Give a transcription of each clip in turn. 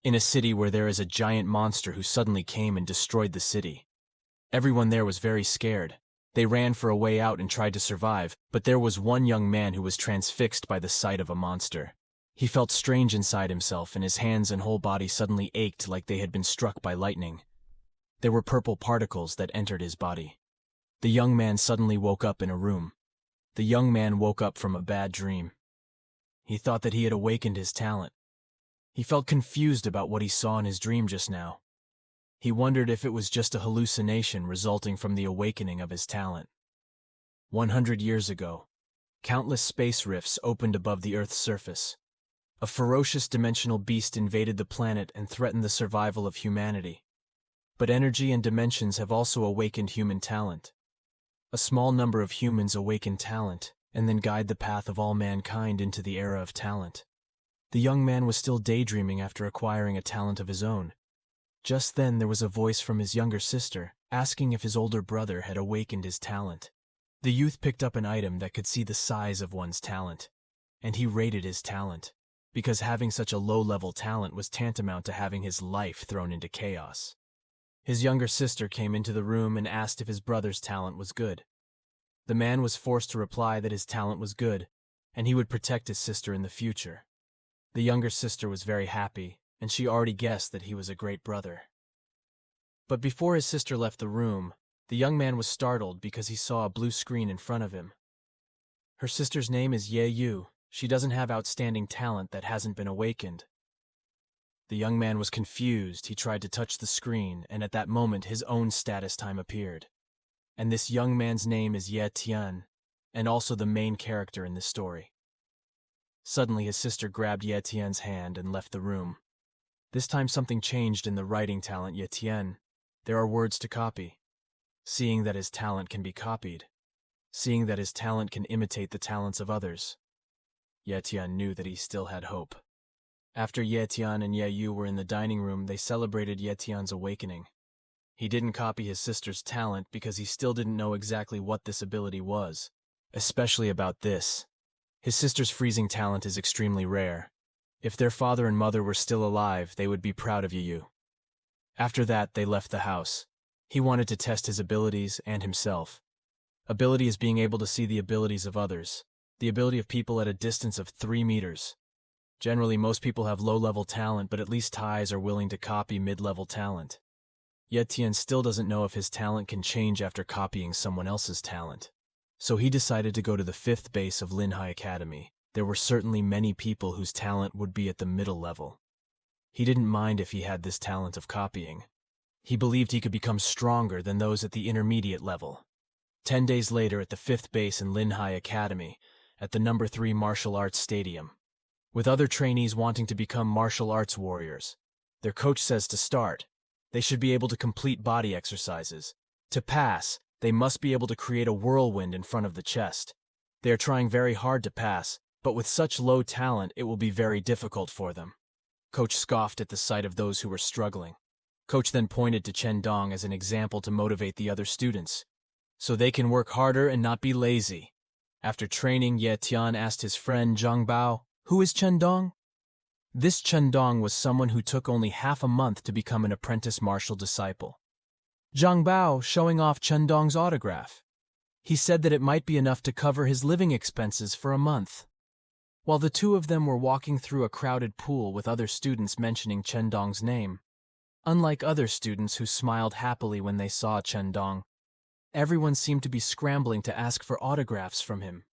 in a city where there is a giant monster who suddenly came and destroyed the city. Everyone there was very scared. They ran for a way out and tried to survive, but there was one young man who was transfixed by the sight of a monster. He felt strange inside himself, and his hands and whole body suddenly ached like they had been struck by lightning. There were purple particles that entered his body. The young man suddenly woke up in a room. The young man woke up from a bad dream. He thought that he had awakened his talent. He felt confused about what he saw in his dream just now. He wondered if it was just a hallucination resulting from the awakening of his talent. 100 years ago, countless space rifts opened above the Earth's surface. A ferocious dimensional beast invaded the planet and threatened the survival of humanity. But energy and dimensions have also awakened human talent. A small number of humans awaken talent and then guide the path of all mankind into the era of talent. The young man was still daydreaming after acquiring a talent of his own. Just then there was a voice from his younger sister, asking if his older brother had awakened his talent. The youth picked up an item that could see the size of one's talent, and he rated his talent, because having such a low-level talent was tantamount to having his life thrown into chaos. His younger sister came into the room and asked if his brother's talent was good. The man was forced to reply that his talent was good, and he would protect his sister in the future. The younger sister was very happy, and she already guessed that he was a great brother. But before his sister left the room, the young man was startled because he saw a blue screen in front of him. Her sister's name is Ye. She doesn't have outstanding talent that hasn't been awakened. The young man was confused. He tried to touch the screen, and at that moment his own status time appeared. And this young man's name is Ye Tian, and also the main character in this story. Suddenly his sister grabbed Ye Tian's hand and left the room. This time something changed in the writing talent Ye Tian. There are words to copy. Seeing that his talent can be copied. Seeing that his talent can imitate the talents of others. Ye Tian knew that he still had hope. After Ye Tian and Ye Yu were in the dining room, they celebrated Ye Tian's awakening. He didn't copy his sister's talent because he still didn't know exactly what this ability was, especially about this. His sister's freezing talent is extremely rare. If their father and mother were still alive, they would be proud of Ye. After that, they left the house. He wanted to test his abilities and himself. Ability is being able to see the abilities of others, the ability of people at a distance of 3 meters. Generally, most people have low-level talent, but at least Thais are willing to copy mid-level talent. Ye Tian still doesn't know if his talent can change after copying someone else's talent. So he decided to go to the 5th base of Linhai Academy. There were certainly many people whose talent would be at the middle level. He didn't mind if he had this talent of copying. He believed he could become stronger than those at the intermediate level. 10 days later at the 5th base in Linhai Academy, at the No. 3 Martial Arts Stadium, with other trainees wanting to become martial arts warriors. Their coach says to start. They should be able to complete body exercises. To pass, they must be able to create a whirlwind in front of the chest. They are trying very hard to pass, but with such low talent it will be very difficult for them. Coach scoffed at the sight of those who were struggling. Coach then pointed to Chen Dong as an example to motivate the other students, so they can work harder and not be lazy. After training, Ye Tian asked his friend Zhang Bao, "Who is Chen Dong?" This Chen Dong was someone who took only half a month to become an apprentice martial disciple. Zhang Bao showing off Chen Dong's autograph. He said that it might be enough to cover his living expenses for a month. While the two of them were walking through a crowded pool with other students mentioning Chen Dong's name, unlike other students who smiled happily when they saw Chen Dong, everyone seemed to be scrambling to ask for autographs from him.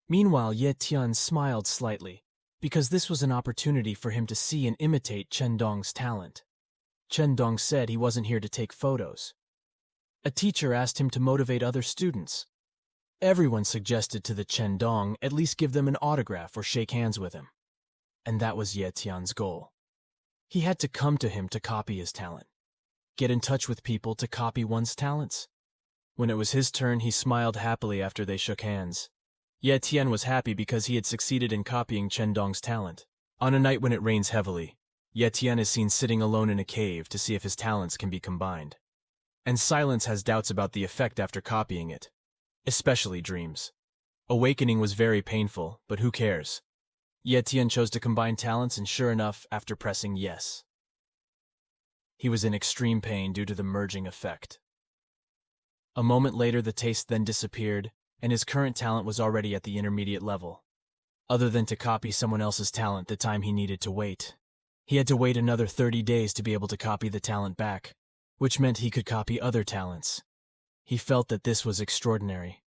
Meanwhile, Ye Tian smiled slightly, because this was an opportunity for him to see and imitate Chen Dong's talent. Chen Dong said he wasn't here to take photos. A teacher asked him to motivate other students. Everyone suggested to the Chen Dong at least give them an autograph or shake hands with him. And that was Ye Tian's goal. He had to come to him to copy his talent. Get in touch with people to copy one's talents. When it was his turn, he smiled happily after they shook hands. Ye Tian was happy because he had succeeded in copying Chen Dong's talent. On a night when it rains heavily, Ye Tian is seen sitting alone in a cave to see if his talents can be combined. And Silence has doubts about the effect after copying it, especially dreams. Awakening was very painful, but who cares? Ye Tian chose to combine talents, and sure enough, after pressing yes, he was in extreme pain due to the merging effect. A moment later, the taste then disappeared, and his current talent was already at the intermediate level. Other than to copy someone else's talent, the time he needed to wait. He had to wait another 30 days to be able to copy the talent back, which meant he could copy other talents. He felt that this was extraordinary.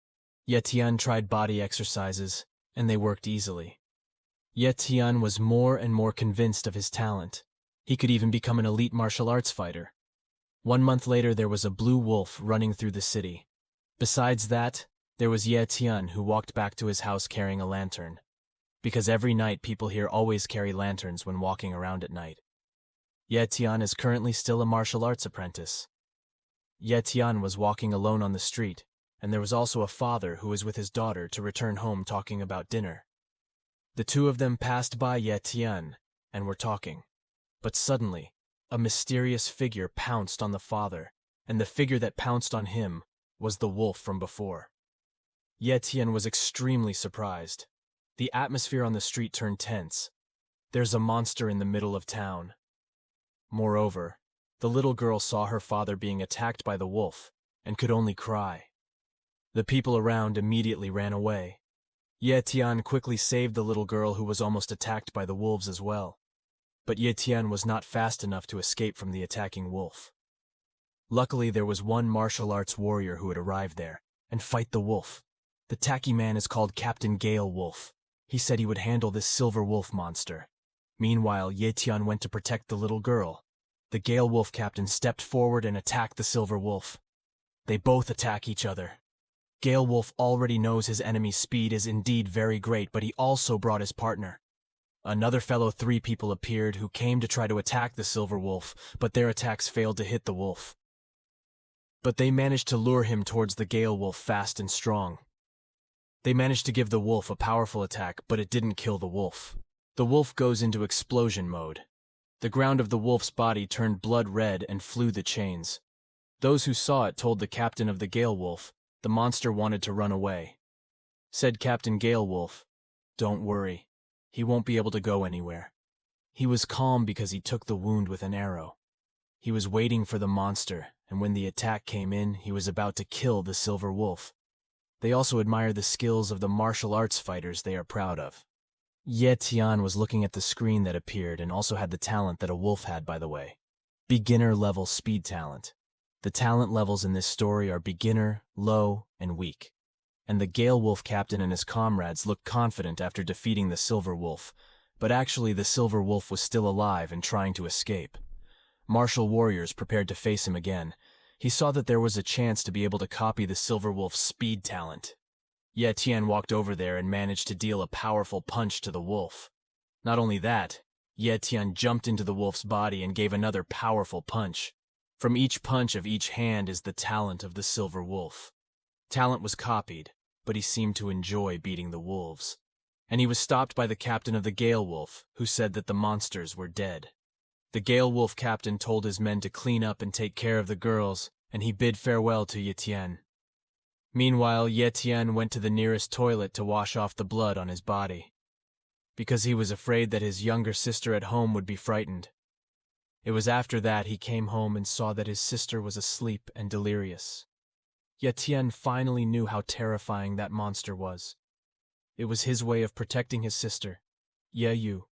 Ye Tian tried body exercises, and they worked easily. Ye Tian was more and more convinced of his talent. He could even become an elite martial arts fighter. 1 month later, there was a blue wolf running through the city. Besides that, there was Ye Tian, who walked back to his house carrying a lantern. Because every night people here always carry lanterns when walking around at night. Ye Tian is currently still a martial arts apprentice. Ye Tian was walking alone on the street, and there was also a father who was with his daughter to return home talking about dinner. The two of them passed by Ye Tian and were talking. But suddenly, a mysterious figure pounced on the father, and the figure that pounced on him was the wolf from before. Ye Tian was extremely surprised. The atmosphere on the street turned tense. There's a monster in the middle of town. Moreover, the little girl saw her father being attacked by the wolf and could only cry. The people around immediately ran away. Ye Tian quickly saved the little girl, who was almost attacked by the wolves as well. But Ye Tian was not fast enough to escape from the attacking wolf. Luckily, there was one martial arts warrior who had arrived there and fight the wolf. The tacky man is called Captain Gale Wolf. He said he would handle this silver wolf monster. Meanwhile, Ye Tian went to protect the little girl. The Gale Wolf captain stepped forward and attacked the silver wolf. They both attack each other. Gale Wolf already knows his enemy's speed is indeed very great, but he also brought his partner. Another fellow 3 people appeared who came to try to attack the silver wolf, but their attacks failed to hit the wolf. But they managed to lure him towards the Gale Wolf fast and strong. They managed to give the wolf a powerful attack, but it didn't kill the wolf. The wolf goes into explosion mode. The ground of the wolf's body turned blood red and flew the chains. Those who saw it told the captain of the Gale Wolf the monster wanted to run away. Said Captain Gale Wolf, "Don't worry, he won't be able to go anywhere." He was calm because he took the wound with an arrow. He was waiting for the monster, and when the attack came in, he was about to kill the silver wolf. They also admire the skills of the martial arts fighters they are proud of. Ye Tian was looking at the screen that appeared and also had the talent that a wolf had, by the way. Beginner level speed talent. The talent levels in this story are beginner, low, and weak. And the Gale Wolf captain and his comrades looked confident after defeating the silver wolf, but actually the silver wolf was still alive and trying to escape. Martial warriors prepared to face him again. He saw that there was a chance to be able to copy the silver wolf's speed talent. Ye Tian walked over there and managed to deal a powerful punch to the wolf. Not only that, Ye Tian jumped into the wolf's body and gave another powerful punch. From each punch of each hand is the talent of the silver wolf. Talent was copied, but he seemed to enjoy beating the wolves. And he was stopped by the captain of the Gale Wolf, who said that the monsters were dead. The Gale Wolf captain told his men to clean up and take care of the girls, and he bid farewell to Ye Tian. Meanwhile, Ye Tian went to the nearest toilet to wash off the blood on his body, because he was afraid that his younger sister at home would be frightened. It was after that he came home and saw that his sister was asleep and delirious. Ye Tian finally knew how terrifying that monster was. It was his way of protecting his sister, Ye Yu.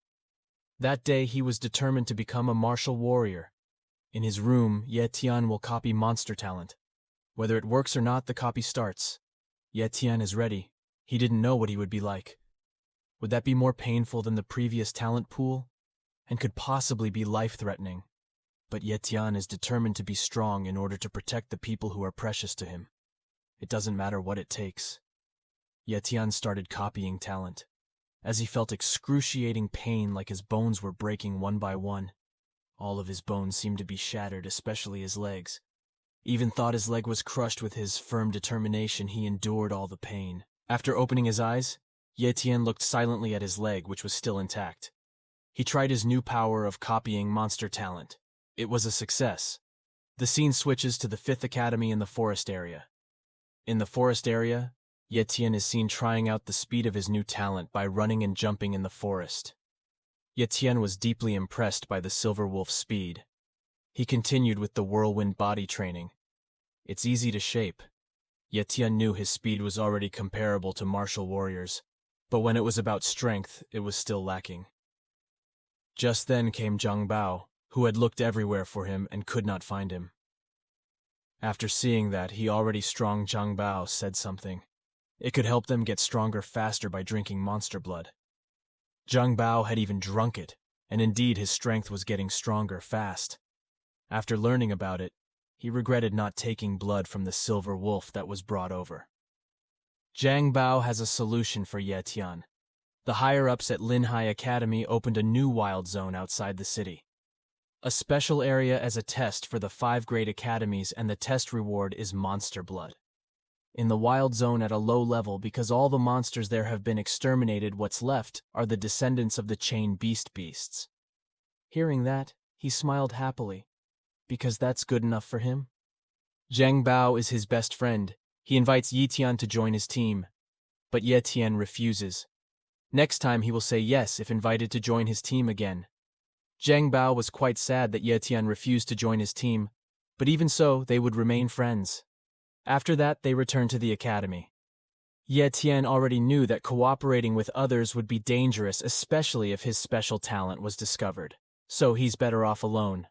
That day he was determined to become a martial warrior. In his room, Ye Tian will copy monster talent. Whether it works or not, the copy starts. Ye Tian is ready. He didn't know what he would be like. Would that be more painful than the previous talent pool? And could possibly be life-threatening. But Ye Tian is determined to be strong in order to protect the people who are precious to him. It doesn't matter what it takes. Ye Tian started copying talent. As he felt excruciating pain, like his bones were breaking one by one. All of his bones seemed to be shattered, especially his legs. Even thought his leg was crushed. With his firm determination, he endured all the pain. After opening his eyes, Ye Tian looked silently at his leg, which was still intact. He tried his new power of copying monster talent. It was a success. The scene switches to the 5th Academy in the forest area. In the forest area, Ye Tian is seen trying out the speed of his new talent by running and jumping in the forest. Ye Tian was deeply impressed by the silver wolf's speed. He continued with the whirlwind body training. It's easy to shape. Ye Tian knew his speed was already comparable to martial warriors, but when it was about strength, it was still lacking. Just then came Zhang Bao, who had looked everywhere for him and could not find him. After seeing that he already strong, Zhang Bao said something. It could help them get stronger faster by drinking monster blood. Zhang Bao had even drunk it, and indeed his strength was getting stronger fast. After learning about it, he regretted not taking blood from the silver wolf that was brought over. Zhang Bao has a solution for Ye Tian. The higher-ups at Linhai Academy opened a new wild zone outside the city. A special area as a test for the 5 great academies, and the test reward is monster blood. In the wild zone at a low level, because all the monsters there have been exterminated, what's left are the descendants of the chain beasts. Hearing that, he smiled happily, because that's good enough for him. Zhang Bao is his best friend. He invites Ye Tian to join his team, but Ye Tian refuses. Next time he will say yes if invited to join his team again. Zhang Bao was quite sad that Ye Tian refused to join his team, but even so, they would remain friends. After that, they returned to the academy. Ye Tian already knew that cooperating with others would be dangerous, especially if his special talent was discovered, so he's better off alone.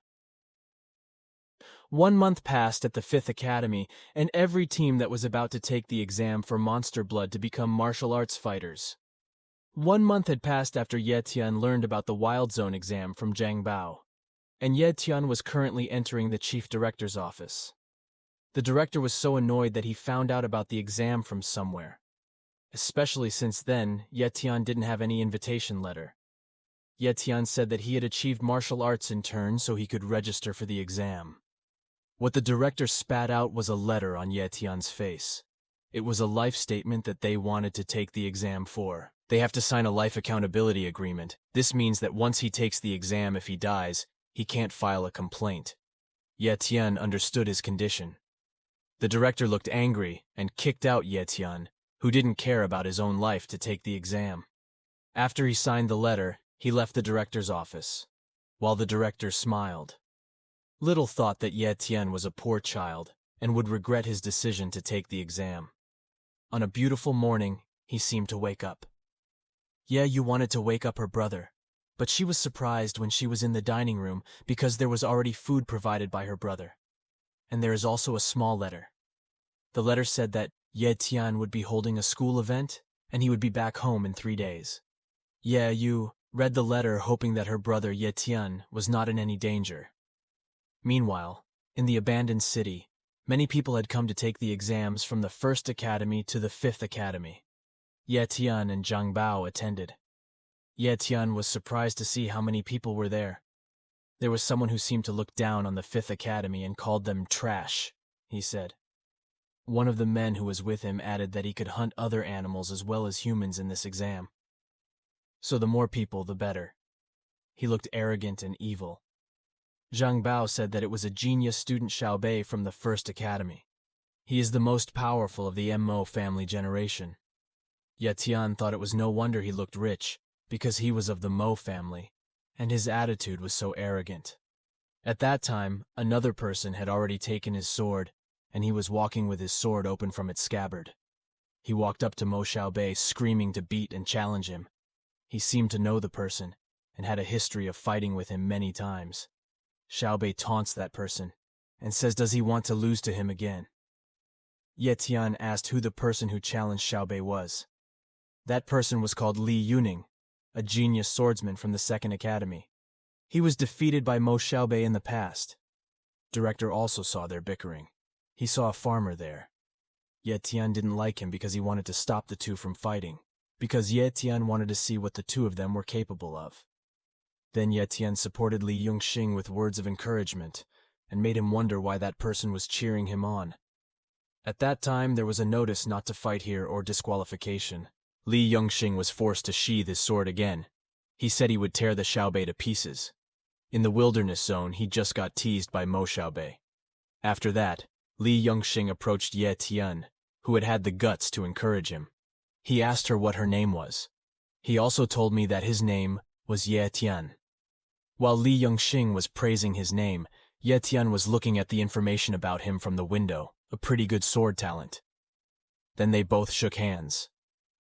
1 month passed at the 5th Academy, and every team that was about to take the exam for monster blood to become martial arts fighters. 1 month had passed after Ye Tian learned about the Wild Zone exam from Zhang Bao, and Ye Tian was currently entering the chief director's office. The director was so annoyed that he found out about the exam from somewhere, especially since then Ye Tian didn't have any invitation letter. Ye Tian said that he had achieved martial arts in turn so he could register for the exam. What the director spat out was a letter on Ye Tian's face. It was a life statement that they wanted to take the exam for. They have to sign a life accountability agreement. This means that once he takes the exam, if he dies, he can't file a complaint. Ye Tian understood his condition. The director looked angry and kicked out Ye Tian, who didn't care about his own life, to take the exam. After he signed the letter, he left the director's office, while the director smiled. Little thought that Ye Tian was a poor child and would regret his decision to take the exam. On a beautiful morning, he seemed to wake up. Ye Yu wanted to wake up her brother, but she was surprised when she was in the dining room because there was already food provided by her brother. And there is also a small letter. The letter said that Ye Tian would be holding a school event and he would be back home in 3 days. Ye Yu read the letter hoping that her brother Ye Tian was not in any danger. Meanwhile, in the abandoned city, many people had come to take the exams from the 1st Academy to the 5th Academy. Ye Tian and Zhang Bao attended. Ye Tian was surprised to see how many people were there. There was someone who seemed to look down on the 5th Academy and called them trash, he said. One of the men who was with him added that he could hunt other animals as well as humans in this exam. So the more people, the better. He looked arrogant and evil. Zhang Bao said that it was a genius student Xiao Bei from the 1st Academy. He is the most powerful of the Mo family generation. Ye Tian thought it was no wonder he looked rich, because he was of the Mo family, and his attitude was so arrogant. At that time, another person had already taken his sword, and he was walking with his sword open from its scabbard. He walked up to Mo Xiaobei, screaming to beat and challenge him. He seemed to know the person, and had a history of fighting with him many times. Xiaobei taunts that person, and says does he want to lose to him again. Ye Tian asked who the person who challenged Xiaobei was. That person was called Li Yuning, a genius swordsman from the 2nd Academy. He was defeated by Mo Xiaobei in the past. Director also saw their bickering. He saw a farmer there. Ye Tian didn't like him because he wanted to stop the two from fighting, because Ye Tian wanted to see what the two of them were capable of. Then Ye Tian supported Li Yongxing with words of encouragement, and made him wonder why that person was cheering him on. At that time, there was a notice not to fight here or disqualification. Li Yongxing was forced to sheathe his sword again. He said he would tear the Xiaobei to pieces. In the wilderness zone, he just got teased by Mo Xiaobei. After that, Li Yongxing approached Ye Tian, who had had the guts to encourage him. He asked her what her name was. He also told me that his name was Ye Tian. While Li Yongxing was praising his name, Ye Tian was looking at the information about him from the window, a pretty good sword talent. Then they both shook hands.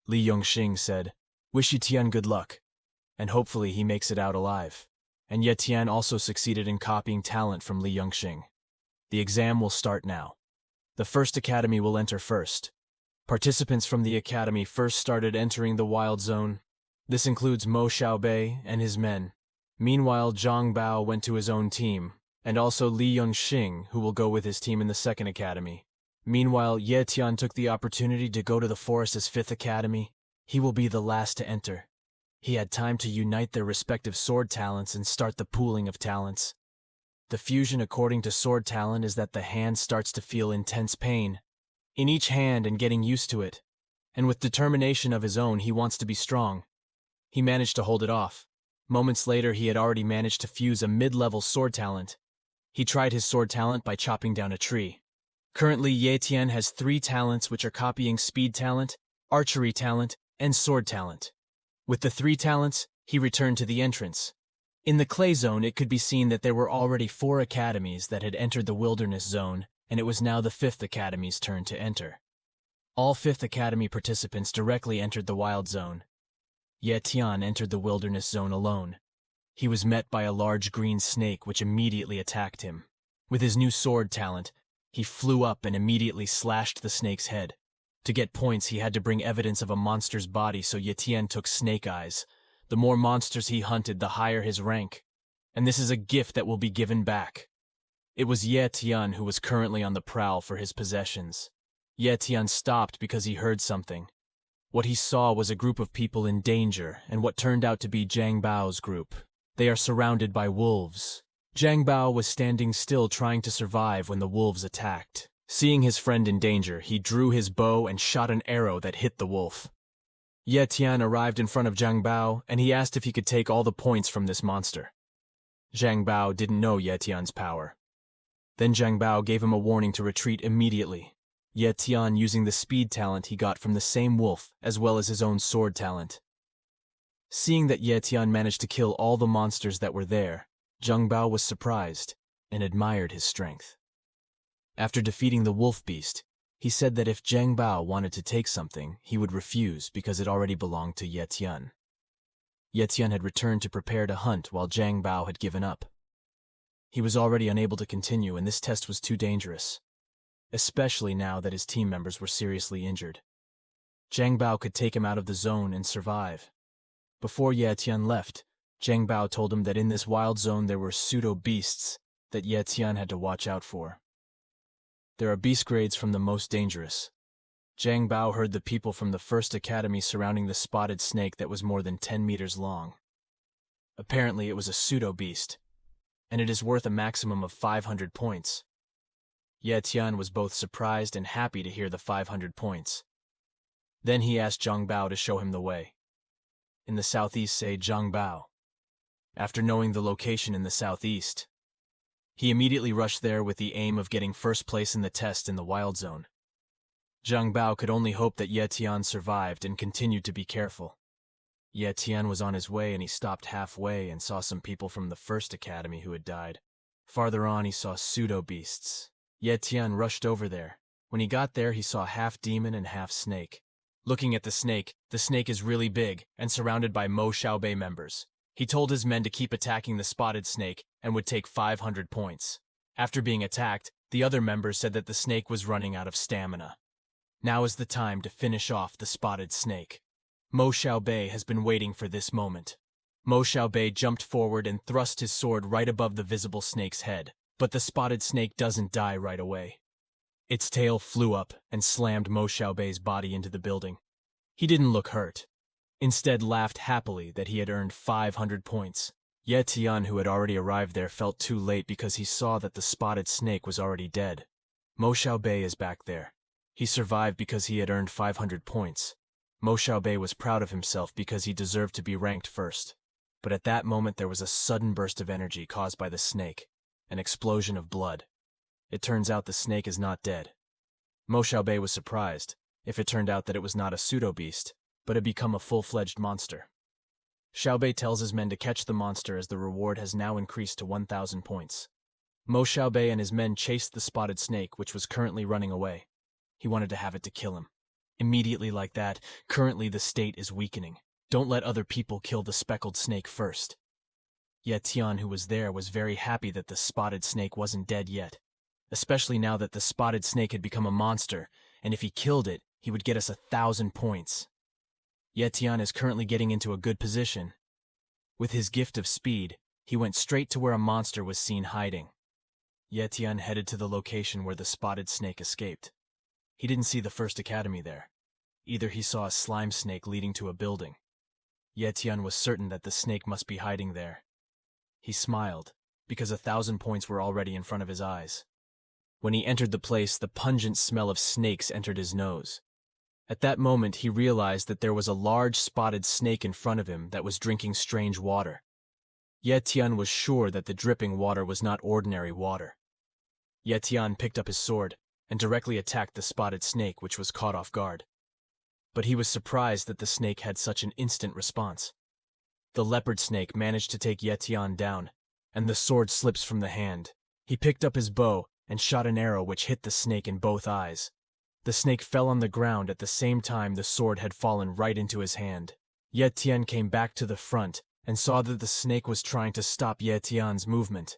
Li Yongxing said, "Wish Ye Tian good luck, and hopefully he makes it out alive." And Ye Tian also succeeded in copying talent from Li Yongxing. The exam will start now. The first academy will enter first. Participants from the academy first started entering the wild zone. This includes Mo Xiaobei and his men. Meanwhile, Zhang Bao went to his own team, and also Li Yongxing, who will go with his team in the second academy. Meanwhile, Ye Tian took the opportunity to go to the forest's fifth academy. He will be the last to enter. He had time to unite their respective sword talents and start the pooling of talents. The fusion according to sword talent is that the hand starts to feel intense pain in each hand and getting used to it. And with determination of his own, he wants to be strong. He managed to hold it off. Moments later, he had already managed to fuse a mid-level sword talent. He tried his sword talent by chopping down a tree. Currently, Ye Tian has 3 talents which are copying speed talent, archery talent, and sword talent. With the 3 talents, he returned to the entrance. In the clay zone, it could be seen that there were already 4 academies that had entered the wilderness zone, and it was now the 5th academy's turn to enter. All 5th academy participants directly entered the wild zone. Ye Tian entered the wilderness zone alone. He was met by a large green snake which immediately attacked him. With his new sword talent, he flew up and immediately slashed the snake's head. To get points, he had to bring evidence of a monster's body, so Ye Tian took snake eyes. The more monsters he hunted, the higher his rank. And this is a gift that will be given back. It was Ye Tian who was currently on the prowl for his possessions. Ye Tian stopped because he heard something. What he saw was a group of people in danger, and what turned out to be Zhang Bao's group. They are surrounded by wolves. Zhang Bao was standing still trying to survive when the wolves attacked. Seeing his friend in danger, he drew his bow and shot an arrow that hit the wolf. Ye Tian arrived in front of Zhang Bao, and he asked if he could take all the points from this monster. Zhang Bao didn't know Ye Tian's power. Then Zhang Bao gave him a warning to retreat immediately. Ye Tian using the speed talent he got from the same wolf, as well as his own sword talent. Seeing that Ye Tian managed to kill all the monsters that were there, Zhang Bao was surprised and admired his strength. After defeating the wolf beast, he said that if Zhang Bao wanted to take something, he would refuse because it already belonged to Ye Tian. Ye Tian had returned to prepare to hunt while Zhang Bao had given up. He was already unable to continue, and this test was too dangerous, especially now that his team members were seriously injured. Zhang Bao could take him out of the zone and survive. Before Ye Tian left, Zhang Bao told him that in this wild zone there were pseudo-beasts that Ye Tian had to watch out for. There are beast grades from the most dangerous. Zhang Bao heard the people from the first academy surrounding the spotted snake that was more than 10 meters long. Apparently it was a pseudo-beast, and it is worth a maximum of 500 points. Ye Tian was both surprised and happy to hear the 500 points. Then he asked Zhang Bao to show him the way. In the southeast say Zhang Bao. After knowing the location in the southeast, he immediately rushed there with the aim of getting first place in the test in the wild zone. Zhang Bao could only hope that Ye Tian survived and continued to be careful. Ye Tian was on his way and he stopped halfway and saw some people from the first academy who had died. Farther on he saw pseudo-beasts. Ye Tian rushed over there. When he got there he saw half demon and half snake. Looking at the snake is really big and surrounded by Mo Xiaobei members. He told his men to keep attacking the spotted snake and would take 500 points. After being attacked, the other members said that the snake was running out of stamina. Now is the time to finish off the spotted snake. Mo Xiaobei has been waiting for this moment. Mo Xiaobei jumped forward and thrust his sword right above the visible snake's head, but the spotted snake doesn't die right away. Its tail flew up and slammed Mo Xiaobei's body into the building. He didn't look hurt. Instead laughed happily that he had earned 500 points. Ye Tian, who had already arrived there, felt too late because he saw that the spotted snake was already dead. Mo Xiaobei is back there. He survived because he had earned 500 points. Mo Xiaobei was proud of himself because he deserved to be ranked first. But at that moment there was a sudden burst of energy caused by the snake, an explosion of blood. It turns out the snake is not dead. Mo Xiaobei was surprised, if it turned out that it was not a pseudo-beast, but had become a full-fledged monster. Xiaobei tells his men to catch the monster as the reward has now increased to 1,000 points. Mo Xiaobei and his men chased the spotted snake, which was currently running away. He wanted to have it to kill him. Immediately like that, currently the state is weakening. Don't let other people kill the speckled snake first. Ye Tian, who was there, was very happy that the spotted snake wasn't dead yet, especially now that the spotted snake had become a monster, and if he killed it, he would get us 1,000 points. Ye Tian is currently getting into a good position. With his gift of speed, he went straight to where a monster was seen hiding. Ye Tian headed to the location where the spotted snake escaped. He didn't see the first academy there. Either he saw a slime snake leading to a building. Ye Tian was certain that the snake must be hiding there. He smiled, because 1,000 points were already in front of his eyes. When he entered the place, the pungent smell of snakes entered his nose. At that moment, he realized that there was a large spotted snake in front of him that was drinking strange water. Ye Tian was sure that the dripping water was not ordinary water. Ye Tian picked up his sword and directly attacked the spotted snake, which was caught off guard. But he was surprised that the snake had such an instant response. The leopard snake managed to take Ye Tian down, and the sword slips from the hand. He picked up his bow and shot an arrow which hit the snake in both eyes. The snake fell on the ground at the same time the sword had fallen right into his hand. Ye Tian came back to the front and saw that the snake was trying to stop Ye Tian's movement.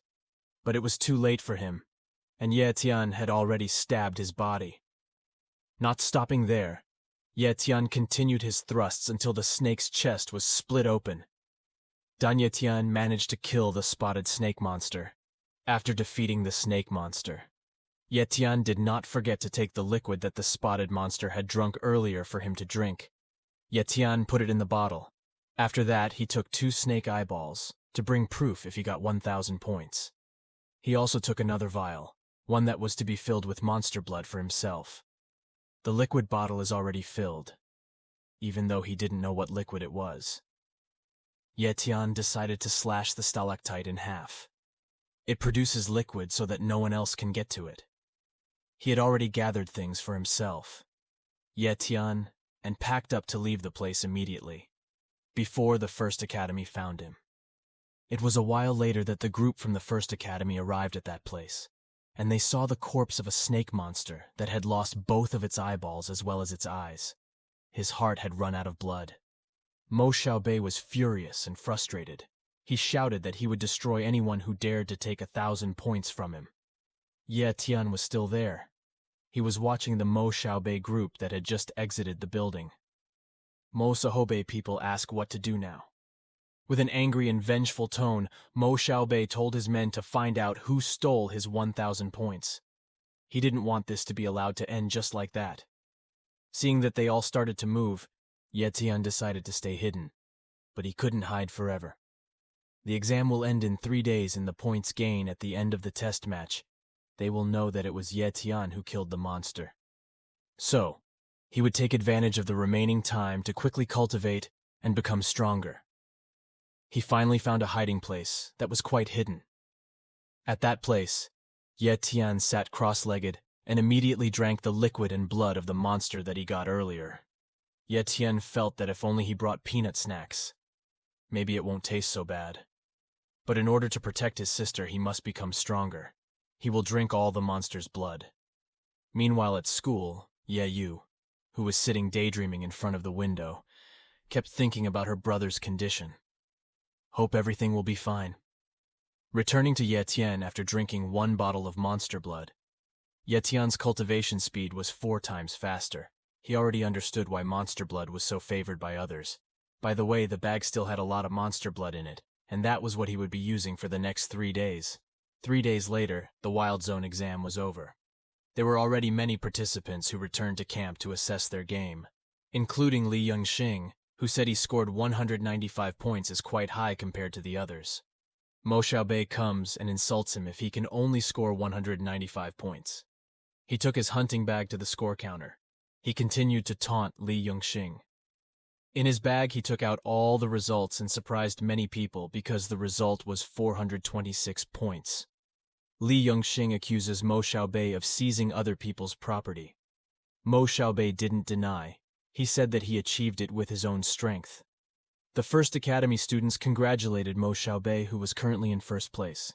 But it was too late for him, and Ye Tian had already stabbed his body. Not stopping there, Ye Tian continued his thrusts until the snake's chest was split open. Ye Tian managed to kill the spotted snake monster. After defeating the snake monster, Ye Tian did not forget to take the liquid that the spotted monster had drunk earlier for him to drink. Ye Tian put it in the bottle. After that, he took 2 snake eyeballs to bring proof if he got 1,000 points. He also took another vial, one that was to be filled with monster blood for himself. The liquid bottle is already filled, even though he didn't know what liquid it was. Ye Tian decided to slash the stalactite in half. It produces liquid so that no one else can get to it. He had already gathered things for himself, Ye Tian, and packed up to leave the place immediately, before the First Academy found him. It was a while later that the group from the First Academy arrived at that place, and they saw the corpse of a snake monster that had lost both of its eyeballs as well as its eyes. His heart had run out of blood. Mo Xiaobei was furious and frustrated. He shouted that he would destroy anyone who dared to take 1,000 points from him. Ye Tian was still there. He was watching the Mo Xiaobei group that had just exited the building. Mo Xiaobei people asked what to do now. With an angry and vengeful tone, Mo Xiaobei told his men to find out who stole his 1,000 points. He didn't want this to be allowed to end just like that. Seeing that they all started to move, Ye Tian decided to stay hidden, but he couldn't hide forever. The exam will end in 3 days, and the points gain at the end of the test match. They will know that it was Ye Tian who killed the monster. So, he would take advantage of the remaining time to quickly cultivate and become stronger. He finally found a hiding place that was quite hidden. At that place, Ye Tian sat cross-legged and immediately drank the liquid and blood of the monster that he got earlier. Ye Tian felt that if only he brought peanut snacks, maybe it won't taste so bad. But in order to protect his sister, he must become stronger. He will drink all the monster's blood. Meanwhile at school, Ye Yu, who was sitting daydreaming in front of the window, kept thinking about her brother's condition. Hope everything will be fine. Returning to Ye Tian after drinking 1 bottle of monster blood, Ye Tian's cultivation speed was 4 times faster. He already understood why monster blood was so favored by others. By the way, the bag still had a lot of monster blood in it, and that was what he would be using for the next 3 days. 3 days later, the Wild Zone exam was over. There were already many participants who returned to camp to assess their game, including Li Yongxing, who said he scored 195 points as quite high compared to the others. Mo Xiaobei comes and insults him if he can only score 195 points. He took his hunting bag to the score counter. He continued to taunt Li Yongxing. In his bag, he took out all the results and surprised many people because the result was 426 points. Li Yongxing accuses Mo Xiaobei of seizing other people's property. Mo Xiaobei didn't deny. He said that he achieved it with his own strength. The first academy students congratulated Mo Xiaobei, who was currently in first place.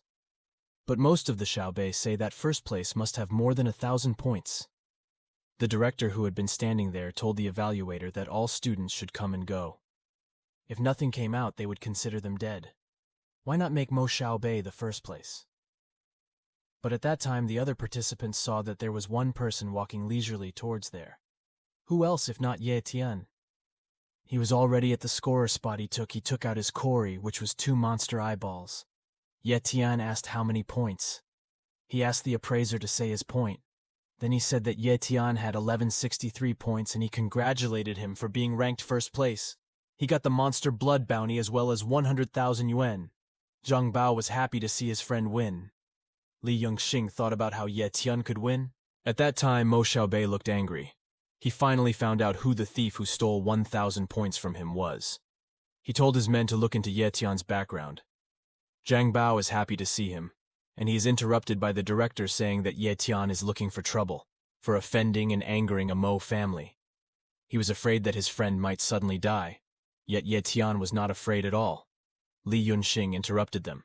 But most of the Xiaobei say that first place must have more than 1,000 points. The director, who had been standing there, told the evaluator that all students should come and go. If nothing came out, they would consider them dead. Why not make Mo Xiaobei the first place? But at that time, the other participants saw that there was one person walking leisurely towards there. Who else if not Ye Tian? He was already at the scorer spot. He took out his Kori, which was 2 monster eyeballs. Ye Tian asked how many points. He asked the appraiser to say his point. Then he said that Ye Tian had 1163 points, and he congratulated him for being ranked first place. He got the monster blood bounty as well as 100,000 yuan. Zhang Bao was happy to see his friend win. Li Yongxing thought about how Ye Tian could win. At that time, Mo Xiaobei looked angry. He finally found out who the thief who stole 1,000 points from him was. He told his men to look into Ye Tian's background. Zhang Bao is happy to see him, and he is interrupted by the director saying that Ye Tian is looking for trouble, for offending and angering a Mo family. He was afraid that his friend might suddenly die, yet Ye Tian was not afraid at all. Li Yunxing interrupted them.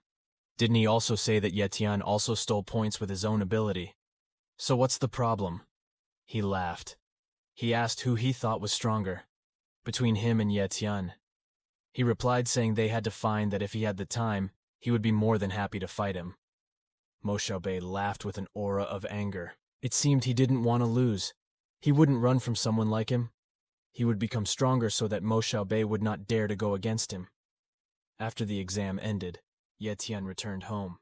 Didn't he also say that Ye Tian also stole points with his own ability? So what's the problem? He laughed. He asked who he thought was stronger, between him and Ye Tian. He replied saying they had to find that if he had the time, he would be more than happy to fight him. Mo Xiaobei laughed with an aura of anger. It seemed he didn't want to lose. He wouldn't run from someone like him. He would become stronger so that Mo Xiaobei would not dare to go against him. After the exam ended, Ye Tian returned home.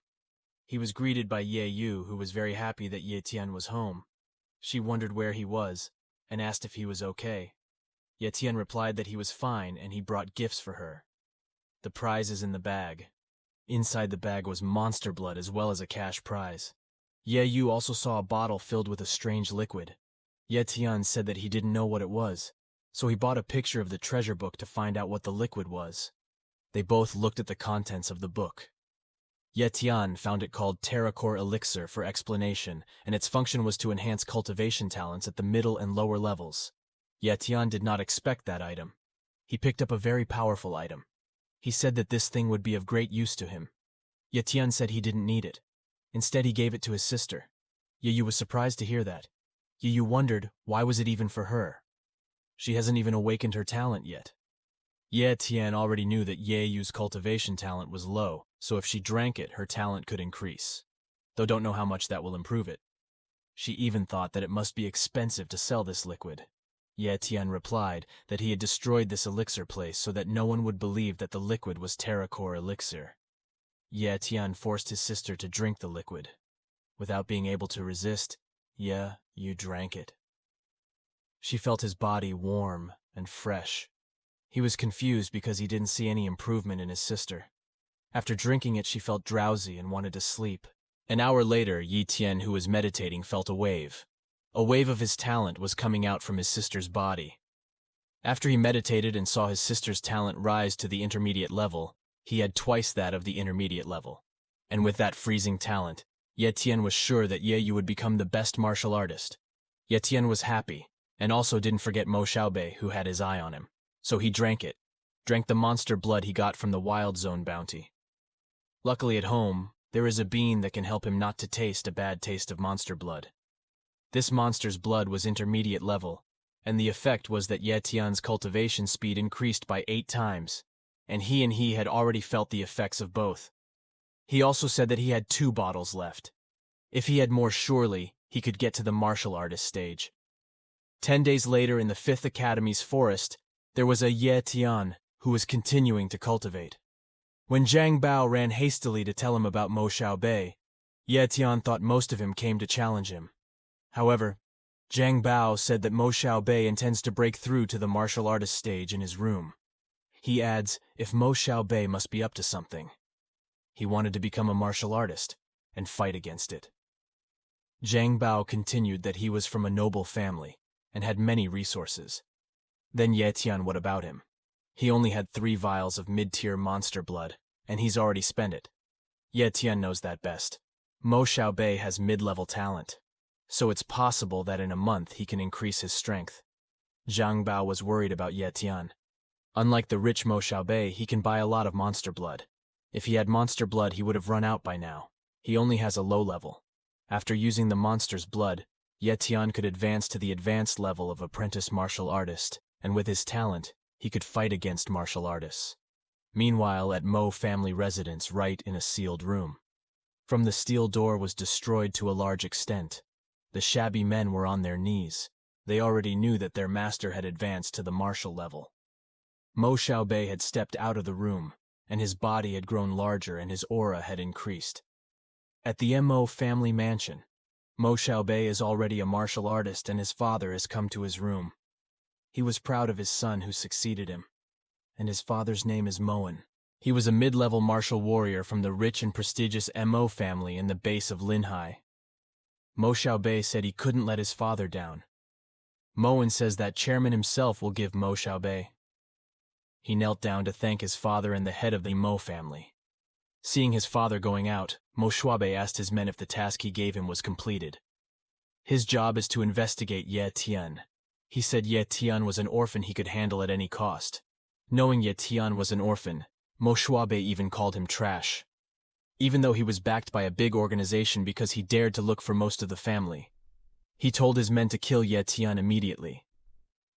He was greeted by Ye Yu, who was very happy that Ye Tian was home. She wondered where he was, and asked if he was okay. Ye Tian replied that he was fine, and he brought gifts for her. The prize is in the bag. Inside the bag was monster blood as well as a cash prize. Ye Yu also saw a bottle filled with a strange liquid. Ye Tian said that he didn't know what it was, so he bought a picture of the treasure book to find out what the liquid was. They both looked at the contents of the book. Ye Tian found it called Terracore Elixir for explanation, and its function was to enhance cultivation talents at the middle and lower levels. Ye Tian did not expect that item. He picked up a very powerful item. He said that this thing would be of great use to him. Ye Tian said he didn't need it. Instead, he gave it to his sister. Ye Yu was surprised to hear that. Ye Yu wondered, why was it even for her? She hasn't even awakened her talent yet. Ye Tian already knew that Ye Yu's cultivation talent was low, so if she drank it, her talent could increase, though don't know how much that will improve it. She even thought that it must be expensive to sell this liquid. Ye Tian replied that he had destroyed this elixir place so that no one would believe that the liquid was Terracore Elixir. Ye Tian forced his sister to drink the liquid. Without being able to resist, Ye Yu drank it. She felt his body warm and fresh. He was confused because he didn't see any improvement in his sister. After drinking it, she felt drowsy and wanted to sleep. An hour later, Ye Tian, who was meditating, felt a wave. A wave of his talent was coming out from his sister's body. After he meditated and saw his sister's talent rise to the intermediate level, he had twice that of the intermediate level. And with that freezing talent, Ye Tian was sure that Ye Yu would become the best martial artist. Ye Tian was happy, and also didn't forget Mo Xiaobei, who had his eye on him. So he drank it, drank the monster blood he got from the Wild Zone bounty. Luckily at home, there is a bean that can help him not to taste a bad taste of monster blood. This monster's blood was intermediate level, and the effect was that Ye Tian's cultivation speed increased by 8 times, and he had already felt the effects of both. He also said that he had 2 bottles left. If he had more, surely he could get to the martial artist stage. 10 days later, in the 5th Academy's forest, there was a Ye Tian who was continuing to cultivate. When Zhang Bao ran hastily to tell him about Mo Xiaobei, Ye Tian thought most of him came to challenge him. However, Zhang Bao said that Mo Xiaobei intends to break through to the martial artist stage in his room. He adds, if Mo Xiaobei must be up to something. He wanted to become a martial artist and fight against it. Zhang Bao continued that he was from a noble family and had many resources. Then Ye Tian, what about him? He only had 3 vials of mid-tier monster blood, and he's already spent it. Ye Tian knows that best. Mo Xiaobei has mid-level talent. so it's possible that in a month he can increase his strength. Zhang Bao was worried about Ye Tian. Unlike the rich Mo Xiaobei, he can buy a lot of monster blood. If he had monster blood, he would have run out by now. He only has a low level. After using the monster's blood, Ye Tian could advance to the advanced level of apprentice martial artist, and with his talent, he could fight against martial artists. Meanwhile, at Mo family residence, right in a sealed room. From the steel door was destroyed to a large extent. The shabby men were on their knees. They already knew that their master had advanced to the martial level. Mo Xiaobei had stepped out of the room, and his body had grown larger and his aura had increased. At the Mo family mansion, Mo Xiaobei is already a martial artist and his father has come to his room. He was proud of his son who succeeded him, and his father's name is Moen. He was a mid-level martial warrior from the rich and prestigious Mo family in the base of Linhai. Mo Xiaobei said he couldn't let his father down. Moen says that chairman himself will give Mo Xiaobei. He knelt down to thank his father and the head of the Mo family. Seeing his father going out, Mo Xiaobei asked his men if the task he gave him was completed. His job is to investigate Ye Tian. He said Ye Tian was an orphan he could handle at any cost. Knowing Ye Tian was an orphan, Mo Xiaobei even called him trash. Even though he was backed by a big organization because he dared to look for most of the family. He told his men to kill Ye Tian immediately.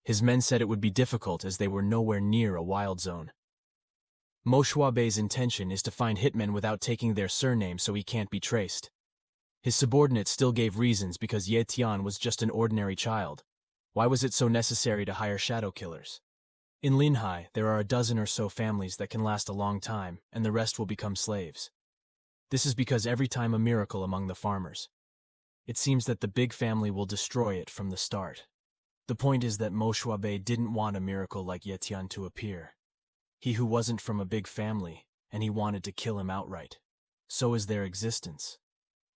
His men said it would be difficult as they were nowhere near a wild zone. Mo Xiaobei's intention is to find hitmen without taking their surname so he can't be traced. His subordinates still gave reasons because Ye Tian was just an ordinary child. Why was it so necessary to hire shadow killers? In Linhai, there are a dozen or so families that can last a long time, and the rest will become slaves. This is because every time a miracle among the farmers. It seems that the big family will destroy it from the start. The point is that Mo Xiaobei didn't want a miracle like Ye Tian to appear. He who wasn't from a big family, and he wanted to kill him outright. So is their existence.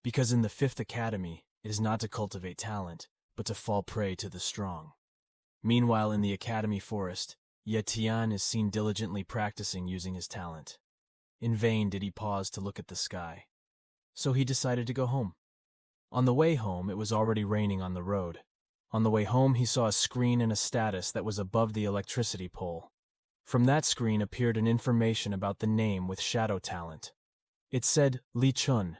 Because in the 5th Academy, it is not to cultivate talent, but to fall prey to the strong. Meanwhile, in the Academy forest, Ye Tian is seen diligently practicing using his talent. In vain did he pause to look at the sky. So he decided to go home. On the way home, it was already raining on the road. On the way home, he saw a screen and a status that was above the electricity pole. From that screen appeared an information about the name with shadow talent. It said Li Chun,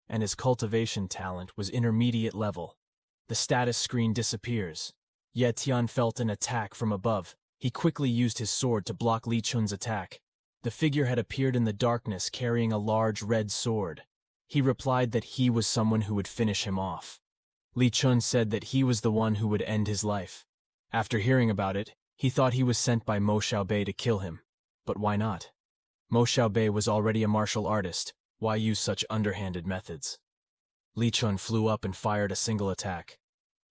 and his cultivation talent was intermediate level. The status screen disappears. Ye Tian felt an attack from above. He quickly used his sword to block Li Chun's attack. The figure had appeared in the darkness carrying a large red sword. He replied that he was someone who would finish him off. Li Chun said that he was the one who would end his life. After hearing about it, he thought he was sent by Mo Xiaobei to kill him. But why not? Mo Xiaobei was already a martial artist. Why use such underhanded methods? Li Chun flew up and fired a single attack.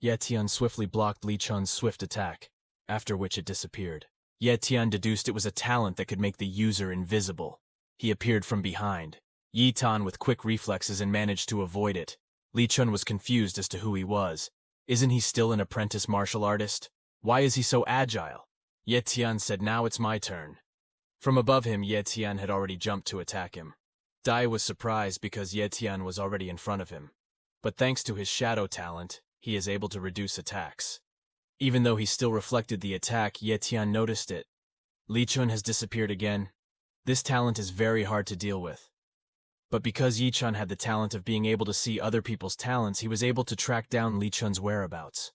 Ye Tian swiftly blocked Li Chun's swift attack, after which it disappeared. Ye Tian deduced it was a talent that could make the user invisible. He appeared from behind. Ye Tian with quick reflexes and managed to avoid it. Li Chun was confused as to who he was. Isn't he still an apprentice martial artist? Why is he so agile? Ye Tian said, now it's my turn. From above him, Ye Tian had already jumped to attack him. Dai was surprised because Ye Tian was already in front of him. But thanks to his shadow talent, he is able to reduce attacks. Even though he still reflected the attack, Ye Tian noticed it. Li Chun has disappeared again. This talent is very hard to deal with. But because Ye Chun had the talent of being able to see other people's talents, he was able to track down Li Chun's whereabouts.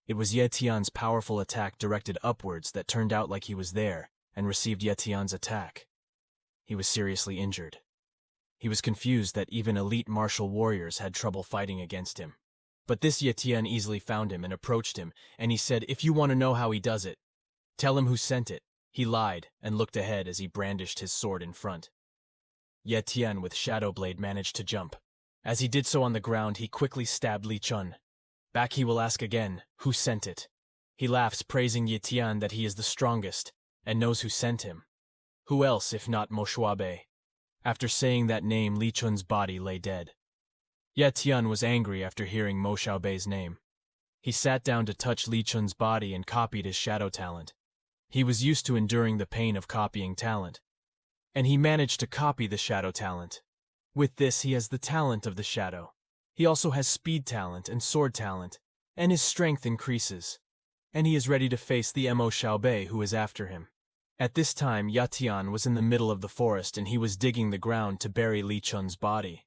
It was Ye Tian's powerful attack directed upwards that turned out like he was there and received Ye Tian's attack. He was seriously injured. He was confused that even elite martial warriors had trouble fighting against him. But this Ye Tian easily found him and approached him, and he said, if you want to know how he does it, tell him who sent it. He lied and looked ahead as he brandished his sword in front. Ye Tian with Shadow Blade managed to jump. As he did so on the ground, he quickly stabbed Li Chun. Back he will ask again, who sent it? He laughs, praising Ye Tian that he is the strongest, and knows who sent him. Who else if not Mo Xiaobei? After saying that name, Li Chun's body lay dead. Ye Tian was angry after hearing Mo Xiaobei's name. He sat down to touch Li Chun's body and copied his shadow talent. He was used to enduring the pain of copying talent. And he managed to copy the shadow talent. With this, he has the talent of the shadow. He also has speed talent and sword talent, and his strength increases. And he is ready to face the Mo Xiaobei who is after him. At this time, Ye Tian was in the middle of the forest and he was digging the ground to bury Li Chun's body.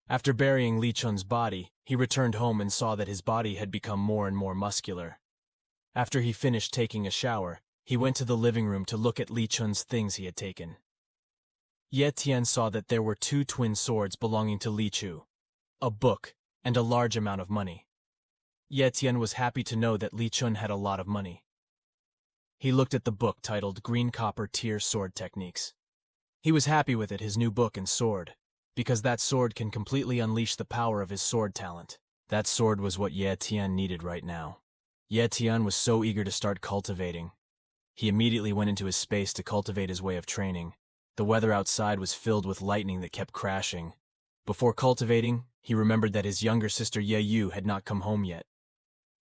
After burying Li Chun's body, he returned home and saw that his body had become more and more muscular. After he finished taking a shower, he went to the living room to look at Li Chun's things he had taken. Ye Tian saw that there were 2 twin swords belonging to Li Chu, a book, and a large amount of money. Ye Tian was happy to know that Li Chun had a lot of money. He looked at the book titled Green Copper Tier Sword Techniques. He was happy with it, his new book and sword, because that sword can completely unleash the power of his sword talent. That sword was what Ye Tian needed right now. Ye Tian was so eager to start cultivating. He immediately went into his space to cultivate his way of training. The weather outside was filled with lightning that kept crashing. Before cultivating, he remembered that his younger sister Ye Yu had not come home yet.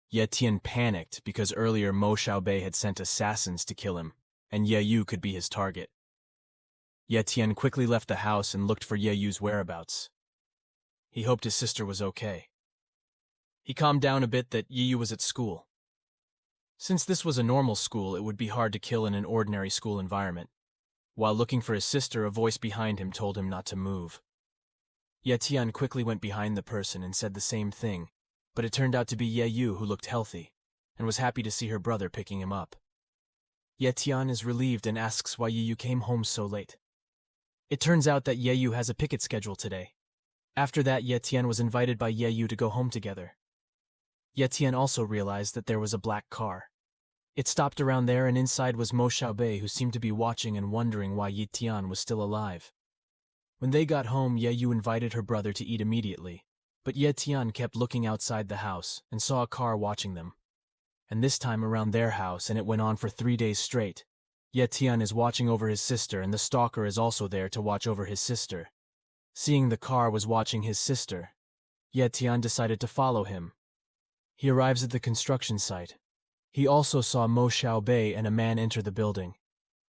Ye Tian panicked because earlier Mo Xiaobei had sent assassins to kill him, and Ye Yu could be his target. Ye Tian quickly left the house and looked for Ye Yu's whereabouts. He hoped his sister was okay. He calmed down a bit that Ye Yu was at school. Since this was a normal school, it would be hard to kill in an ordinary school environment. While looking for his sister, a voice behind him told him not to move. Ye Tian quickly went behind the person and said the same thing, but it turned out to be Ye Yu, who looked healthy, and was happy to see her brother picking him up. Ye Tian is relieved and asks why Ye Yu came home so late. It turns out that Ye Yu has a picket schedule today. After that, Ye Tian was invited by Ye Yu to go home together. Ye Tian also realized that there was a black car. It stopped around there, and inside was Mo Xiaobei, who seemed to be watching and wondering why Ye Tian was still alive. When they got home, Ye Yu invited her brother to eat immediately, but Ye Tian kept looking outside the house and saw a car watching them. And this time around their house, and it went on for 3 days straight. Ye Tian is watching over his sister, and the stalker is also there to watch over his sister. Seeing the car was watching his sister, Ye Tian decided to follow him. He arrives at the construction site. He also saw Mo Xiaobei and a man enter the building.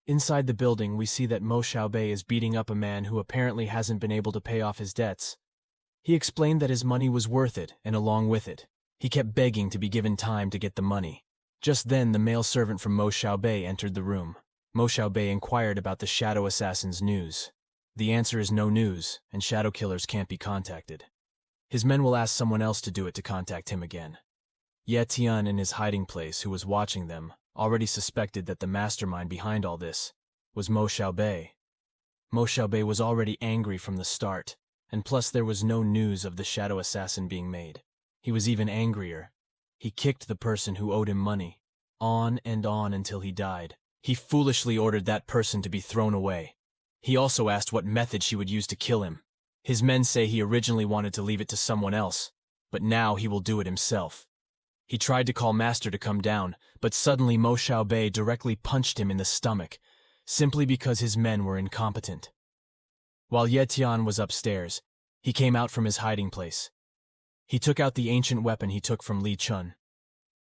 Inside the building, we see that Mo Xiaobei is beating up a man who apparently hasn't been able to pay off his debts. He explained that his money was worth it, and along with it, he kept begging to be given time to get the money. Just then, the male servant from Mo Xiaobei entered the room. Mo Xiaobei inquired about the shadow assassin's news. The answer is no news, and shadow killers can't be contacted. His men will ask someone else to do it to contact him again. Ye Tian, in his hiding place, who was watching them, already suspected that the mastermind behind all this was Mo Xiaobei. Mo Xiaobei was already angry from the start, and plus there was no news of the shadow assassin being made. He was even angrier. He kicked the person who owed him money, on and on until he died. He foolishly ordered that person to be thrown away. He also asked what method she would use to kill him. His men say he originally wanted to leave it to someone else, but now he will do it himself. He tried to call Master to come down, but suddenly Mo Xiaobei directly punched him in the stomach, simply because his men were incompetent. While Ye Tian was upstairs, he came out from his hiding place. He took out the ancient weapon he took from Li Chun.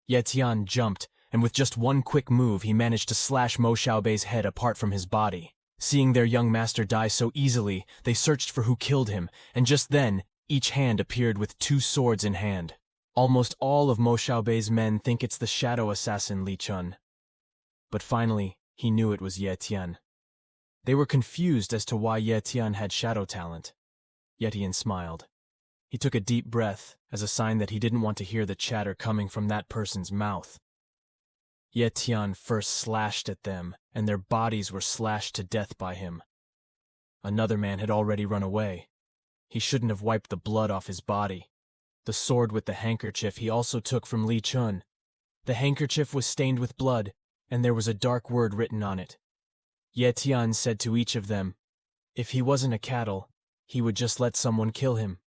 Ye Tian jumped, and with just one quick move he managed to slash Mo Xiaobei's head apart from his body. Seeing their young master die so easily, they searched for who killed him, and just then, each hand appeared with 2 swords in hand. Almost all of Mo Xiaobei's men think it's the shadow assassin Li Chun. But finally, he knew it was Ye Tian. They were confused as to why Ye Tian had shadow talent. Ye Tian smiled. He took a deep breath, as a sign that he didn't want to hear the chatter coming from that person's mouth. Ye Tian first slashed at them, and their bodies were slashed to death by him. Another man had already run away. He shouldn't have wiped the blood off his body. The sword with the handkerchief he also took from Li Chun. The handkerchief was stained with blood, and there was a dark word written on it. Ye Tian said to each of them, if he wasn't a cattle, he would just let someone kill him.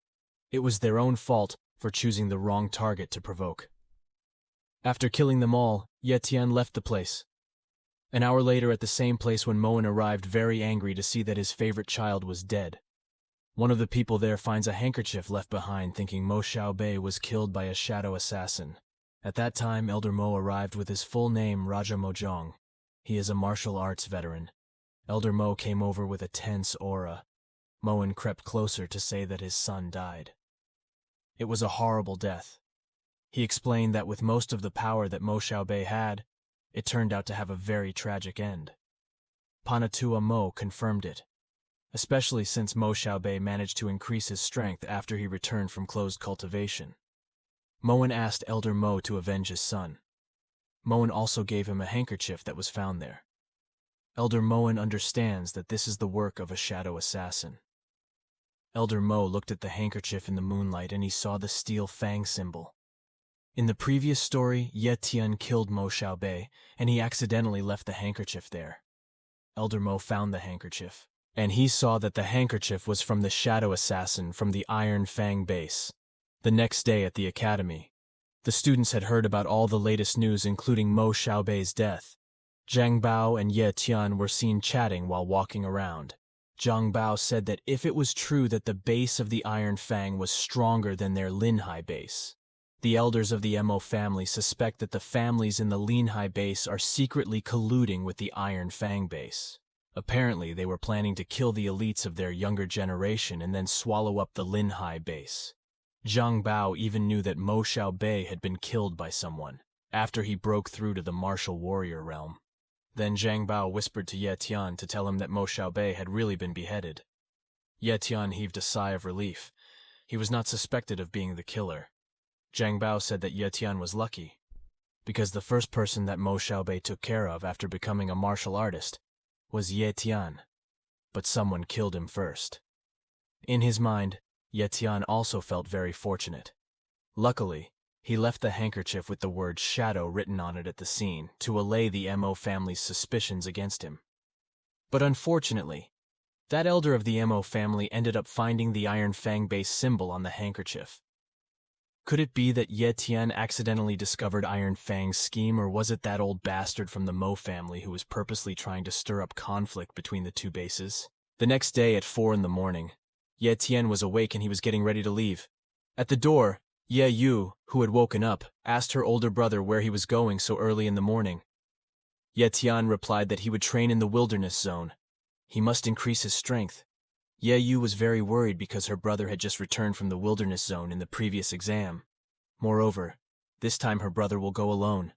It was their own fault for choosing the wrong target to provoke. After killing them all, Ye Tian left the place. An hour later, at the same place, when Moen arrived very angry to see that his favorite child was dead. One of the people there finds a handkerchief left behind, thinking Mo Xiaobei was killed by a shadow assassin. At that time, Elder Mo arrived with his full name, Raja Mojong. He is a martial arts veteran. Elder Mo came over with a tense aura. Moen crept closer to say that his son died. It was a horrible death. He explained that with most of the power that Mo Xiaobei had, it turned out to have a very tragic end. Panatua Mo confirmed it, especially since Mo Xiaobei managed to increase his strength after he returned from closed cultivation. Moen asked Elder Mo to avenge his son. Moen also gave him a handkerchief that was found there. Elder Moen understands that this is the work of a shadow assassin. Elder Mo looked at the handkerchief in the moonlight and he saw the steel fang symbol. In the previous story, Ye Tian killed Mo Xiaobei, and he accidentally left the handkerchief there. Elder Mo found the handkerchief, and he saw that the handkerchief was from the shadow assassin from the Iron Fang base. The next day at the academy, the students had heard about all the latest news, including Mo Xiaobei's death. Zhang Bao and Ye Tian were seen chatting while walking around. Zhang Bao said that if it was true that the base of the Iron Fang was stronger than their Linhai base, the elders of the Mo family suspect that the families in the Linhai base are secretly colluding with the Iron Fang base. Apparently, they were planning to kill the elites of their younger generation and then swallow up the Linhai base. Zhang Bao even knew that Mo Xiaobei had been killed by someone after he broke through to the martial warrior realm. Then Zhang Bao whispered to Ye Tian to tell him that Mo Xiaobei had really been beheaded. Ye Tian heaved a sigh of relief. He was not suspected of being the killer. Zhang Bao said that Ye Tian was lucky, because the first person that Mo Xiaobei took care of after becoming a martial artist was Ye Tian, but someone killed him first. In his mind, Ye Tian also felt very fortunate. Luckily, he left the handkerchief with the word shadow written on it at the scene to allay the Mo family's suspicions against him. But unfortunately, that elder of the Mo family ended up finding the Iron Fang base symbol on the handkerchief. Could it be that Ye Tian accidentally discovered Iron Fang's scheme, or was it that old bastard from the Mo family who was purposely trying to stir up conflict between the two bases? The next day at 4 in the morning, Ye Tian was awake and he was getting ready to leave. At the door, Ye Yu, who had woken up, asked her older brother where he was going so early in the morning. Ye Tian replied that he would train in the wilderness zone. He must increase his strength. Ye Yu was very worried because her brother had just returned from the wilderness zone in the previous exam. Moreover, this time her brother will go alone.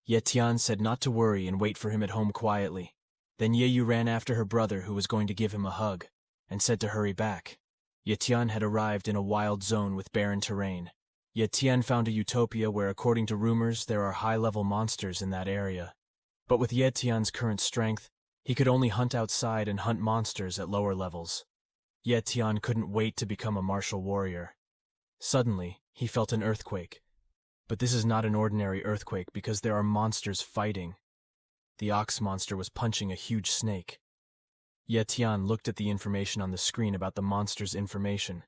Ye Tian said not to worry and wait for him at home quietly. Then Ye Yu ran after her brother, who was going to give him a hug, and said to hurry back. Ye Tian had arrived in a wild zone with barren terrain. Ye Tian found a utopia where, according to rumors, there are high-level monsters in that area. But with Ye Tian's current strength, he could only hunt outside and hunt monsters at lower levels. Ye Tian couldn't wait to become a martial warrior. Suddenly, he felt an earthquake. But this is not an ordinary earthquake because there are monsters fighting. The ox monster was punching a huge snake. Ye Tian looked at the information on the screen about the monster's information.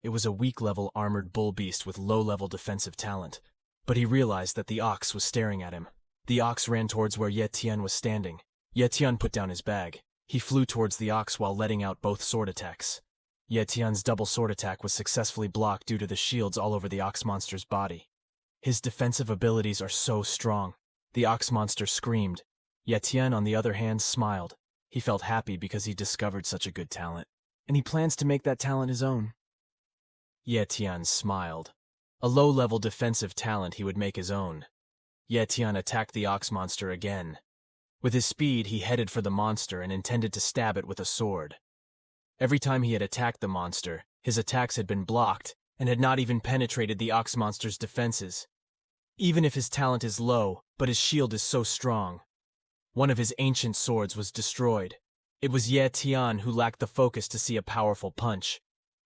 It was a weak-level armored bull beast with low-level defensive talent. But he realized that the ox was staring at him. The ox ran towards where Ye Tian was standing. Ye Tian put down his bag. He flew towards the ox while letting out both sword attacks. Ye Tian's double sword attack was successfully blocked due to the shields all over the ox monster's body. His defensive abilities are so strong. The ox monster screamed. Ye Tian, on the other hand, smiled. He felt happy because he discovered such a good talent, and he plans to make that talent his own. Ye Tian smiled. A low-level defensive talent he would make his own. Ye Tian attacked the ox monster again. With his speed, he headed for the monster and intended to stab it with a sword. Every time he had attacked the monster, his attacks had been blocked and had not even penetrated the ox monster's defenses. Even if his talent is low, but his shield is so strong. One of his ancient swords was destroyed. It was Ye Tian who lacked the focus to see a powerful punch,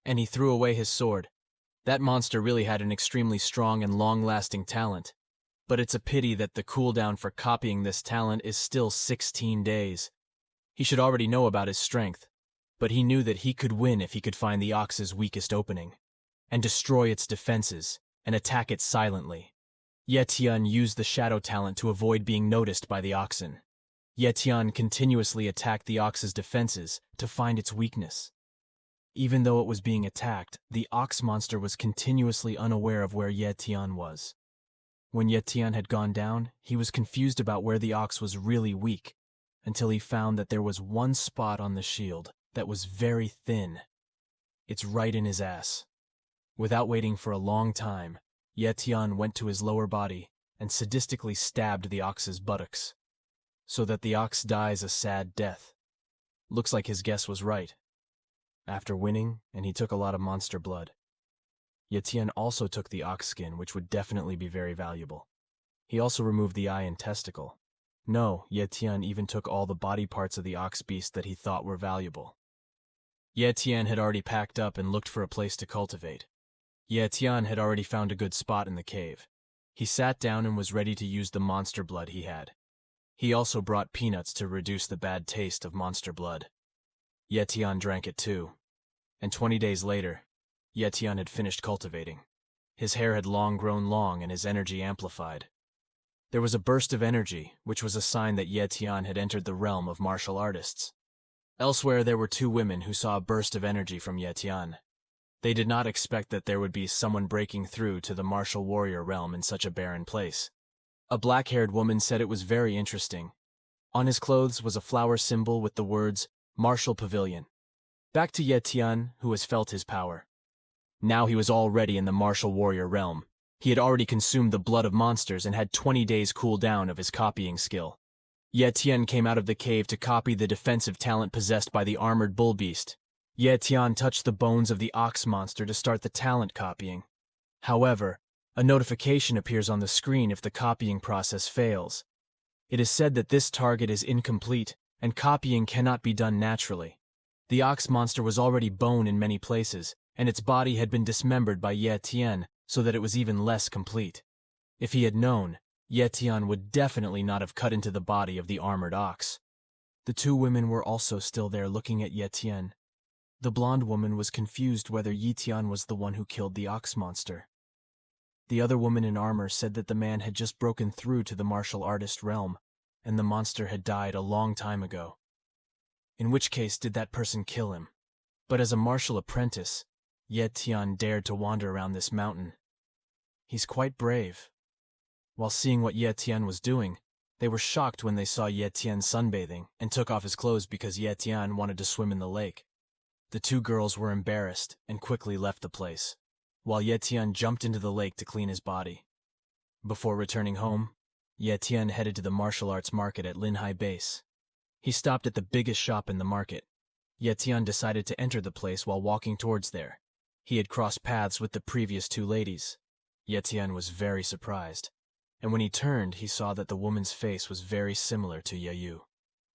and he threw away his sword. That monster really had an extremely strong and long-lasting talent. But it's a pity that the cooldown for copying this talent is still 16 days. He should already know about his strength, but he knew that he could win if he could find the ox's weakest opening, and destroy its defenses, and attack it silently. Ye Tian used the shadow talent to avoid being noticed by the oxen. Ye Tian continuously attacked the ox's defenses to find its weakness. Even though it was being attacked, the ox monster was continuously unaware of where Ye Tian was. When Ye Tian had gone down, he was confused about where the ox was really weak, until he found that there was one spot on the shield that was very thin. It's right in his ass. Without waiting for a long time, Ye Tian went to his lower body and sadistically stabbed the ox's buttocks, so that the ox dies a sad death. Looks like his guess was right. After winning, and he took a lot of monster blood. Ye Tian also took the ox skin, which would definitely be very valuable. He also removed the eye and testicle. No, Ye Tian even took all the body parts of the ox beast that he thought were valuable. Ye Tian had already packed up and looked for a place to cultivate. Ye Tian had already found a good spot in the cave. He sat down and was ready to use the monster blood he had. He also brought peanuts to reduce the bad taste of monster blood. Ye Tian drank it too. And 20 days later, Ye Tian had finished cultivating. His hair had long grown long and his energy amplified. There was a burst of energy, which was a sign that Ye Tian had entered the realm of martial artists. Elsewhere there were 2 women who saw a burst of energy from Ye Tian. They did not expect that there would be someone breaking through to the martial warrior realm in such a barren place. A black-haired woman said it was very interesting. On his clothes was a flower symbol with the words, Martial Pavilion. Back to Ye Tian, who has felt his power. Now he was already in the martial warrior realm. He had already consumed the blood of monsters and had 20 days cool down of his copying skill. Ye Tian came out of the cave to copy the defensive talent possessed by the armored bull beast. Ye Tian touched the bones of the ox monster to start the talent copying. However, a notification appears on the screen if the copying process fails. It is said that this target is incomplete and copying cannot be done naturally. The ox monster was already bone in many places, and its body had been dismembered by Ye Tian so that it was even less complete. If he had known, Ye Tian would definitely not have cut into the body of the armored ox. The 2 women were also still there looking at Ye Tian. The blonde woman was confused whether Ye Tian was the one who killed the ox monster. The other woman in armor said that the man had just broken through to the martial artist realm, and the monster had died a long time ago. In which case did that person kill him? But as a martial apprentice, Ye Tian dared to wander around this mountain. He's quite brave. While seeing what Ye Tian was doing, they were shocked when they saw Ye Tian sunbathing and took off his clothes because Ye Tian wanted to swim in the lake. The 2 girls were embarrassed and quickly left the place, while Ye Tian jumped into the lake to clean his body. Before returning home, Ye Tian headed to the martial arts market at Linhai Base. He stopped at the biggest shop in the market. Ye Tian decided to enter the place while walking towards there. He had crossed paths with the previous 2 ladies. Ye Tian was very surprised, and when he turned, he saw that the woman's face was very similar to Ye Yu.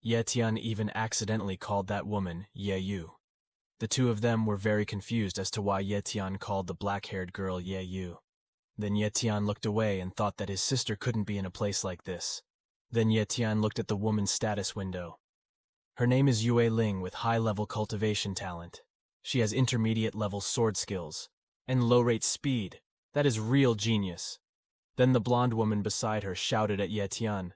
Ye Tian even accidentally called that woman Ye Yu. The 2 of them were very confused as to why Ye Tian called the black-haired girl Ye Yu. Then Ye Tian looked away and thought that his sister couldn't be in a place like this. Then Ye Tian looked at the woman's status window. Her name is Yue Ling with high-level cultivation talent. She has intermediate-level sword skills and low-rate speed. That is real genius. Then the blonde woman beside her shouted at Ye Tian.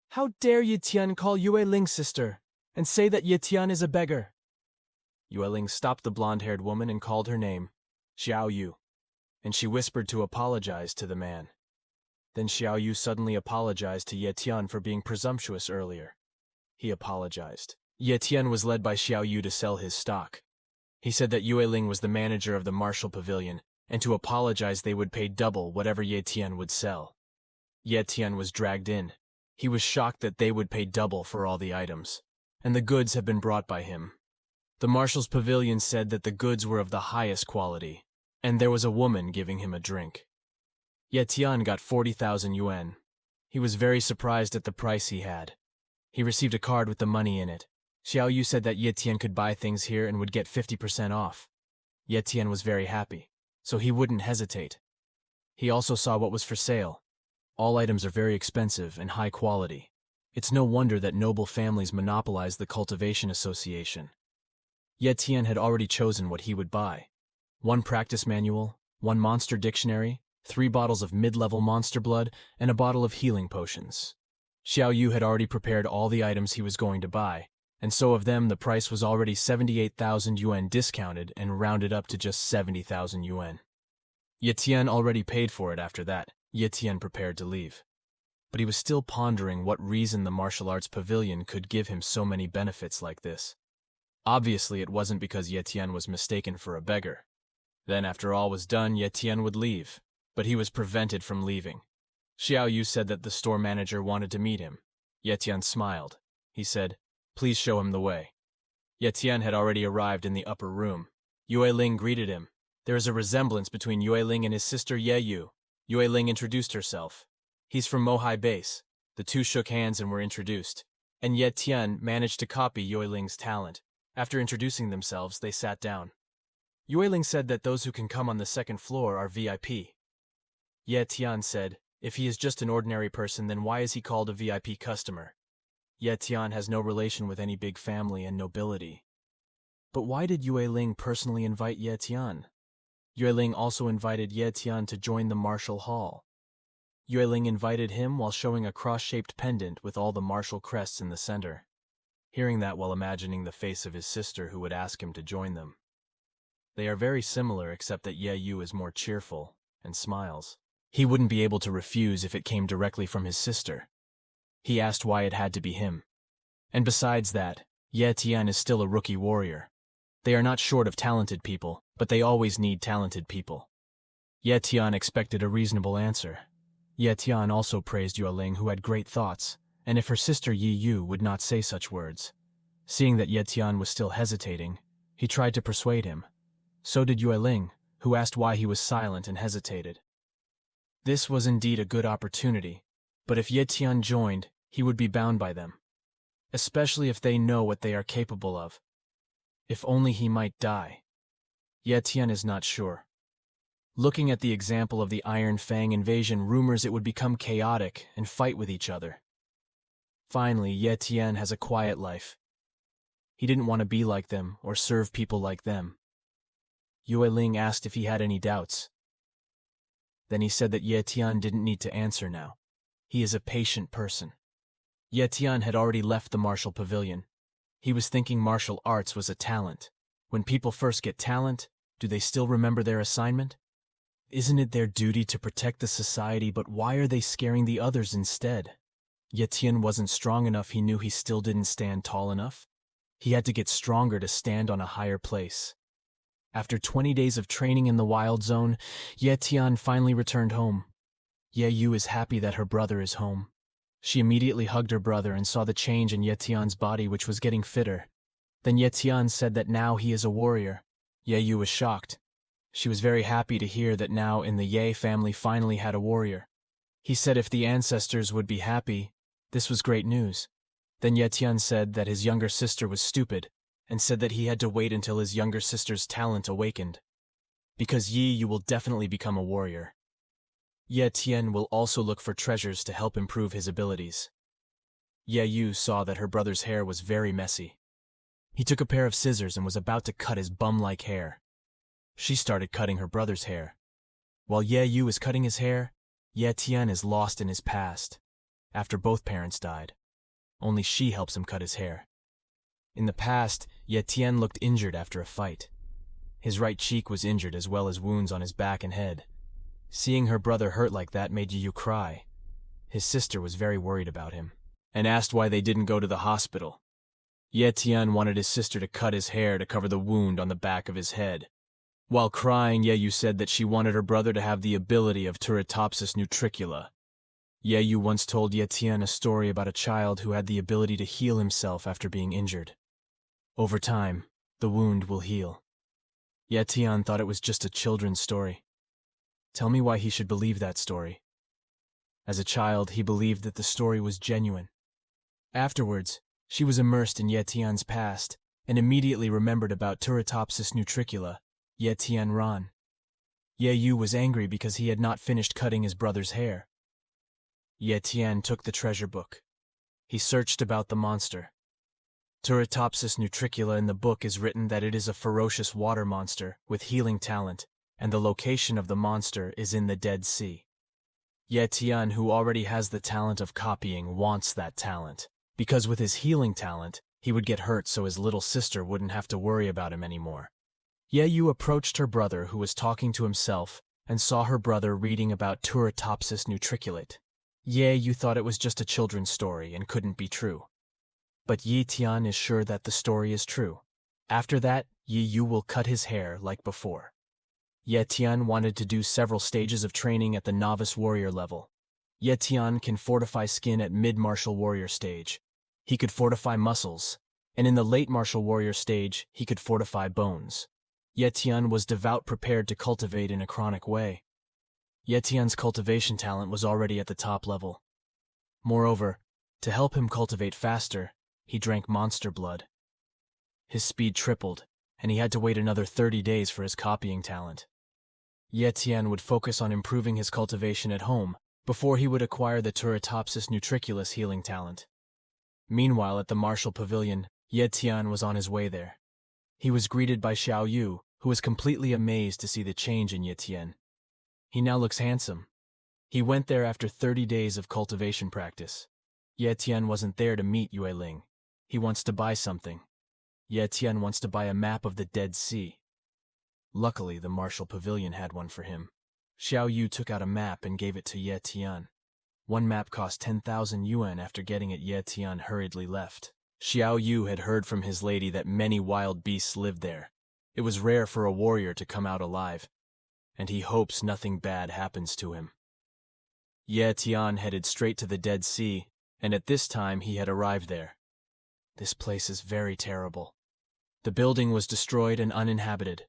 How dare Ye Tian call Yue Ling sister, and say that Ye Tian is a beggar? Yue Ling stopped the blonde-haired woman and called her name, Xiao Yu, and she whispered to apologize to the man. Then Xiao Yu suddenly apologized to Ye Tian for being presumptuous earlier. He apologized. Ye Tian was led by Xiao Yu to sell his stock. He said that Yue Ling was the manager of the martial pavilion, and to apologize they would pay double whatever Ye Tian would sell. Ye Tian was dragged in. He was shocked that they would pay double for all the items, and the goods had been brought by him. The marshal's pavilion said that the goods were of the highest quality, and there was a woman giving him a drink. Ye Tian got 40,000 yuan. He was very surprised at the price he had. He received a card with the money in it. Xiao Yu said that Ye Tian could buy things here and would get 50% off. Ye Tian was very happy, so he wouldn't hesitate. He also saw what was for sale. All items are very expensive and high quality. It's no wonder that noble families monopolize the cultivation association. Ye Tian had already chosen what he would buy. 1 practice manual, 1 monster dictionary, 3 bottles of mid-level monster blood, and a bottle of healing potions. Xiao Yu had already prepared all the items he was going to buy, and so of them the price was already 78,000 yuan discounted and rounded up to just 70,000 yuan. Ye Tian already paid for it after that. Ye Tian prepared to leave. But he was still pondering what reason the martial arts pavilion could give him so many benefits like this. Obviously it wasn't because Ye Tian was mistaken for a beggar. Then, after all was done, Ye Tian would leave, but he was prevented from leaving. Xiao Yu said that the store manager wanted to meet him. Ye Tian smiled. He said, "Please show him the way." Ye Tian had already arrived in the upper room. Yue Ling greeted him. There is a resemblance between Yue Ling and his sister Ye Yu. Yue Ling introduced herself. He's from Mohai Base. The two shook hands and were introduced. And Ye Tian managed to copy Yue Ling's talent. After introducing themselves, they sat down. Yue Ling said that those who can come on the second floor are VIP. Ye Tian said, if he is just an ordinary person, then why is he called a VIP customer? Ye Tian has no relation with any big family and nobility. But why did Yue Ling personally invite Ye Tian? Yue Ling also invited Ye Tian to join the martial hall. Yue Ling invited him while showing a cross-shaped pendant with all the martial crests in the center. Hearing that while imagining the face of his sister who would ask him to join them. They are very similar except that Ye Yu is more cheerful and smiles. He wouldn't be able to refuse if it came directly from his sister. He asked why it had to be him. And besides that, Ye Tian is still a rookie warrior. They are not short of talented people, but they always need talented people. Ye Tian expected a reasonable answer. Ye Tian also praised Yue Ling, who had great thoughts, and if her sister Yi Yu would not say such words. Seeing that Ye Tian was still hesitating, he tried to persuade him. So did Yue Ling, who asked why he was silent and hesitated. This was indeed a good opportunity, but if Ye Tian joined, he would be bound by them. Especially if they know what they are capable of. If only he might die. Ye Tian is not sure. Looking at the example of the Iron Fang invasion, rumors it would become chaotic and fight with each other. Finally, Ye Tian has a quiet life. He didn't want to be like them or serve people like them. Yue Ling asked if he had any doubts. Then he said that Ye Tian didn't need to answer now. He is a patient person. Ye Tian had already left the martial pavilion. He was thinking martial arts was a talent. When people first get talent, do they still remember their assignment? Isn't it their duty to protect the society, but why are they scaring the others instead? Ye Tian wasn't strong enough. He knew he still didn't stand tall enough. He had to get stronger to stand on a higher place. After 20 days of training in the wild zone, Ye Tian finally returned home. Ye Yu is happy that her brother is home. She immediately hugged her brother and saw the change in Ye Tian's body, which was getting fitter. Then Ye Tian said that now he is a warrior. Ye Yu was shocked. She was very happy to hear that now in the Ye family finally had a warrior. He said if the ancestors would be happy, this was great news. Then Ye Tian said that his younger sister was stupid, and said that he had to wait until his younger sister's talent awakened. Because Yi Yu will definitely become a warrior. Ye Tian will also look for treasures to help improve his abilities. Ye Yu saw that her brother's hair was very messy. He took a pair of scissors and was about to cut his bum-like hair. She started cutting her brother's hair. While Ye Yu is cutting his hair, Ye Tian is lost in his past. After both parents died, only she helps him cut his hair. In the past, Ye Tian looked injured after a fight. His right cheek was injured as well as wounds on his back and head. Seeing her brother hurt like that made Ye Yu cry. His sister was very worried about him, and asked why they didn't go to the hospital. Ye Tian wanted his sister to cut his hair to cover the wound on the back of his head. While crying, Ye Yu said that she wanted her brother to have the ability of Turritopsis nutricula. Ye Yu once told Ye Tian a story about a child who had the ability to heal himself after being injured. Over time, the wound will heal. Ye Tian thought it was just a children's story. Tell me why he should believe that story. As a child, he believed that the story was genuine. Afterwards, she was immersed in Ye Tian's past and immediately remembered about Turritopsis nutricula, Ye Tian Ran. Ye Yu was angry because he had not finished cutting his brother's hair. Ye Tian took the treasure book. He searched about the monster. Turritopsis nutricula in the book is written that it is a ferocious water monster with healing talent, and the location of the monster is in the Dead Sea. Ye Tian, who already has the talent of copying, wants that talent, because with his healing talent, he would get hurt so his little sister wouldn't have to worry about him anymore. Ye Yu approached her brother, who was talking to himself, and saw her brother reading about Turritopsis nutriculate. Ye Yu thought it was just a children's story and couldn't be true. But Ye Tian is sure that the story is true. After that, Ye Yu will cut his hair like before. Ye Tian wanted to do several stages of training at the novice warrior level. Ye Tian can fortify skin at mid-martial warrior stage. He could fortify muscles, and in the late martial warrior stage, he could fortify bones. Ye Tian was devout prepared to cultivate in a chronic way. Ye Tian's cultivation talent was already at the top level. Moreover, to help him cultivate faster, he drank monster blood. His speed tripled, and he had to wait another 30 days for his copying talent. Ye Tian would focus on improving his cultivation at home before he would acquire the Turritopsis nutriculus healing talent. Meanwhile, at the martial pavilion, Ye Tian was on his way there. He was greeted by Xiao Yu, who was completely amazed to see the change in Ye Tian. He now looks handsome. He went there after 30 days of cultivation practice. Ye Tian wasn't there to meet Yue Ling. He wants to buy something. Ye Tian wants to buy a map of the Dead Sea. Luckily, the martial pavilion had one for him. Xiao Yu took out a map and gave it to Ye Tian. One map cost 10,000 yuan. After getting it, Ye Tian hurriedly left. Xiao Yu had heard from his lady that many wild beasts lived there. It was rare for a warrior to come out alive, and he hopes nothing bad happens to him. Ye Tian headed straight to the Dead Sea, and at this time he had arrived there. This place is very terrible. The building was destroyed and uninhabited.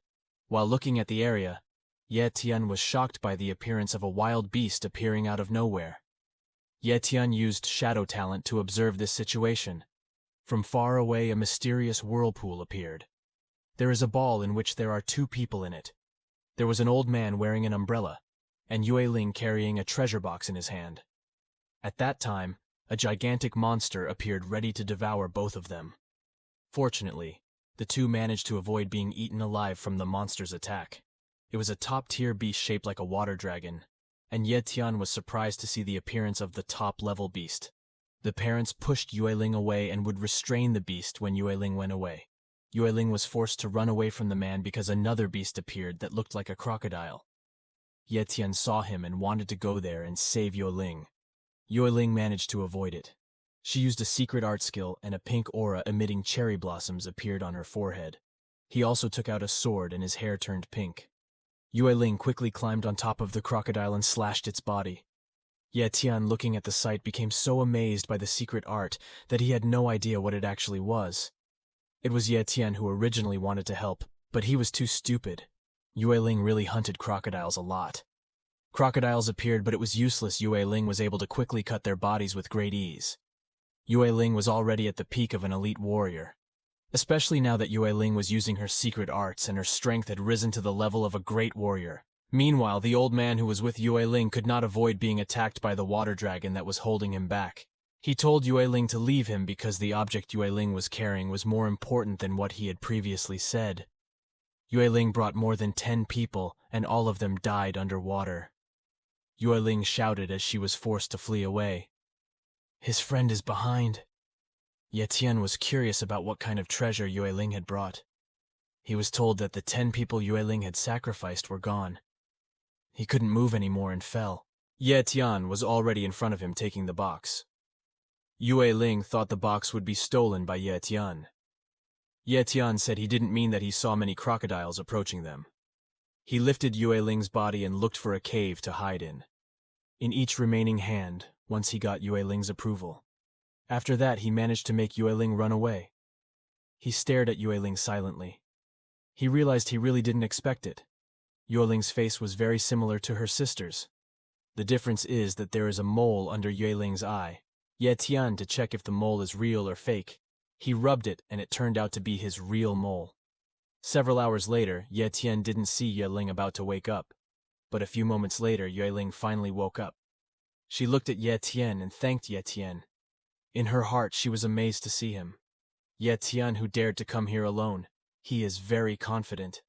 While looking at the area, Ye Tian was shocked by the appearance of a wild beast appearing out of nowhere. Ye Tian used shadow talent to observe this situation. From far away, a mysterious whirlpool appeared. There is a ball in which there are two people in it. There was an old man wearing an umbrella, and Yue Ling carrying a treasure box in his hand. At that time, a gigantic monster appeared ready to devour both of them. Fortunately, the two managed to avoid being eaten alive from the monster's attack. It was a top-tier beast shaped like a water dragon, and Ye Tian was surprised to see the appearance of the top-level beast. The parents pushed Yue Ling away and would restrain the beast when Yue Ling went away. Yue Ling was forced to run away from the man because another beast appeared that looked like a crocodile. Ye Tian saw him and wanted to go there and save Yue Ling. Yue Ling managed to avoid it. She used a secret art skill, and a pink aura emitting cherry blossoms appeared on her forehead. He also took out a sword and his hair turned pink. Yue Ling quickly climbed on top of the crocodile and slashed its body. Ye Tian, looking at the sight, became so amazed by the secret art that he had no idea what it actually was. It was Ye Tian who originally wanted to help, but he was too stupid. Yue Ling really hunted crocodiles a lot. Crocodiles appeared, but it was useless. Yue Ling was able to quickly cut their bodies with great ease. Yue Ling was already at the peak of an elite warrior, especially now that Yue Ling was using her secret arts and her strength had risen to the level of a great warrior. Meanwhile, the old man who was with Yue Ling could not avoid being attacked by the water dragon that was holding him back. He told Yue Ling to leave him because the object Yue Ling was carrying was more important than what he had previously said. Yue Ling brought more than 10 people, and all of them died underwater. Yue Ling shouted as she was forced to flee away. His friend is behind. Ye Tian was curious about what kind of treasure Yue Ling had brought. He was told that the 10 people Yue Ling had sacrificed were gone. He couldn't move anymore and fell. Ye Tian was already in front of him taking the box. Yue Ling thought the box would be stolen by Ye Tian. Ye Tian said he didn't mean that he saw many crocodiles approaching them. He lifted Yue Ling's body and looked for a cave to hide in each remaining hand, once he got Yue Ling's approval. After that, he managed to make Yue Ling run away. He stared at Yue Ling silently. He realized he really didn't expect it. Yue Ling's face was very similar to her sister's. The difference is that there is a mole under Yue Ling's eye. Ye Tian, to check if the mole is real or fake, he rubbed it and it turned out to be his real mole. Several hours later, Ye Tian didn't see Yue Ling about to wake up, but a few moments later, Yue Ling finally woke up. She looked at Ye Tian and thanked Ye Tian. In her heart, she was amazed to see him. Ye Tian, who dared to come here alone. He is very confident.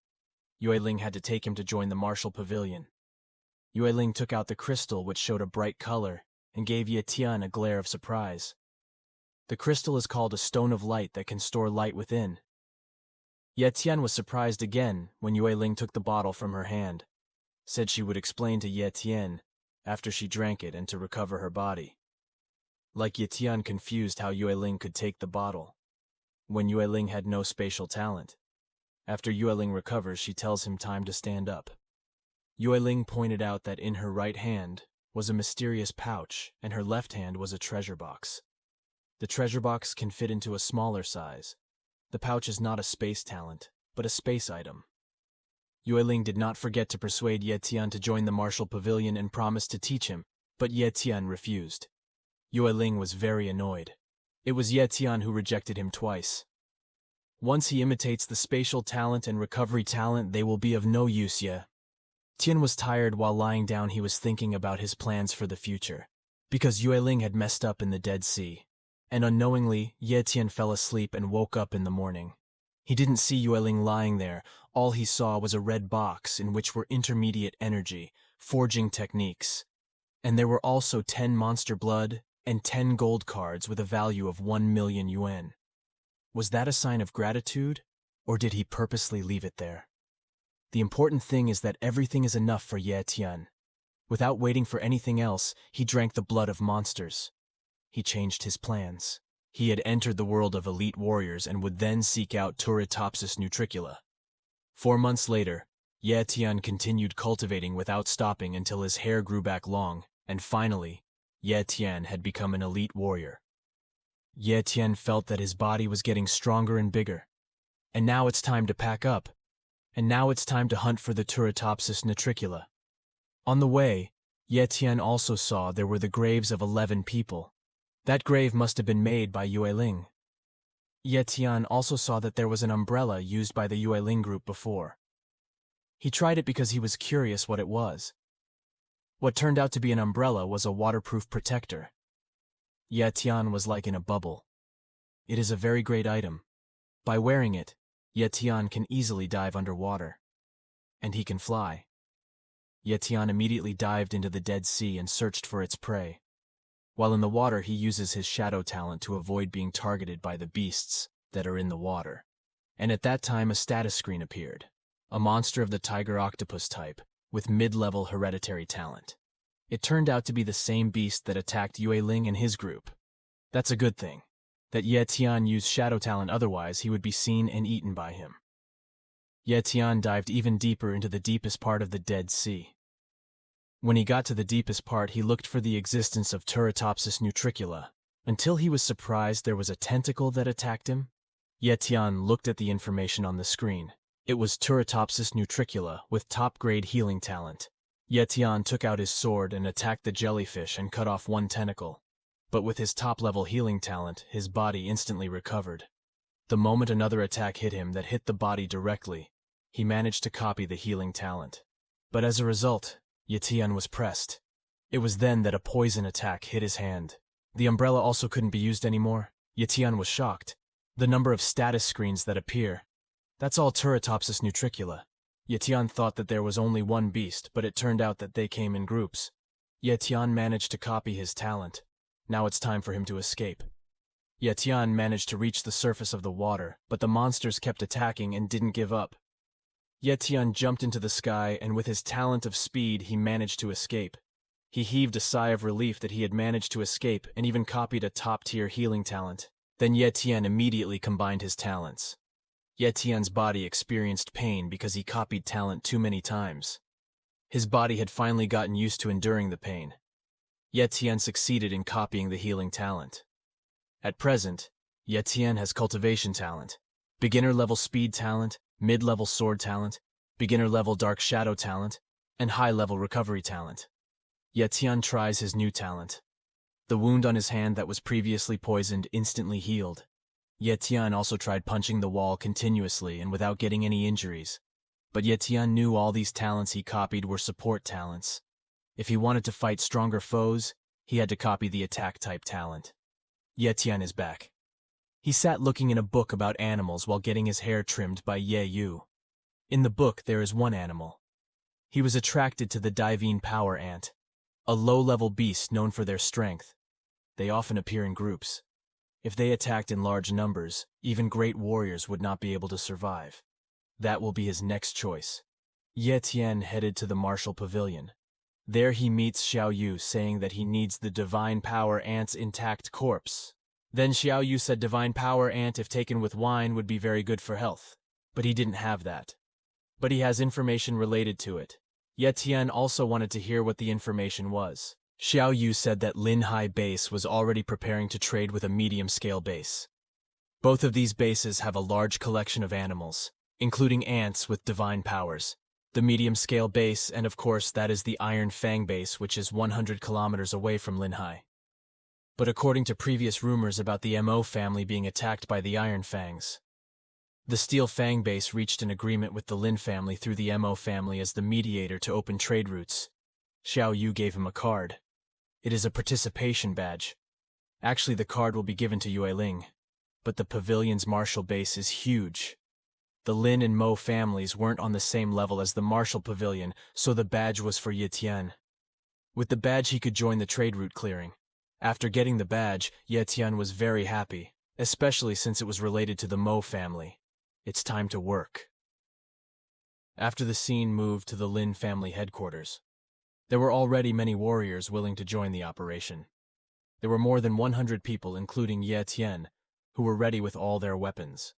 Yue Ling had to take him to join the martial pavilion. Yue Ling took out the crystal, which showed a bright color, and gave Ye Tian a glare of surprise. The crystal is called a stone of light that can store light within. Ye Tian was surprised again when Yue Ling took the bottle from her hand, said she would explain to Ye Tian after she drank it and to recover her body. Like Ye Tian confused how Yue Ling could take the bottle, when Yue Ling had no spatial talent. After Yue Ling recovers, she tells him time to stand up. Yueling pointed out that in her right hand was a mysterious pouch and her left hand was a treasure box. The treasure box can fit into a smaller size. The pouch is not a space talent, but a space item. Yueling did not forget to persuade Ye Tian to join the martial pavilion and promised to teach him, but Ye Tian refused. Yueling was very annoyed. It was Ye Tian who rejected him twice. Once he imitates the spatial talent and recovery talent, they will be of no use. Ye Tian was tired. While lying down he was thinking about his plans for the future, because Yueling had messed up in the Dead Sea, and unknowingly Ye Tian fell asleep and woke up in the morning. He didn't see Yueling lying there. All he saw was a red box in which were intermediate energy, forging techniques, and there were also 10 monster blood and 10 gold cards with a value of 1 million yuan. Was that a sign of gratitude, or did he purposely leave it there? The important thing is that everything is enough for Ye Tian. Without waiting for anything else, he drank the blood of monsters. He changed his plans. He had entered the world of elite warriors and would then seek out Turritopsis nutricula. 4 months later, Ye Tian continued cultivating without stopping until his hair grew back long, and finally, Ye Tian had become an elite warrior. Ye Tian felt that his body was getting stronger and bigger. And now it's time to pack up. And now it's time to hunt for the Turritopsis nutricula. On the way, Ye Tian also saw there were the graves of 11 people. That grave must have been made by Yueling. Ye Tian also saw that there was an umbrella used by the Yueling group before. He tried it because he was curious what it was. What turned out to be an umbrella was a waterproof protector. Ye Tian was like in a bubble. It is a very great item. By wearing it, Ye Tian can easily dive underwater. And he can fly. Ye Tian immediately dived into the Dead Sea and searched for its prey. While in the water, he uses his shadow talent to avoid being targeted by the beasts that are in the water. And at that time, a status screen appeared. A monster of the tiger octopus type, with mid-level hereditary talent. It turned out to be the same beast that attacked Yueling and his group. That's a good thing. That Ye Tian used shadow talent, otherwise he would be seen and eaten by him. Ye Tian dived even deeper into the deepest part of the Dead Sea. When he got to the deepest part, he looked for the existence of Turritopsis nutricula, until he was surprised there was a tentacle that attacked him. Ye Tian looked at the information on the screen. It was Turritopsis nutricula with top-grade healing talent. Ye Tian took out his sword and attacked the jellyfish and cut off one tentacle. But with his top-level healing talent, his body instantly recovered. The moment another attack hit him that hit the body directly, he managed to copy the healing talent. But as a result, Ye Tian was pressed. It was then that a poison attack hit his hand. The umbrella also couldn't be used anymore. Ye Tian was shocked. The number of status screens that appear. That's all Turritopsis nutricula. Ye Tian thought that there was only one beast, but it turned out that they came in groups. Ye Tian managed to copy his talent. Now it's time for him to escape. Ye Tian managed to reach the surface of the water, but the monsters kept attacking and didn't give up. Ye Tian jumped into the sky, and with his talent of speed, he managed to escape. He heaved a sigh of relief that he had managed to escape and even copied a top-tier healing talent. Then Ye Tian immediately combined his talents. Ye Tian's body experienced pain because he copied talent too many times. His body had finally gotten used to enduring the pain. Ye Tian succeeded in copying the healing talent. At present, Ye Tian has cultivation talent, beginner-level speed talent, mid-level sword talent, beginner-level dark shadow talent, and high-level recovery talent. Ye Tian tries his new talent. The wound on his hand that was previously poisoned instantly healed. Ye Tian also tried punching the wall continuously and without getting any injuries. But Ye Tian knew all these talents he copied were support talents. If he wanted to fight stronger foes, he had to copy the attack-type talent. Ye Tian is back. He sat looking in a book about animals while getting his hair trimmed by Ye Yu. In the book, there is one animal. He was attracted to the divine power ant, a low-level beast known for their strength. They often appear in groups. If they attacked in large numbers, even great warriors would not be able to survive. That will be his next choice. Ye Tian headed to the martial pavilion. There he meets Xiao Yu, saying that he needs the divine power ant's intact corpse. Then Xiao Yu said divine power ant, if taken with wine, would be very good for health. But he didn't have that. But he has information related to it. Ye Tian also wanted to hear what the information was. Xiao Yu said that Lin Hai base was already preparing to trade with a medium-scale base. Both of these bases have a large collection of animals, including ants with divine powers. The medium-scale base, and of course that is the Iron Fang base, which is 100 kilometers away from Lin Hai. But according to previous rumors about the Mo family being attacked by the Iron Fangs, the Steel Fang base reached an agreement with the Lin family through the Mo family as the mediator to open trade routes. Xiao Yu gave him a card. It is a participation badge. Actually, the card will be given to Yue Ling, but the pavilion's martial base is huge. The Lin and Mo families weren't on the same level as the martial pavilion, so the badge was for Ye Tian. With the badge he could join the trade route clearing. After getting the badge, Ye Tian was very happy, especially since it was related to the Mo family. It's time to work. After the scene moved to the Lin family headquarters, there were already many warriors willing to join the operation. There were more than 100 people, including Ye Tian, who were ready with all their weapons.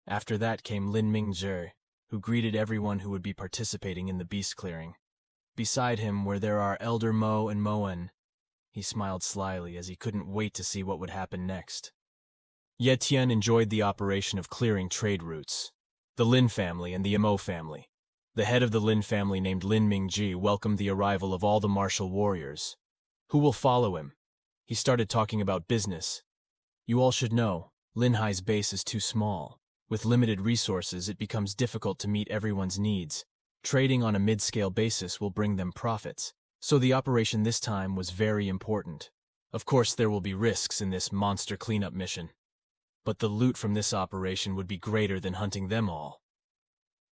After that came Lin Mingzhi, who greeted everyone who would be participating in the beast clearing. Beside him, where there are Elder Mo and Moen, he smiled slyly as he couldn't wait to see what would happen next. Ye Tian enjoyed the operation of clearing trade routes. The Lin family and the Mo family. The head of the Lin family, named Lin Mingzhi, welcomed the arrival of all the martial warriors. Who will follow him? He started talking about business. You all should know, Lin Hai's base is too small. With limited resources, it becomes difficult to meet everyone's needs. Trading on a mid-scale basis will bring them profits. So the operation this time was very important. Of course, there will be risks in this monster cleanup mission. But the loot from this operation would be greater than hunting them all.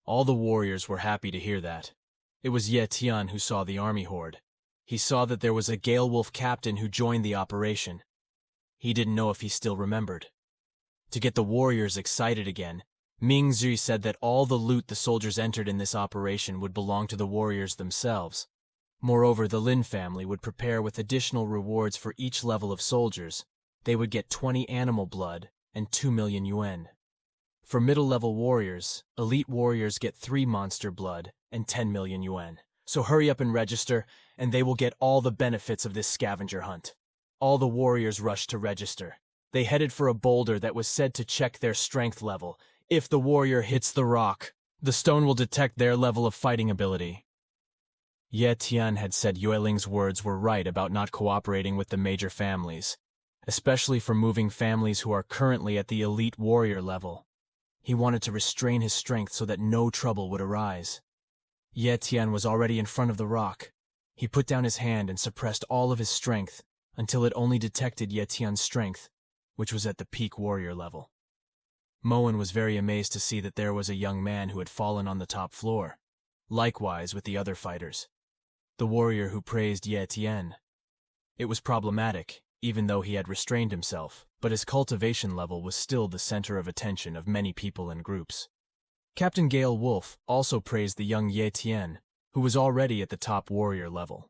All the warriors were happy to hear that. It was Ye Tian who saw the army horde. He saw that there was a Gale Wolf captain who joined the operation. He didn't know if he still remembered. To get the warriors excited again, Mingzhi said that all the loot the soldiers entered in this operation would belong to the warriors themselves. Moreover, the Lin family would prepare with additional rewards for each level of soldiers. They would get 20 animal blood and 2 million yuan. For middle-level warriors, elite warriors get 3 monster blood and 10 million yuan. So hurry up and register, and they will get all the benefits of this scavenger hunt. All the warriors rushed to register. They headed for a boulder that was said to check their strength level. If the warrior hits the rock, the stone will detect their level of fighting ability. Ye Tian had said Yue Ling's words were right about not cooperating with the major families, especially for moving families who are currently at the elite warrior level. He wanted to restrain his strength so that no trouble would arise. Ye Tian was already in front of the rock. He put down his hand and suppressed all of his strength until it only detected Ye Tian's strength, which was at the peak warrior level. Moen was very amazed to see that there was a young man who had fallen on the top floor. Likewise with the other fighters. The warrior who praised Ye Tian. It was problematic, even though he had restrained himself, but his cultivation level was still the center of attention of many people and groups. Captain Gale Wolf also praised the young Ye Tian, who was already at the top warrior level.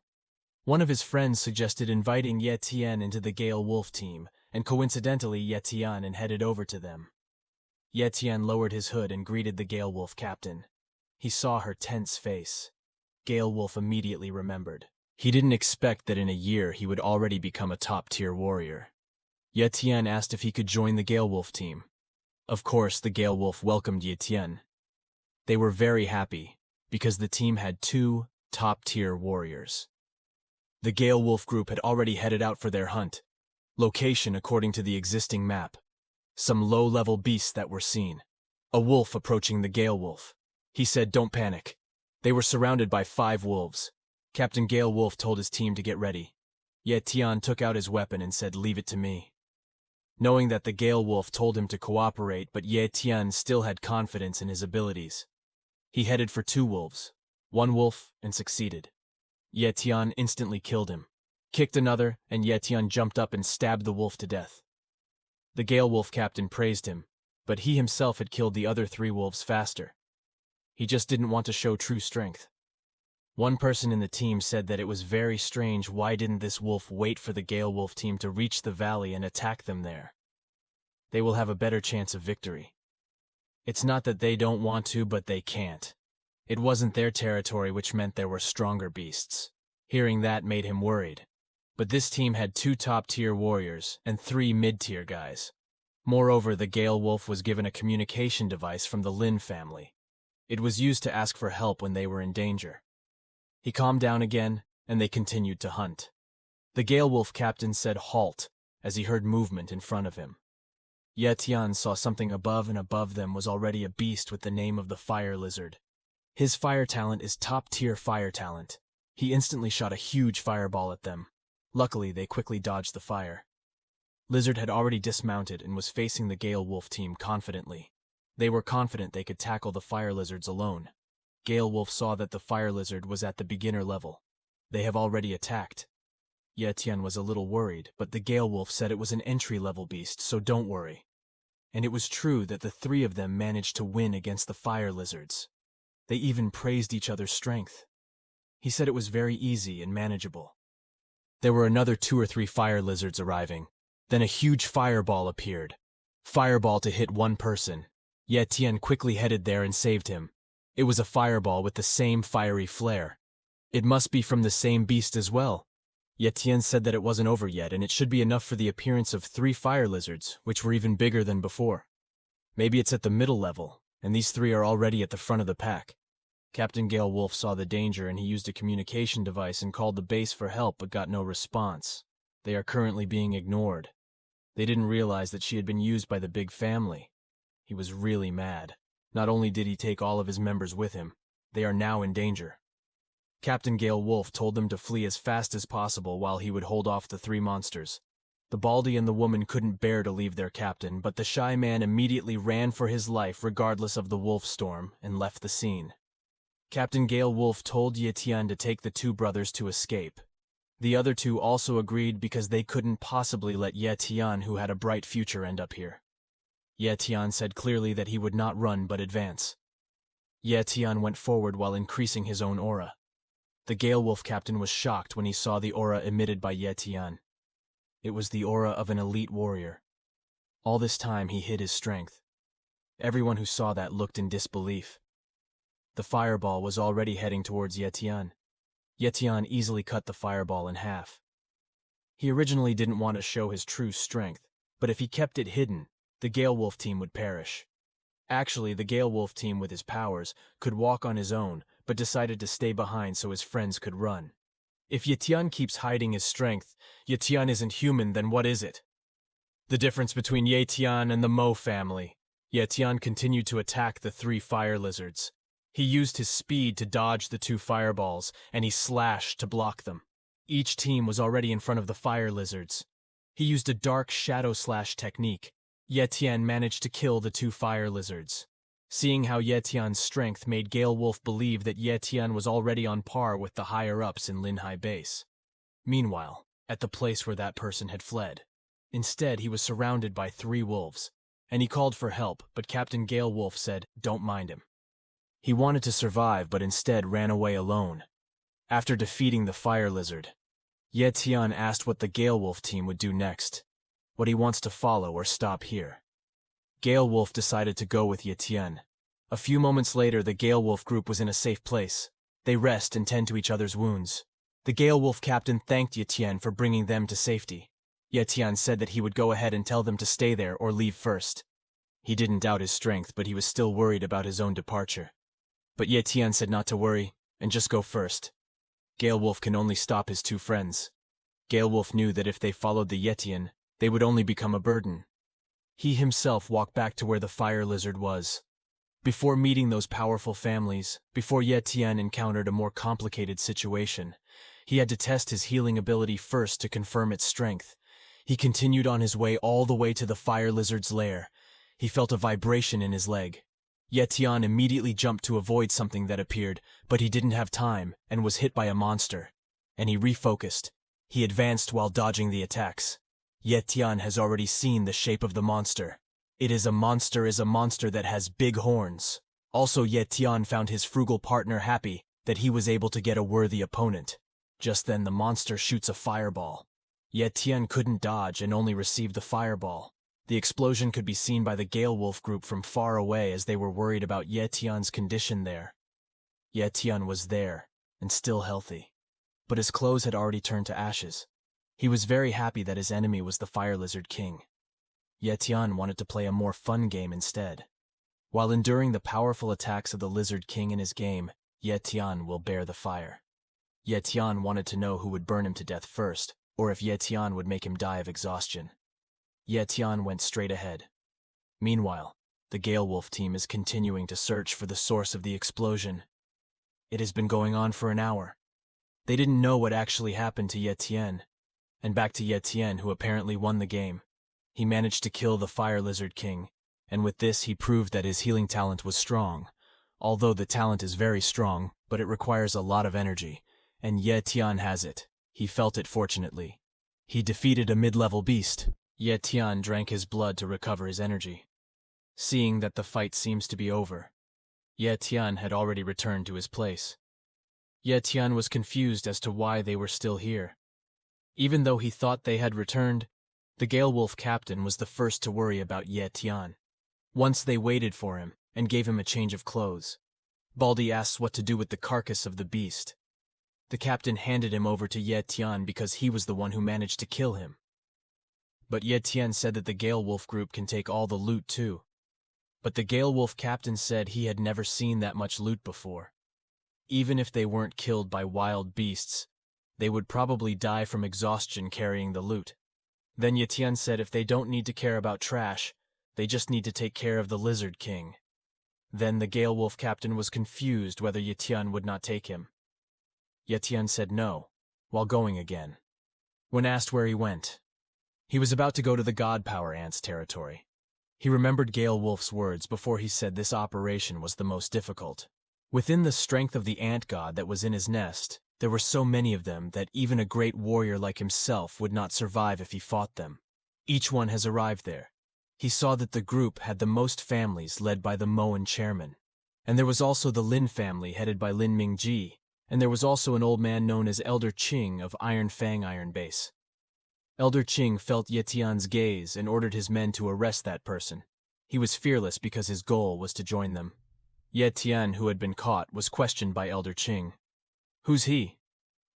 One of his friends suggested inviting Ye Tian into the Gale Wolf team, and coincidentally Ye Tian headed over to them. Ye Tian lowered his hood and greeted the Gale Wolf captain. He saw her tense face. Gale Wolf immediately remembered. He didn't expect that in a year he would already become a top-tier warrior. Ye Tian asked if he could join the Gale Wolf team. Of course, the Gale Wolf welcomed Ye Tian. They were very happy, because the team had 2 top-tier warriors. The Gale Wolf group had already headed out for their hunt. Location according to the existing map. Some low-level beasts that were seen. A wolf approaching the Gale Wolf. He said, "Don't panic." They were surrounded by 5 wolves. Captain Gale Wolf told his team to get ready. Ye Tian took out his weapon and said, "Leave it to me." Knowing that the Gale Wolf told him to cooperate, but Ye Tian still had confidence in his abilities. He headed for 2 wolves. 1 wolf, and succeeded. Ye Tian instantly killed him. Kicked another, and Ye Tian jumped up and stabbed the wolf to death. The Gale Wolf captain praised him, but he himself had killed the other 3 wolves faster. He just didn't want to show true strength. One person in the team said that it was very strange why didn't this wolf wait for the Gale Wolf team to reach the valley and attack them there. They will have a better chance of victory. It's not that they don't want to, but they can't. It wasn't their territory, which meant there were stronger beasts. Hearing that made him worried. But this team had 2 top-tier warriors and 3 mid-tier guys. Moreover, the Gale Wolf was given a communication device from the Lin family. It was used to ask for help when they were in danger. He calmed down again, and they continued to hunt. The Gale Wolf captain said halt as he heard movement in front of him. Ye Tian saw something above, and above them was already a beast with the name of the Fire Lizard. His fire talent is top-tier fire talent. He instantly shot a huge fireball at them. Luckily, they quickly dodged the fire. Lizard had already dismounted and was facing the Gale Wolf team confidently. They were confident they could tackle the Fire Lizards alone. Gale Wolf saw that the Fire Lizard was at the beginner level. They have already attacked. Ye Tian was a little worried, but the Gale Wolf said it was an entry-level beast, so don't worry. And it was true that the 3 of them managed to win against the Fire Lizards. They even praised each other's strength. He said it was very easy and manageable. There were another 2 or 3 Fire Lizards arriving. Then a huge fireball appeared. Fireball to hit one person. Ye Tian quickly headed there and saved him. It was a fireball with the same fiery flare. It must be from the same beast as well. Ye Tian said that it wasn't over yet, and it should be enough for the appearance of 3 Fire Lizards, which were even bigger than before. Maybe it's at the middle level, and these 3 are already at the front of the pack. Captain Gale Wolf saw the danger, and he used a communication device and called the base for help, but got no response. They are currently being ignored. They didn't realize that she had been used by the big family. He was really mad. Not only did he take all of his members with him, they are now in danger. Captain Gale Wolf told them to flee as fast as possible while he would hold off the 3 monsters. The Baldy and the woman couldn't bear to leave their captain, but the shy man immediately ran for his life regardless of the wolf storm and left the scene. Captain Gale Wolf told Ye Tian to take the 2 brothers to escape. The other 2 also agreed because they couldn't possibly let Ye Tian, who had a bright future, end up here. Ye Tian said clearly that he would not run but advance. Ye Tian went forward while increasing his own aura. The Gale Wolf captain was shocked when he saw the aura emitted by Ye Tian. It was the aura of an elite warrior. All this time he hid his strength. Everyone who saw that looked in disbelief. The fireball was already heading towards Ye Tian. Ye Tian easily cut the fireball in half. He originally didn't want to show his true strength, but if he kept it hidden, the Gale Wolf team would perish. Actually, the Gale Wolf team with his powers could walk on his own, but decided to stay behind so his friends could run. If Ye Tian keeps hiding his strength, Ye Tian isn't human, then what is it? The difference between Ye Tian and the Mo family. Ye Tian continued to attack the 3 Fire Lizards. He used his speed to dodge the 2 fireballs, and he slashed to block them. Each team was already in front of the Fire Lizards. He used a dark shadow slash technique. Ye Tian managed to kill the 2 Fire Lizards. Seeing how Ye Tian's strength made Gale Wolf believe that Ye Tian was already on par with the higher-ups in Linhai Base. Meanwhile, at the place where that person had fled. Instead, he was surrounded by 3 wolves, and he called for help, but Captain Gale Wolf said, "Don't mind him." He wanted to survive, but instead ran away alone. After defeating the Fire Lizard, Ye Tian asked what the Gale Wolf team would do next, what he wants to follow or stop here. Gale Wolf decided to go with Ye Tian. A few moments later, the Gale Wolf group was in a safe place. They rest and tend to each other's wounds. The Gale Wolf captain thanked Ye Tian for bringing them to safety. Ye Tian said that he would go ahead and tell them to stay there or leave first. He didn't doubt his strength, but he was still worried about his own departure. But Ye Tian said not to worry, and just go first. Gale Wolf can only stop his 2 friends. Gale Wolf knew that if they followed the Ye Tian, they would only become a burden. He himself walked back to where the Fire Lizard was. Before meeting those powerful families, before Ye Tian encountered a more complicated situation, he had to test his healing ability first to confirm its strength. He continued on his way all the way to the Fire Lizard's lair. He felt a vibration in his leg. Ye Tian immediately jumped to avoid something that appeared, but he didn't have time and was hit by a monster. And he refocused. He advanced while dodging the attacks. Ye Tian has already seen the shape of the monster. It is a monster that has big horns. Also, Ye Tian found his frugal partner happy that he was able to get a worthy opponent. Just then the monster shoots a fireball. Ye Tian couldn't dodge and only received the fireball. The explosion could be seen by the Gale Wolf group from far away as they were worried about Ye Tian's condition there. Ye Tian was there, and still healthy. But his clothes had already turned to ashes. He was very happy that his enemy was the Fire Lizard King. Ye Tian wanted to play a more fun game instead. While enduring the powerful attacks of the Lizard King in his game, Ye Tian will bear the fire. Ye Tian wanted to know who would burn him to death first, or if Ye Tian would make him die of exhaustion. Ye Tian went straight ahead. Meanwhile, the Gale Wolf team is continuing to search for the source of the explosion. It has been going on for an hour. They didn't know what actually happened to Ye Tian. And back to Ye Tian, who apparently won the game. He managed to kill the Fire Lizard King, and with this he proved that his healing talent was strong. Although the talent is very strong, but it requires a lot of energy, and Ye Tian has it. He felt it fortunately. He defeated a mid-level beast. Ye Tian drank his blood to recover his energy. Seeing that the fight seems to be over, Ye Tian had already returned to his place. Ye Tian was confused as to why they were still here. Even though he thought they had returned, the Gale Wolf captain was the first to worry about Ye Tian. Once they waited for him and gave him a change of clothes. Baldy asks what to do with the carcass of the beast. The captain handed him over to Ye Tian because he was the one who managed to kill him. But Ye Tian said that the Gale Wolf group can take all the loot too. But the Gale Wolf captain said he had never seen that much loot before. Even if they weren't killed by wild beasts, they would probably die from exhaustion carrying the loot. Then Ye Tian said if they don't need to care about trash, they just need to take care of the Lizard King. Then the Gale Wolf captain was confused whether Ye Tian would not take him. Ye Tian said no, while going again. When asked where he went, he was about to go to the God Power Ants territory. He remembered Gale Wolf's words before he said this operation was the most difficult. Within the strength of the ant god that was in his nest, there were so many of them that even a great warrior like himself would not survive if he fought them. Each one has arrived there. He saw that the group had the most families led by the Moen chairman. And there was also the Lin family headed by Lin Mingji, and there was also an old man known as Elder Qing of Iron Fang Iron Base. Elder Qing felt Ye Tian's gaze and ordered his men to arrest that person. He was fearless because his goal was to join them. Ye Tian, who had been caught, was questioned by Elder Qing. Who's he?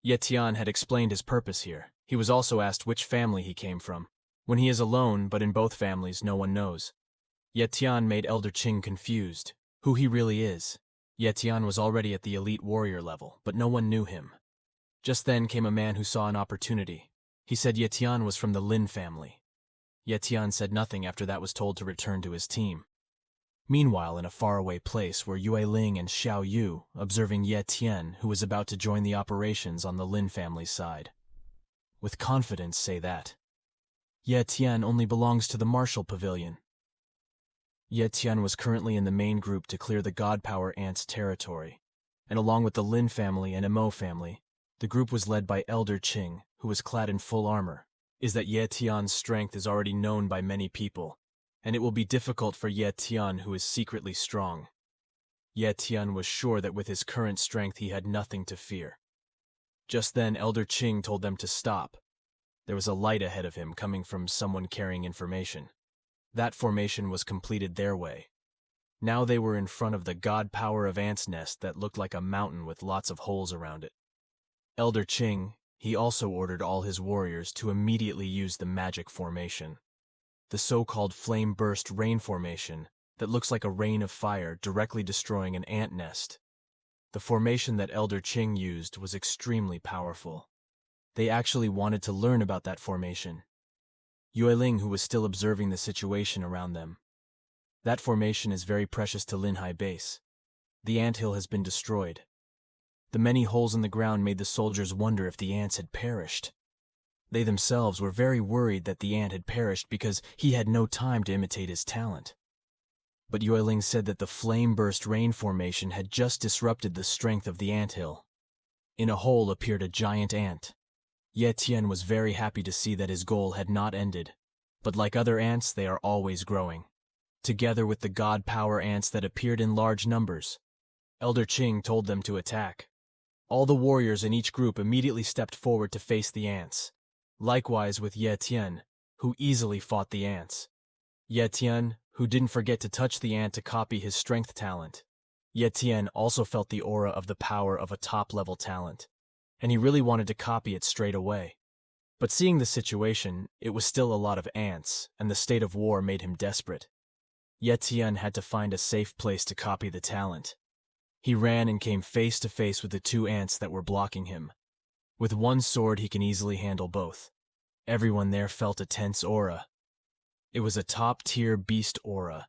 Ye Tian had explained his purpose here. He was also asked which family he came from. When he is alone, but in both families, no one knows. Ye Tian made Elder Qing confused. Who he really is. Ye Tian was already at the elite warrior level, but no one knew him. Just then came a man who saw an opportunity. He said Ye Tian was from the Lin family. Ye Tian said nothing after that was told to return to his team. Meanwhile, in a faraway place were Yue Ling and Xiao Yu observing Ye Tian, who was about to join the operations on the Lin family's side. With confidence say that. Ye Tian only belongs to the Martial Pavilion. Ye Tian was currently in the main group to clear the God Power Ants territory, and along with the Lin family and Mo family, the group was led by Elder Qing, who was clad in full armor. Is that Ye Tian's strength is already known by many people, and it will be difficult for Ye Tian, who is secretly strong. Ye Tian was sure that with his current strength he had nothing to fear. Just then Elder Qing told them to stop. There was a light ahead of him coming from someone carrying information. That formation was completed their way. Now they were in front of the God Power of Ants nest that looked like a mountain with lots of holes around it. Elder Qing, he also ordered all his warriors to immediately use the magic formation. The so-called flame burst rain formation that looks like a rain of fire directly destroying an ant nest. The formation that Elder Qing used was extremely powerful. They actually wanted to learn about that formation. Yue Ling, who was still observing the situation around them. That formation is very precious to Linhai Base. The anthill has been destroyed. The many holes in the ground made the soldiers wonder if the ants had perished. They themselves were very worried that the ant had perished because he had no time to imitate his talent. But Yue Ling said that the flame burst rain formation had just disrupted the strength of the anthill. In a hole appeared a giant ant. Ye Tian was very happy to see that his goal had not ended, but like other ants, they are always growing. Together with the God Power ants that appeared in large numbers, Elder Qing told them to attack. All the warriors in each group immediately stepped forward to face the ants. Likewise with Ye Tian, who easily fought the ants. Ye Tian, who didn't forget to touch the ant to copy his strength talent. Ye Tian also felt the aura of the power of a top-level talent, and he really wanted to copy it straight away. But seeing the situation, it was still a lot of ants, and the state of war made him desperate. Ye Tian had to find a safe place to copy the talent. He ran and came face to face with the two ants that were blocking him. With one sword he can easily handle both. Everyone there felt a tense aura. It was a top-tier beast aura,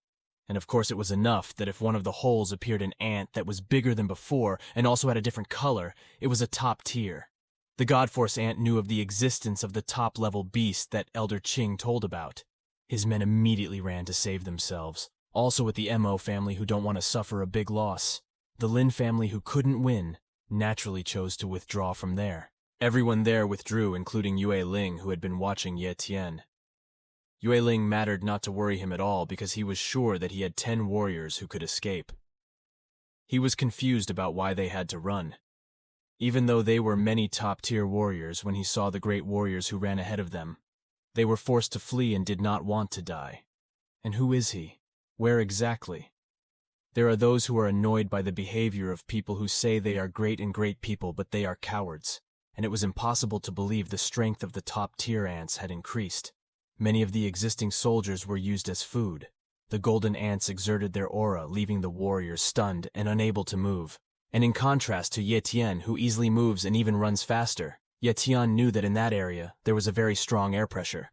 and of course it was enough that if one of the holes appeared an ant that was bigger than before and also had a different color, it was a top tier. The Godforce ant knew of the existence of the top-level beast that Elder Qing told about. His men immediately ran to save themselves, also with the Mo family who don't want to suffer a big loss. The Lin family who couldn't win naturally chose to withdraw from there. Everyone there withdrew, including Yue Ling, who had been watching Ye Tian. Yue Ling mattered not to worry him at all because he was sure that he had 10 warriors who could escape. He was confused about why they had to run. Even though they were many top-tier warriors, when he saw the great warriors who ran ahead of them, they were forced to flee and did not want to die. And who is he? Where exactly? There are those who are annoyed by the behavior of people who say they are great and great people, but they are cowards, and it was impossible to believe the strength of the top-tier ants had increased. Many of the existing soldiers were used as food. The golden ants exerted their aura, leaving the warriors stunned and unable to move. And in contrast to Ye Tian, who easily moves and even runs faster, Ye Tian knew that in that area there was a very strong air pressure.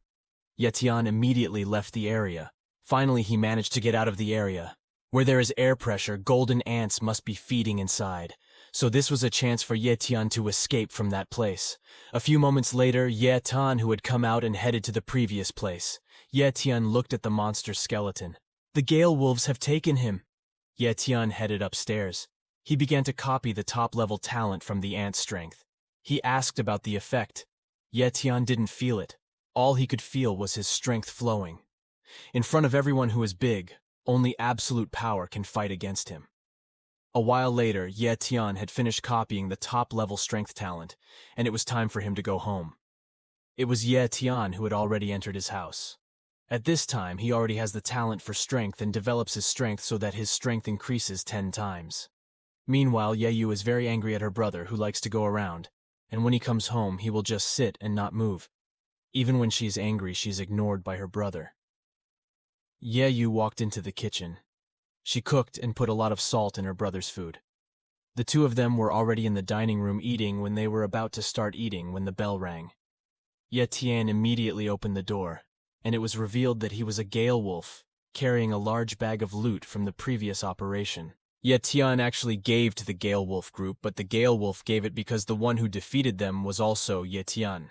Ye Tian immediately left the area. Finally, he managed to get out of the area. Where there is air pressure, golden ants must be feeding inside. So this was a chance for Ye Tian to escape from that place. A few moments later, Ye Tian, who had come out and headed to the previous place. Ye Tian looked at the monster skeleton. The Gale Wolves have taken him. Ye Tian headed upstairs. He began to copy the top-level talent from the ant strength. He asked about the effect. Ye Tian didn't feel it. All he could feel was his strength flowing. In front of everyone who is big, only absolute power can fight against him. A while later, Ye Tian had finished copying the top-level strength talent, and it was time for him to go home. It was Ye Tian who had already entered his house. At this time, he already has the talent for strength and develops his strength so that his strength increases 10 times. Meanwhile, Ye Yu is very angry at her brother who likes to go around, and when he comes home, he will just sit and not move. Even when she's angry, she's ignored by her brother. Ye Yu walked into the kitchen. She cooked and put a lot of salt in her brother's food. The two of them were already in the dining room eating when they were about to start eating when the bell rang. Ye Tian immediately opened the door, and it was revealed that he was a Gale Wolf, carrying a large bag of loot from the previous operation. Ye Tian actually gave to the Gale Wolf group, but the Gale Wolf gave it because the one who defeated them was also Ye Tian.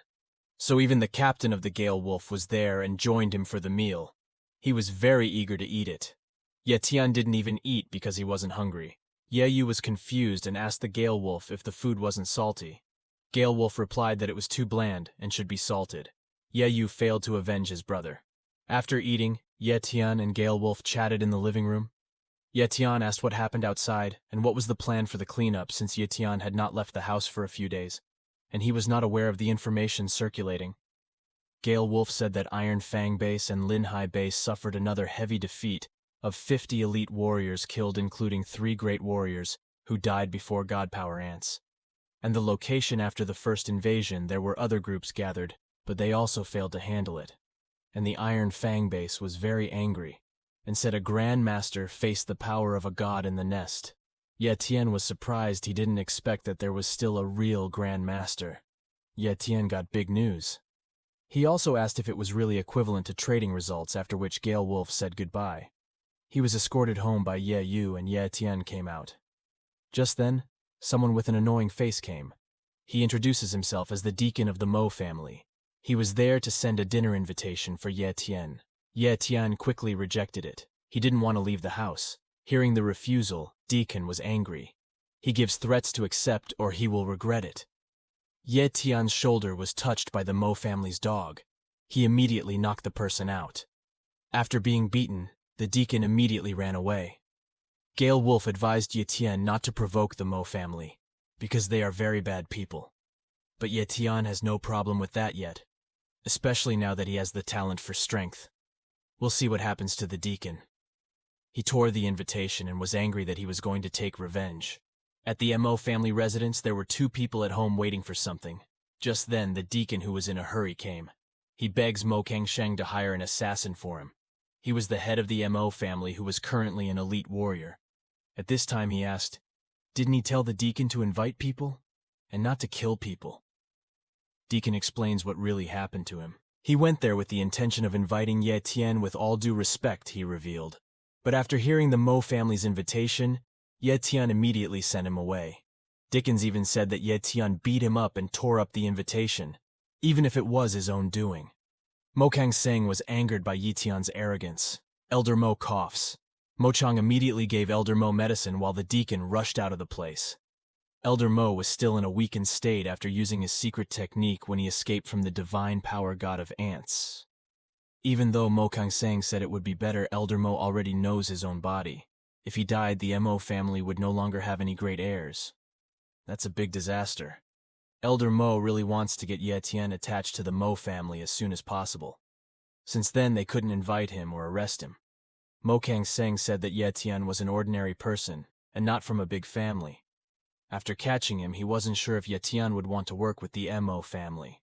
So even the captain of the Gale Wolf was there and joined him for the meal. He was very eager to eat it. Ye Tian didn't even eat because he wasn't hungry. Ye Yu was confused and asked the Gale Wolf if the food wasn't salty. Gale Wolf replied that it was too bland and should be salted. Ye Yu failed to avenge his brother. After eating, Ye Tian and Gale Wolf chatted in the living room. Ye Tian asked what happened outside and what was the plan for the cleanup since Ye Tian had not left the house for a few days, and he was not aware of the information circulating. Gale Wolf said that Iron Fang Base and Lin Hai Base suffered another heavy defeat of 50 elite warriors killed, including 3 great warriors who died before God Power Ants. And the location after the first invasion, there were other groups gathered, but they also failed to handle it. And the Iron Fang Base was very angry and said a Grand Master faced the power of a god in the nest. Ye Tian was surprised. He didn't expect that there was still a real Grand Master. Ye Tian got big news. He also asked if it was really equivalent to trading results, after which Gale Wolf said goodbye. He was escorted home by Ye Yu and Ye Tian came out. Just then, someone with an annoying face came. He introduces himself as the deacon of the Mo family. He was there to send a dinner invitation for Ye Tian. Ye Tian quickly rejected it. He didn't want to leave the house. Hearing the refusal, Deacon was angry. He gives threats to accept or he will regret it. Ye Tian's shoulder was touched by the Mo family's dog. He immediately knocked the person out. After being beaten, the deacon immediately ran away. Gale Wolf advised Ye Tian not to provoke the Mo family, because they are very bad people. But Ye Tian has no problem with that yet, especially now that he has the talent for strength. We'll see what happens to the deacon. He tore the invitation and was angry that he was going to take revenge. At the Mo family residence, there were two people at home waiting for something. Just then, the deacon who was in a hurry came. He begs Mo Kangsheng to hire an assassin for him. He was the head of the Mo family who was currently an elite warrior. At this time he asked, didn't he tell the deacon to invite people? And not to kill people? Deacon explains what really happened to him. He went there with the intention of inviting Ye Tian with all due respect, he revealed. But after hearing the Mo family's invitation, Ye Tian immediately sent him away. Dickens even said that Ye Tian beat him up and tore up the invitation, even if it was his own doing. Mo Kang-seng was angered by Ye Tian's arrogance. Elder Mo coughs. Mo Chang immediately gave Elder Mo medicine while the deacon rushed out of the place. Elder Mo was still in a weakened state after using his secret technique when he escaped from the divine power god of ants. Even though Mo Kang-seng said it would be better, Elder Mo already knows his own body. If he died, the Mo family would no longer have any great heirs. That's a big disaster. Elder Mo really wants to get Ye Tian attached to the Mo family as soon as possible. Since then, they couldn't invite him or arrest him. Mo Kang-seng said that Ye Tian was an ordinary person and not from a big family. After catching him, he wasn't sure if Ye Tian would want to work with the Mo family.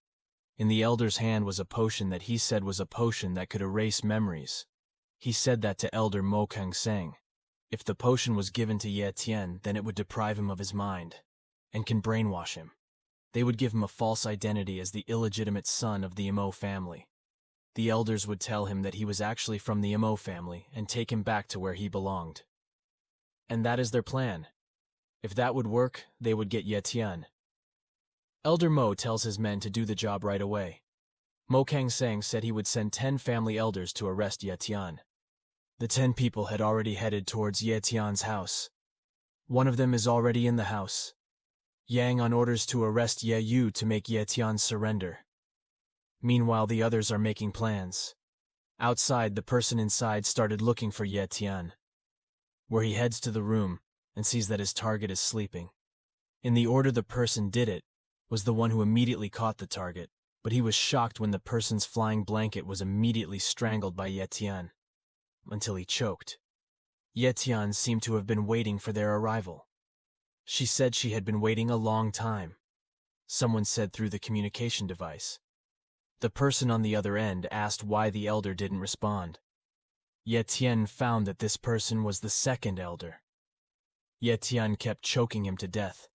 In the elder's hand was a potion that he said was a potion that could erase memories. He said that to Elder Mo Kang-seng. If the potion was given to Ye Tian, then it would deprive him of his mind and can brainwash him. They would give him a false identity as the illegitimate son of the Mo family. The elders would tell him that he was actually from the Mo family and take him back to where he belonged. And that is their plan. If that would work, they would get Ye Tian. Elder Mo tells his men to do the job right away. Mo Kang-seng said he would send 10 family elders to arrest Ye Tian. The 10 people had already headed towards Ye Tian's house. One of them is already in the house. Yang on orders to arrest Ye Yu to make Ye Tian surrender. Meanwhile, the others are making plans. Outside, the person inside started looking for Ye Tian, where he heads to the room and sees that his target is sleeping. In the order the person did it was the one who immediately caught the target, but he was shocked when the person's flying blanket was immediately strangled by Ye Tian, until he choked. Ye Tian seemed to have been waiting for their arrival. She said she had been waiting a long time. Someone said through the communication device. The person on the other end asked why the elder didn't respond. Ye Tian found that this person was the second elder. Ye Tian kept choking him to death.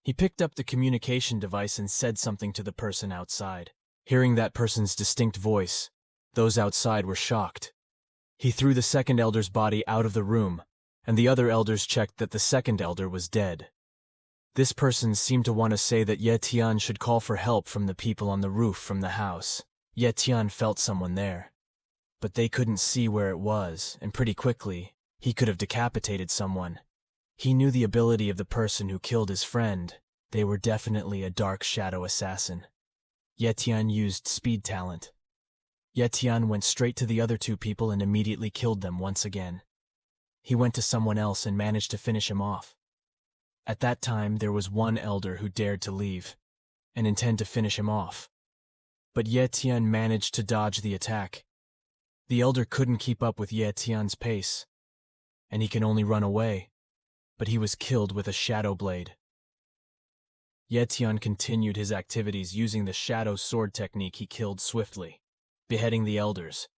He picked up the communication device and said something to the person outside. Hearing that person's distinct voice, those outside were shocked. He threw the second elder's body out of the room, and the other elders checked that the second elder was dead. This person seemed to want to say that Ye Tian should call for help from the people on the roof from the house. Ye Tian felt someone there, but they couldn't see where it was, and pretty quickly, he could have decapitated someone. He knew the ability of the person who killed his friend. They were definitely a dark shadow assassin. Ye Tian used speed talent. Ye Tian went straight to the other two people and immediately killed them once again. He went to someone else and managed to finish him off. At that time, there was one elder who dared to leave and intend to finish him off. But Ye Tian managed to dodge the attack. The elder couldn't keep up with Ye Tian's pace, and he can only run away, but he was killed with a shadow blade. Ye Tian continued his activities using the shadow sword technique. He killed swiftly, beheading the elders.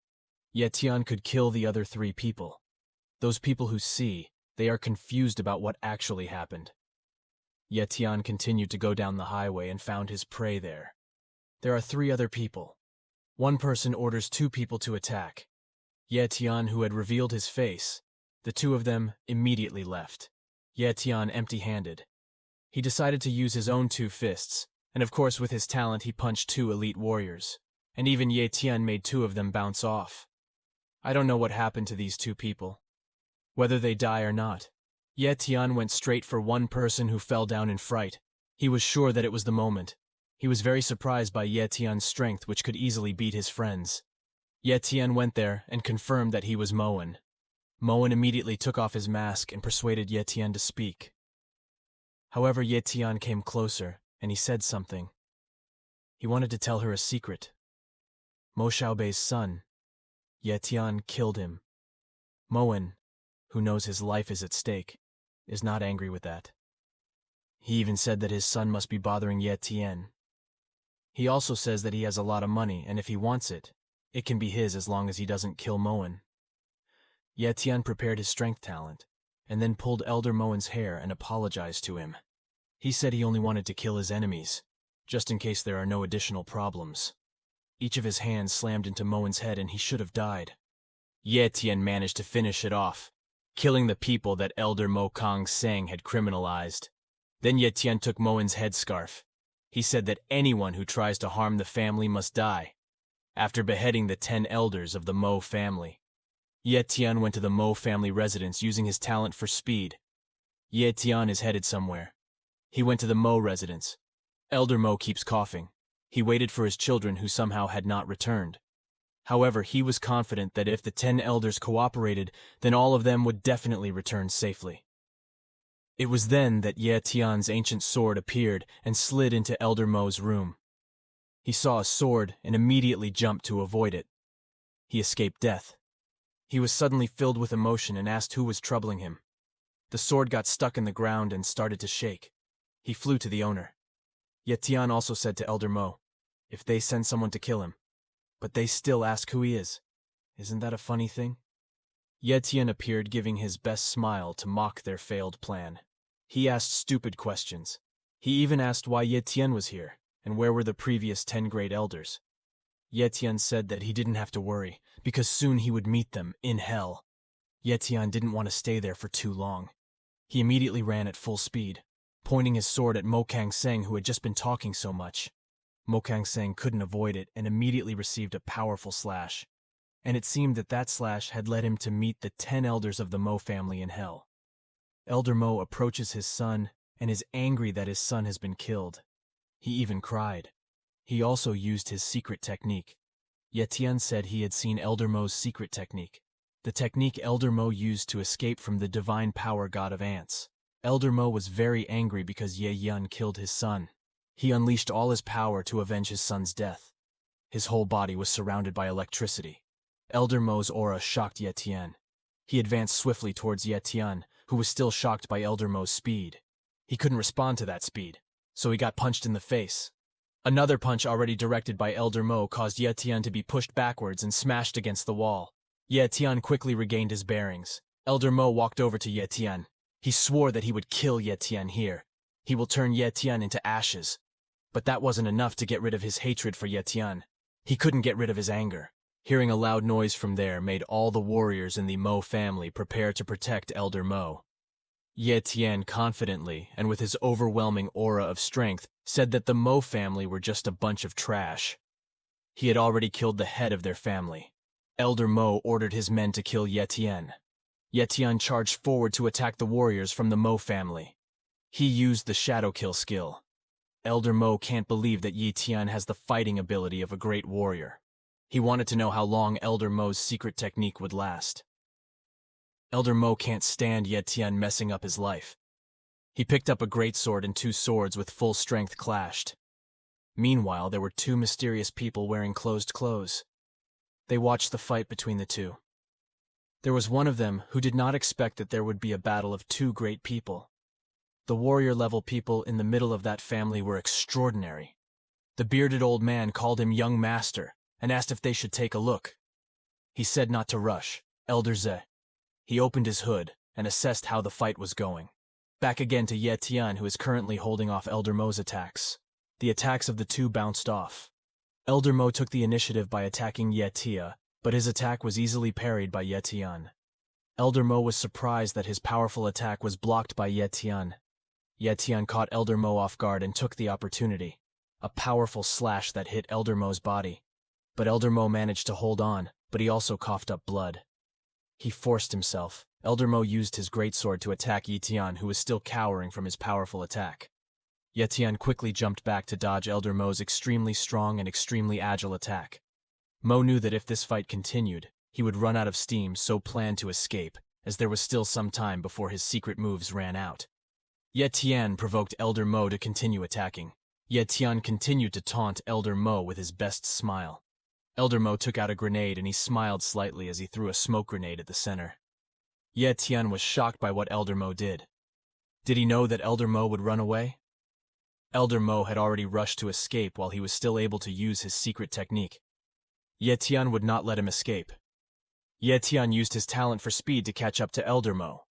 Ye Tian could kill the other 3 people. Those people who see, they are confused about what actually happened. Ye Tian continued to go down the highway and found his prey there. There are 3 other people. One person orders 2 people to attack. Ye Tian, who had revealed his face, the 2 of them immediately left. Ye Tian empty-handed. He decided to use his own 2 fists, and of course with his talent he punched 2 elite warriors, and even Ye Tian made 2 of them bounce off. I don't know what happened to these 2 people, whether they die or not. Ye Tian went straight for one person who fell down in fright. He was sure that it was the moment. He was very surprised by Ye Tian's strength, which could easily beat his friends. Ye Tian went there and confirmed that he was Moen. Moen immediately took off his mask and persuaded Ye Tian to speak. However, Ye Tian came closer, and he said something. He wanted to tell her a secret. Mo Xiaobei's son, Ye Tian, killed him. Moen, who knows his life is at stake, is not angry with that. He even said that his son must be bothering Ye Tian. He also says that he has a lot of money, and if he wants it, it can be his as long as he doesn't kill Moen. Ye Tian prepared his strength talent, and then pulled Elder Moen's hair and apologized to him. He said he only wanted to kill his enemies, just in case there are no additional problems. Each of his hands slammed into Moen's head and he should have died. Ye Tian managed to finish it off, killing the people that Elder Mo Kang Seng had criminalized. Then Ye Tian took Moen's headscarf. He said that anyone who tries to harm the family must die. After beheading the 10 elders of the Mo family, Ye Tian went to the Mo family residence using his talent for speed. Ye Tian is headed somewhere. He went to the Mo residence. Elder Mo keeps coughing. He waited for his children who somehow had not returned. However, he was confident that if the 10 elders cooperated, then all of them would definitely return safely. It was then that Ye Tian's ancient sword appeared and slid into Elder Mo's room. He saw a sword and immediately jumped to avoid it. He escaped death. He was suddenly filled with emotion and asked who was troubling him. The sword got stuck in the ground and started to shake. He flew to the owner. Ye Tian also said to Elder Mo, if they send someone to kill him, but they still ask who he is. Isn't that a funny thing? Ye Tian appeared giving his best smile to mock their failed plan. He asked stupid questions. He even asked why Ye Tian was here, and where were the previous 10 great elders. Ye Tian said that he didn't have to worry, because soon he would meet them in hell. Ye Tian didn't want to stay there for too long. He immediately ran at full speed, pointing his sword at Mo Kang Seng, who had just been talking so much. Mo Kang Seng couldn't avoid it and immediately received a powerful slash. And it seemed that that slash had led him to meet the 10 elders of the Mo family in hell. Elder Mo approaches his son and is angry that his son has been killed. He even cried. He also used his secret technique. Ye Tian said he had seen Elder Mo's secret technique, the technique Elder Mo used to escape from the divine power god of ants. Elder Mo was very angry because Ye Yun killed his son. He unleashed all his power to avenge his son's death. His whole body was surrounded by electricity. Elder Mo's aura shocked Ye Tian. He advanced swiftly towards Ye Tian, who was still shocked by Elder Mo's speed. He couldn't respond to that speed, so he got punched in the face. Another punch already directed by Elder Mo caused Ye Tian to be pushed backwards and smashed against the wall. Ye Tian quickly regained his bearings. Elder Mo walked over to Ye Tian. He swore that he would kill Ye Tian here. He will turn Ye Tian into ashes. But that wasn't enough to get rid of his hatred for Ye Tian. He couldn't get rid of his anger. Hearing a loud noise from there made all the warriors in the Mo family prepare to protect Elder Mo. Ye Tian confidently, and with his overwhelming aura of strength, said that the Mo family were just a bunch of trash. He had already killed the head of their family. Elder Mo ordered his men to kill Ye Tian. Ye Tian charged forward to attack the warriors from the Mo family. He used the shadow kill skill. Elder Mo can't believe that Ye Tian has the fighting ability of a great warrior. He wanted to know how long Elder Mo's secret technique would last. Elder Mo can't stand Ye Tian messing up his life. He picked up a greatsword and 2 swords with full strength clashed. Meanwhile, there were 2 mysterious people wearing closed clothes. They watched the fight between the 2. There was one of them who did not expect that there would be a battle of 2 great people. The warrior-level people in the middle of that family were extraordinary. The bearded old man called him young master and asked if they should take a look. He said not to rush. Elder Ze. He opened his hood and assessed how the fight was going. Back again to Ye Tian, who is currently holding off Elder Mo's attacks. The attacks of the 2 bounced off. Elder Mo took the initiative by attacking Ye Tian, but his attack was easily parried by Ye Tian. Elder Mo was surprised that his powerful attack was blocked by Ye Tian. Ye Tian caught Elder Mo off guard and took the opportunity. A powerful slash that hit Elder Mo's body. But Elder Mo managed to hold on, but he also coughed up blood. He forced himself. Elder Mo used his greatsword to attack Ye Tian, who was still cowering from his powerful attack. Ye Tian quickly jumped back to dodge Elder Mo's extremely strong and extremely agile attack. Mo knew that if this fight continued, he would run out of steam, so planned to escape, as there was still some time before his secret moves ran out. Ye Tian provoked Elder Mo to continue attacking. Ye Tian continued to taunt Elder Mo with his best smile. Elder Mo took out a grenade and he smiled slightly as he threw a smoke grenade at the center. Ye Tian was shocked by what Elder Mo did. Did he know that Elder Mo would run away? Elder Mo had already rushed to escape while he was still able to use his secret technique. Ye Tian would not let him escape. Ye Tian used his talent for speed to catch up to Elder Mo.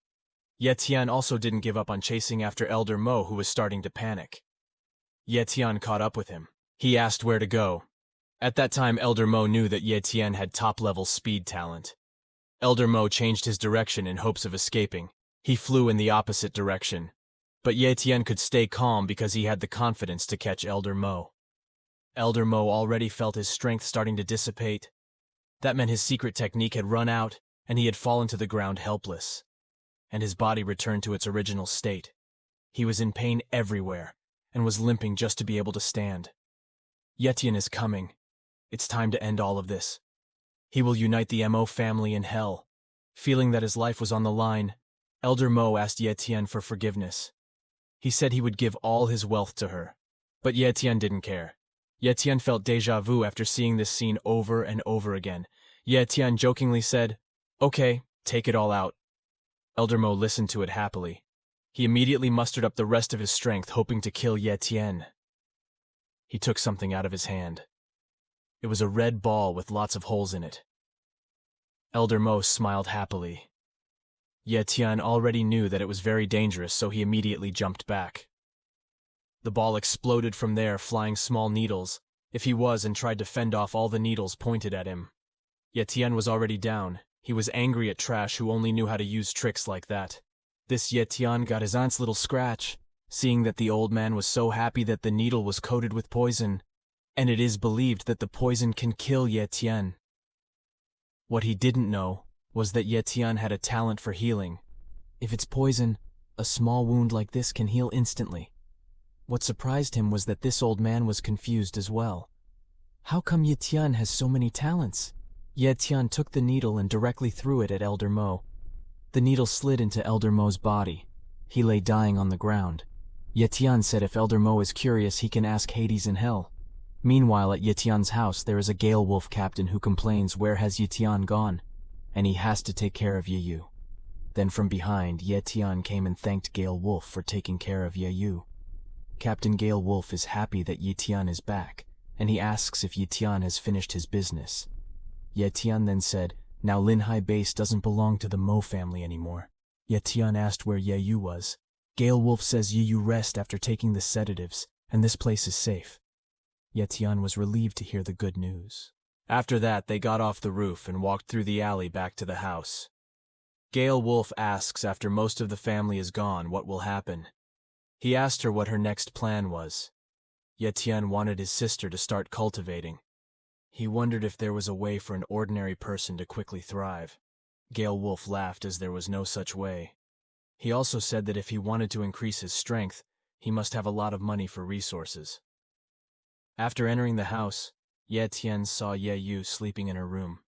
Ye Tian also didn't give up on chasing after Elder Mo, who was starting to panic. Ye Tian caught up with him. He asked where to go. At that time, Elder Mo knew that Ye Tian had top-level speed talent. Elder Mo changed his direction in hopes of escaping. He flew in the opposite direction. But Ye Tian could stay calm because he had the confidence to catch Elder Mo. Elder Mo already felt his strength starting to dissipate. That meant his secret technique had run out, and he had fallen to the ground helpless. And his body returned to its original state. He was in pain everywhere, and was limping just to be able to stand. Ye Tian is coming. It's time to end all of this. He will unite the Mo family in hell. Feeling that his life was on the line, Elder Mo asked Ye Tian for forgiveness. He said he would give all his wealth to her. But Ye Tian didn't care. Ye Tian felt déjà vu after seeing this scene over and over again. Ye Tian jokingly said, "Okay, take it all out." Elder Mo listened to it happily. He immediately mustered up the rest of his strength, hoping to kill Ye Tian. He took something out of his hand. It was a red ball with lots of holes in it. Elder Mo smiled happily. Ye Tian already knew that it was very dangerous, so he immediately jumped back. The ball exploded from there, flying small needles, if he was, and tried to fend off all the needles pointed at him. Ye Tian was already down. He was angry at Trash, who only knew how to use tricks like that. This Ye Tian got his aunt's little scratch, seeing that the old man was so happy that the needle was coated with poison, and it is believed that the poison can kill Ye Tian. What he didn't know was that Ye Tian had a talent for healing. If it's poison, a small wound like this can heal instantly. What surprised him was that this old man was confused as well. How come Ye Tian has so many talents? Ye Tian took the needle and directly threw it at Elder Mo. The needle slid into Elder Mo's body. He lay dying on the ground. Ye Tian said if Elder Mo is curious, he can ask Hades in hell. Meanwhile, at Ye Tian's house, there is a Gale Wolf captain who complains where has Ye Tian gone, and he has to take care of Ye. Then from behind, Ye Tian came and thanked Gale Wolf for taking care of Ye. Captain Gale Wolf is happy that Ye Tian is back, and he asks if Ye Tian has finished his business. Ye Tian then said, now Linhai base doesn't belong to the Mo family anymore. Ye Tian asked where Ye was. Gale Wolf says Ye rest after taking the sedatives, and this place is safe. Ye Tian was relieved to hear the good news. After that, they got off the roof and walked through the alley back to the house. Gale Wolf asks after most of the family is gone what will happen. He asked her what her next plan was. Ye Tian wanted his sister to start cultivating. He wondered if there was a way for an ordinary person to quickly thrive. Gale Wolf laughed as there was no such way. He also said that if he wanted to increase his strength, he must have a lot of money for resources. After entering the house, Ye Tian saw Ye sleeping in her room.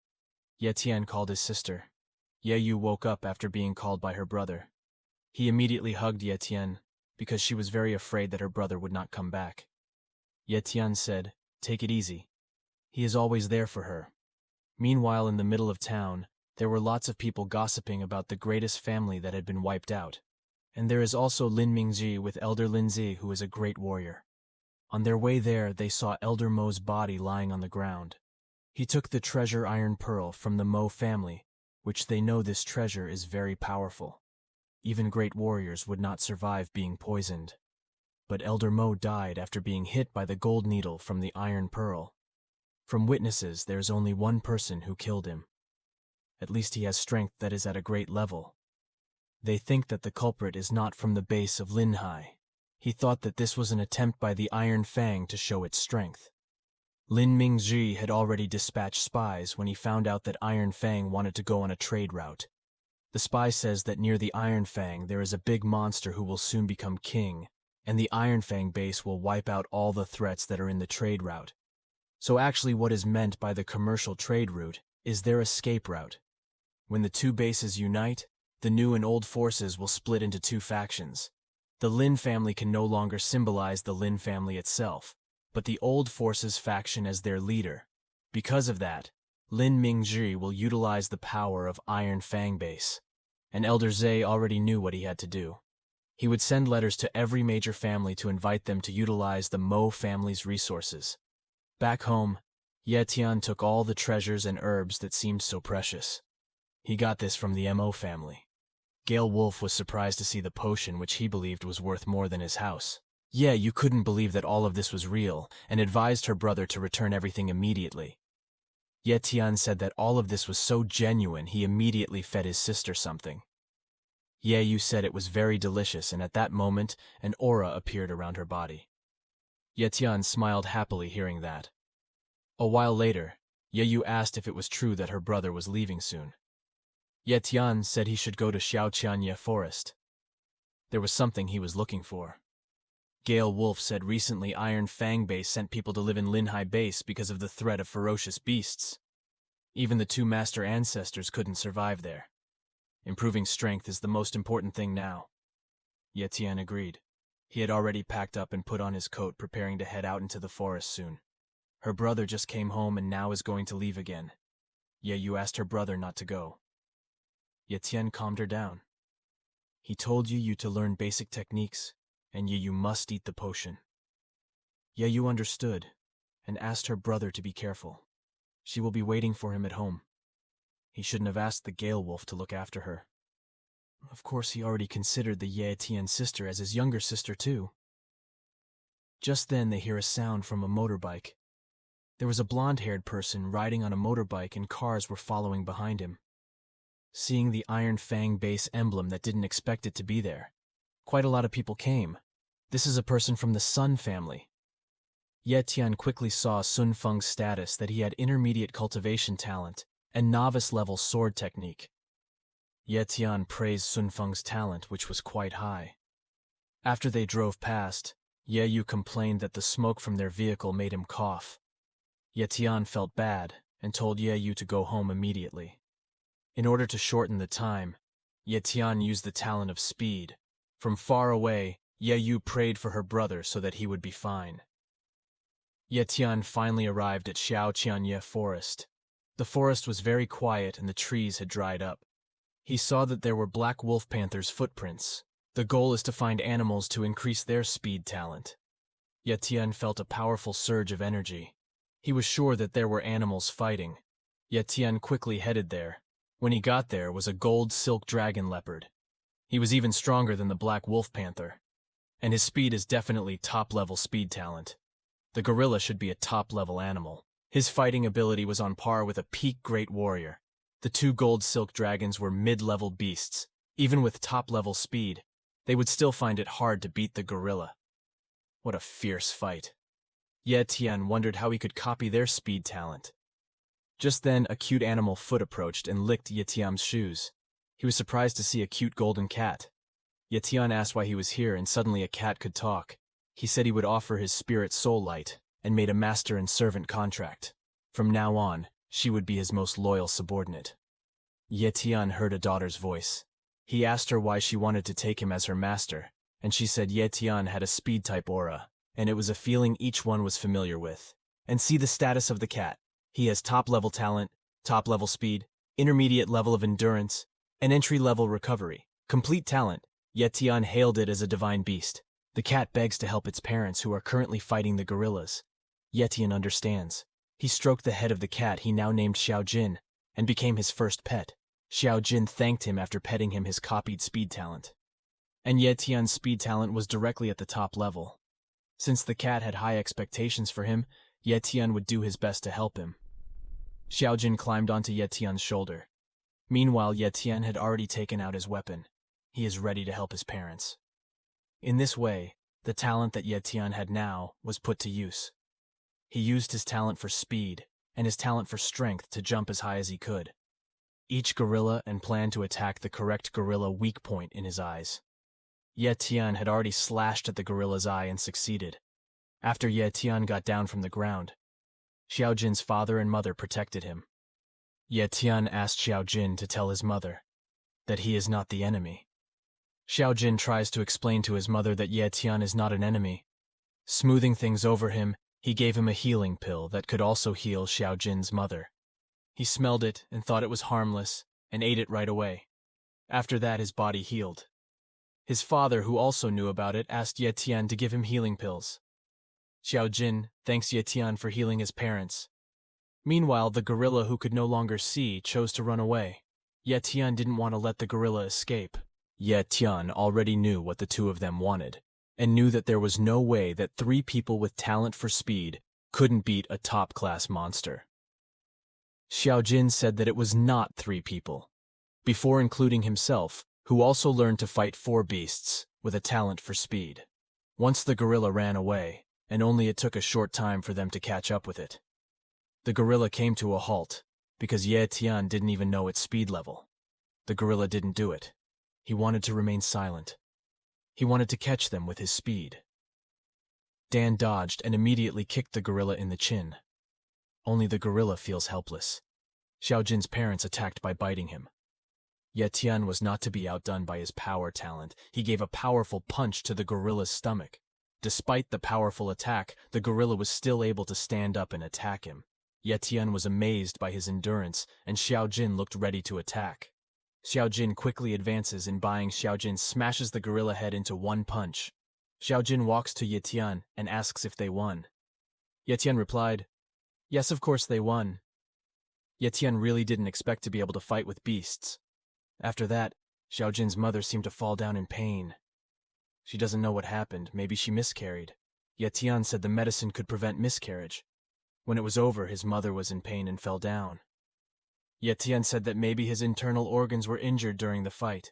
Ye Tian called his sister. Ye woke up after being called by her brother. He immediately hugged Ye Tian, because she was very afraid that her brother would not come back. Ye Tian said, take it easy. He is always there for her. Meanwhile, in the middle of town, there were lots of people gossiping about the greatest family that had been wiped out. And there is also Lin Mingji with Elder Linzi, who is a great warrior. On their way there, they saw Elder Mo's body lying on the ground. He took the treasure iron pearl from the Mo family, which they know this treasure is very powerful. Even great warriors would not survive being poisoned. But Elder Mo died after being hit by the gold needle from the iron pearl. From witnesses, there is only one person who killed him. At least he has strength that is at a great level. They think that the culprit is not from the base of Linhai. He thought that this was an attempt by the Iron Fang to show its strength. Lin Mingji had already dispatched spies when he found out that Iron Fang wanted to go on a trade route. The spy says that near the Iron Fang there is a big monster who will soon become king, and the Iron Fang base will wipe out all the threats that are in the trade route. So actually what is meant by the commercial trade route is their escape route. When the two bases unite, the new and old forces will split into two factions. The Lin family can no longer symbolize the Lin family itself, but the old forces faction as their leader. Because of that, Lin Mingji will utilize the power of Iron Fang base. and Elder Zay already knew what he had to do. He would send letters to every major family to invite them to utilize the Mo family's resources. Back home, Ye Tian took all the treasures and herbs that seemed so precious. He got this from the Mo family. Gale Wolf was surprised to see the potion which he believed was worth more than his house. Yeah, you couldn't believe that all of this was real, and advised her brother to return everything immediately. Ye Tian said that all of this was so genuine he immediately fed his sister something. Ye Yu said it was very delicious, and at that moment an aura appeared around her body. Ye Tian smiled happily hearing that. A while later, Ye Yu asked if it was true that her brother was leaving soon. Ye Tian said he should go to Xiaoqianye Forest. There was something he was looking for. Gale Wolf said recently Iron Fang Base sent people to live in Linhai Base because of the threat of ferocious beasts. Even the two master ancestors couldn't survive there. Improving strength is the most important thing now. Ye Tian agreed. He had already packed up and put on his coat, preparing to head out into the forest soon. Her brother just came home and now is going to leave again. Ye Yu asked her brother not to go. Ye Tian calmed her down. He told Ye Yu to learn basic techniques, and Ye Yu must eat the potion. Ye Yu understood, and asked her brother to be careful. She will be waiting for him at home. He shouldn't have asked the Gale Wolf to look after her. Of course, he already considered the Ye Tian sister as his younger sister too. Just then they hear a sound from a motorbike. There was a blonde-haired person riding on a motorbike and cars were following behind him. Seeing the Iron Fang Base emblem that didn't expect it to be there, quite a lot of people came. This is a person from the Sun family. Ye Tian quickly saw Sun Feng's status, that he had intermediate cultivation talent and novice-level sword technique. Ye Tian praised Sun Feng's talent, which was quite high. After they drove past, Ye Yu complained that the smoke from their vehicle made him cough. Ye Tian felt bad and told Ye Yu to go home immediately. In order to shorten the time, Ye Tian used the talent of speed. From far away, Ye Yu prayed for her brother so that he would be fine. Ye Tian finally arrived at Xiaoqianye Forest. The forest was very quiet and the trees had dried up. He saw that there were black wolf panthers' footprints. The goal is to find animals to increase their speed talent. Ye Tian felt a powerful surge of energy. He was sure that there were animals fighting. Ye Tian quickly headed there. When he got there was a gold silk dragon leopard. He was even stronger than the black wolf panther. And his speed is definitely top-level speed talent. The gorilla should be a top-level animal. His fighting ability was on par with a peak great warrior. The two gold silk dragons were mid-level beasts. Even with top-level speed, they would still find it hard to beat the gorilla. What a fierce fight. Ye Tian wondered how he could copy their speed talent. Just then, a cute animal foot approached and licked Ye Tian's shoes. He was surprised to see a cute golden cat. Ye Tian asked why he was here, and suddenly a cat could talk. He said he would offer his spirit soul light, and made a master and servant contract. From now on, she would be his most loyal subordinate. Ye Tian heard a daughter's voice. He asked her why she wanted to take him as her master, and she said Ye Tian had a speed-type aura, and it was a feeling each one was familiar with. And see the status of the cat. He has top-level talent, top-level speed, intermediate level of endurance, and entry-level recovery. Complete talent. Ye Tian hailed it as a divine beast. The cat begs to help its parents who are currently fighting the gorillas. Ye Tian understands. He stroked the head of the cat he now named Xiao Jin, and became his first pet. Xiao Jin thanked him after petting him his copied speed talent. And Ye Tian's speed talent was directly at the top level. Since the cat had high expectations for him, Ye Tian would do his best to help him. Xiao Jin climbed onto Ye Tian's shoulder. Meanwhile, Ye Tian had already taken out his weapon. He is ready to help his parents. In this way, the talent that Ye Tian had now was put to use. He used his talent for speed and his talent for strength to jump as high as he could. Each gorilla and planned to attack the correct gorilla weak point in his eyes. Ye Tian had already slashed at the gorilla's eye and succeeded. After Ye Tian got down from the ground, Xiao Jin's father and mother protected him. Ye Tian asked Xiao Jin to tell his mother that he is not the enemy. Xiao Jin tries to explain to his mother that Ye Tian is not an enemy. Smoothing things over him, he gave him a healing pill that could also heal Xiao Jin's mother. He smelled it and thought it was harmless and ate it right away. After that, his body healed. His father, who also knew about it, asked Ye Tian to give him healing pills. Xiao Jin thanks Ye Tian for healing his parents. Meanwhile, the gorilla who could no longer see chose to run away. Ye Tian didn't want to let the gorilla escape. Ye Tian already knew what the two of them wanted, and knew that there was no way that three people with talent for speed couldn't beat a top-class monster. Xiao Jin said that it was not three people, before including himself, who also learned to fight four beasts with a talent for speed. Once the gorilla ran away, and only it took a short time for them to catch up with it. The gorilla came to a halt, because Ye Tian didn't even know its speed level. The gorilla didn't do it. He wanted to remain silent. He wanted to catch them with his speed. Dan dodged and immediately kicked the gorilla in the chin. Only the gorilla feels helpless. Xiao Jin's parents attacked by biting him. Ye Tian was not to be outdone by his power talent. He gave a powerful punch to the gorilla's stomach. Despite the powerful attack, the gorilla was still able to stand up and attack him. Ye Tian was amazed by his endurance, and Xiao Jin looked ready to attack. Xiao Jin quickly advances and Xiao Jin smashes the gorilla head into one punch. Xiao Jin walks to Ye Tian and asks if they won. Ye Tian replied, "Yes, of course they won." Ye Tian really didn't expect to be able to fight with beasts. After that, Xiao Jin's mother seemed to fall down in pain. She doesn't know what happened. Maybe she miscarried. Ye Tian said the medicine could prevent miscarriage. When it was over, his mother was in pain and fell down. Ye Tian said that maybe his internal organs were injured during the fight.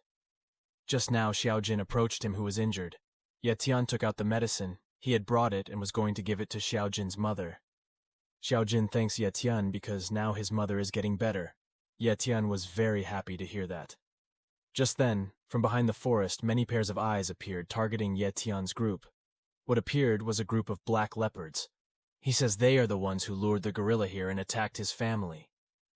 Just now, Xiao Jin approached him who was injured. Ye Tian took out the medicine. He had brought it and was going to give it to Xiao Jin's mother. Xiao Jin thanks Ye Tian because now his mother is getting better. Ye Tian was very happy to hear that. Just then, from behind the forest, many pairs of eyes appeared, targeting Ye Tian's group. What appeared was a group of black leopards. He says they are the ones who lured the gorilla here and attacked his family.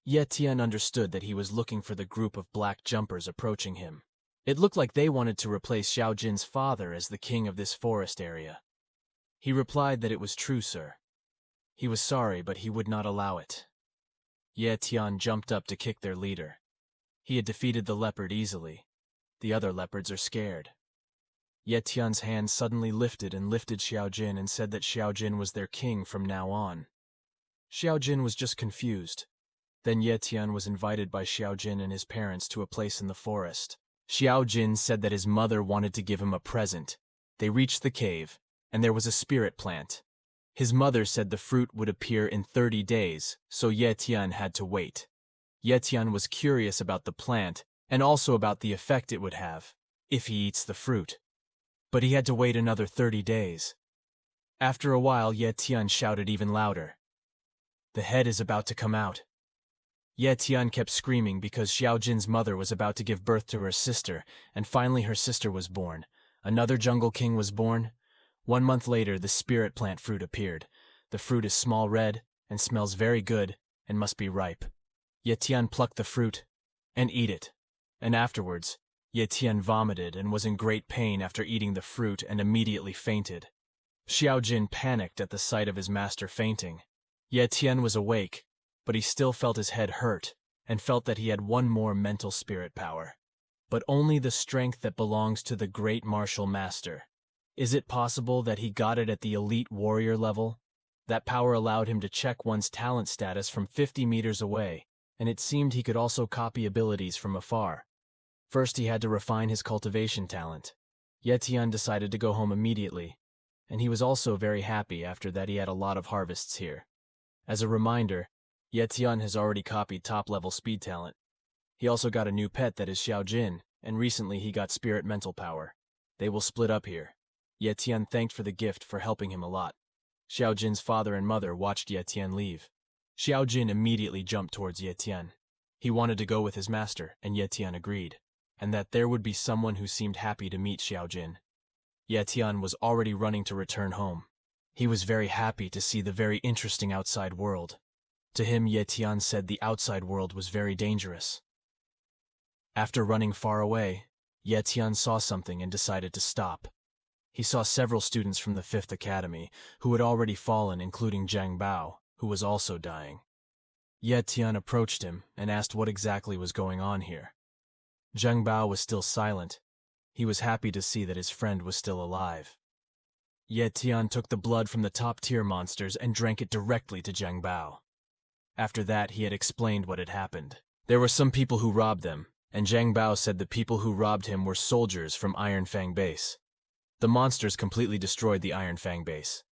Ye Tian understood that he was looking for the group of black jumpers approaching him. It looked like they wanted to replace Xiao Jin's father as the king of this forest area. He replied that it was true, sir. He was sorry, but he would not allow it. Ye Tian jumped up to kick their leader. He had defeated the leopard easily. The other leopards are scared. Ye Tian's hand suddenly lifted and lifted Xiao Jin and said that Xiao Jin was their king from now on. Xiao Jin was just confused. Then Ye Tian was invited by Xiao Jin and his parents to a place in the forest. Xiao Jin said that his mother wanted to give him a present. They reached the cave, and there was a spirit plant. His mother said the fruit would appear in 30 days, so Ye Tian had to wait. Ye Tian was curious about the plant, and also about the effect it would have, if he eats the fruit. But he had to wait another 30 days. After a while, Ye Tian shouted even louder. "The head is about to come out." Ye Tian kept screaming because Xiao Jin's mother was about to give birth to her sister, and finally her sister was born. Another jungle king was born. 1 month later, the spirit plant fruit appeared. The fruit is small red and smells very good and must be ripe. Ye Tian plucked the fruit and eat it, and afterwards, Ye Tian vomited and was in great pain after eating the fruit and immediately fainted. Xiao Jin panicked at the sight of his master fainting. Ye Tian was awake, but he still felt his head hurt and felt that he had one more mental spirit power. But only the strength that belongs to the great martial master. Is it possible that he got it at the elite warrior level? That power allowed him to check one's talent status from 50 meters away, and it seemed he could also copy abilities from afar. First, he had to refine his cultivation talent. Ye Tian decided to go home immediately, and he was also very happy after that he had a lot of harvests here. As a reminder, Ye Tian has already copied top-level speed talent. He also got a new pet that is Xiao Jin, and recently he got spirit mental power. They will split up here. Ye Tian thanked for the gift for helping him a lot. Xiao Jin's father and mother watched Ye Tian leave. Xiao Jin immediately jumped towards Ye Tian. He wanted to go with his master, and Ye Tian agreed, and that there would be someone who seemed happy to meet Xiao Jin. Ye Tian was already running to return home. He was very happy to see the very interesting outside world. To him, Ye Tian said the outside world was very dangerous. After running far away, Ye Tian saw something and decided to stop. He saw several students from the 5th Academy, who had already fallen, including Zhang Bao, who was also dying. Ye Tian approached him and asked what exactly was going on here. Zheng Bao was still silent. He was happy to see that his friend was still alive. Ye Tian took the blood from the top-tier monsters and drank it directly to Zheng Bao. After that, he had explained what had happened. There were some people who robbed them, and Zheng Bao said the people who robbed him were soldiers from Iron Fang Base. The monsters completely destroyed the Iron Fang Base.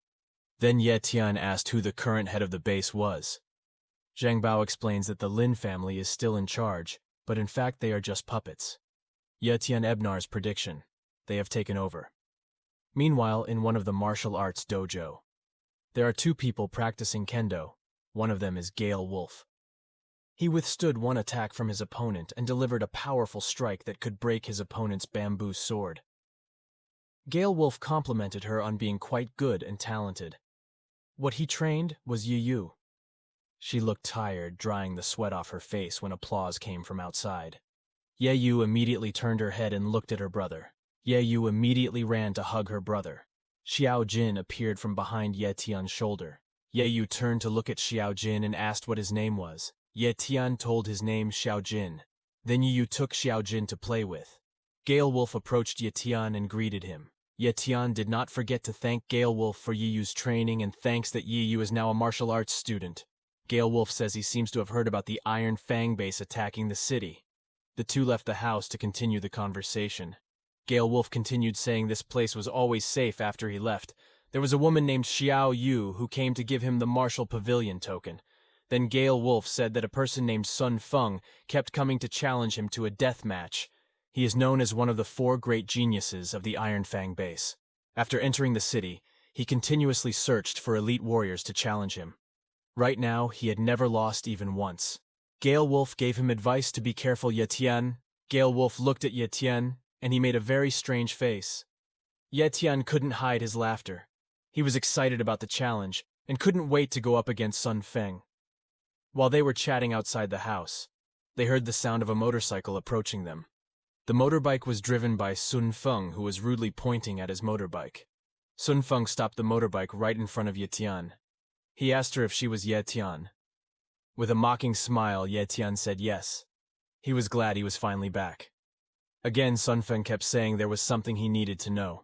Then Ye Tian asked who the current head of the base was. Zheng Bao explains that the Lin family is still in charge, but in fact they are just puppets. Ye Tian Ebnar's prediction: they have taken over. Meanwhile, in one of the martial arts dojo, there are two people practicing kendo. One of them is Gale Wolf. He withstood one attack from his opponent and delivered a powerful strike that could break his opponent's bamboo sword. Gale Wolf complimented her on being quite good and talented. What he trained was Yu. She looked tired, drying the sweat off her face when applause came from outside. Ye Yu immediately turned her head and looked at her brother. Ye Yu immediately ran to hug her brother. Xiao Jin appeared from behind Ye Tian's shoulder. Ye Yu turned to look at Xiao Jin and asked what his name was. Ye Tian told his name Xiao Jin. Then Ye Yu took Xiao Jin to play with. Gale Wolf approached Ye Tian and greeted him. Ye Tian did not forget to thank Gale Wolf for Ye Yu's training and thanks that Ye Yu is now a martial arts student. Gale Wolf says he seems to have heard about the Iron Fang base attacking the city. The two left the house to continue the conversation. Gale Wolf continued saying this place was always safe after he left. There was a woman named Xiao Yu who came to give him the Martial Pavilion token. Then Gale Wolf said that a person named Sun Feng kept coming to challenge him to a death match. He is known as one of the 4 great geniuses of the Iron Fang base. After entering the city, he continuously searched for elite warriors to challenge him. Right now, he had never lost even once. Gale Wolf gave him advice to be careful Ye Tian. Gale Wolf looked at Ye Tian, and he made a very strange face. Ye Tian couldn't hide his laughter. He was excited about the challenge, and couldn't wait to go up against Sun Feng. While they were chatting outside the house, they heard the sound of a motorcycle approaching them. The motorbike was driven by Sun Feng, who was rudely pointing at his motorbike. Sun Feng stopped the motorbike right in front of Ye Tian. He asked her if she was Ye Tian. With a mocking smile, Ye Tian said yes. He was glad he was finally back. Again, Sun Feng kept saying there was something he needed to know.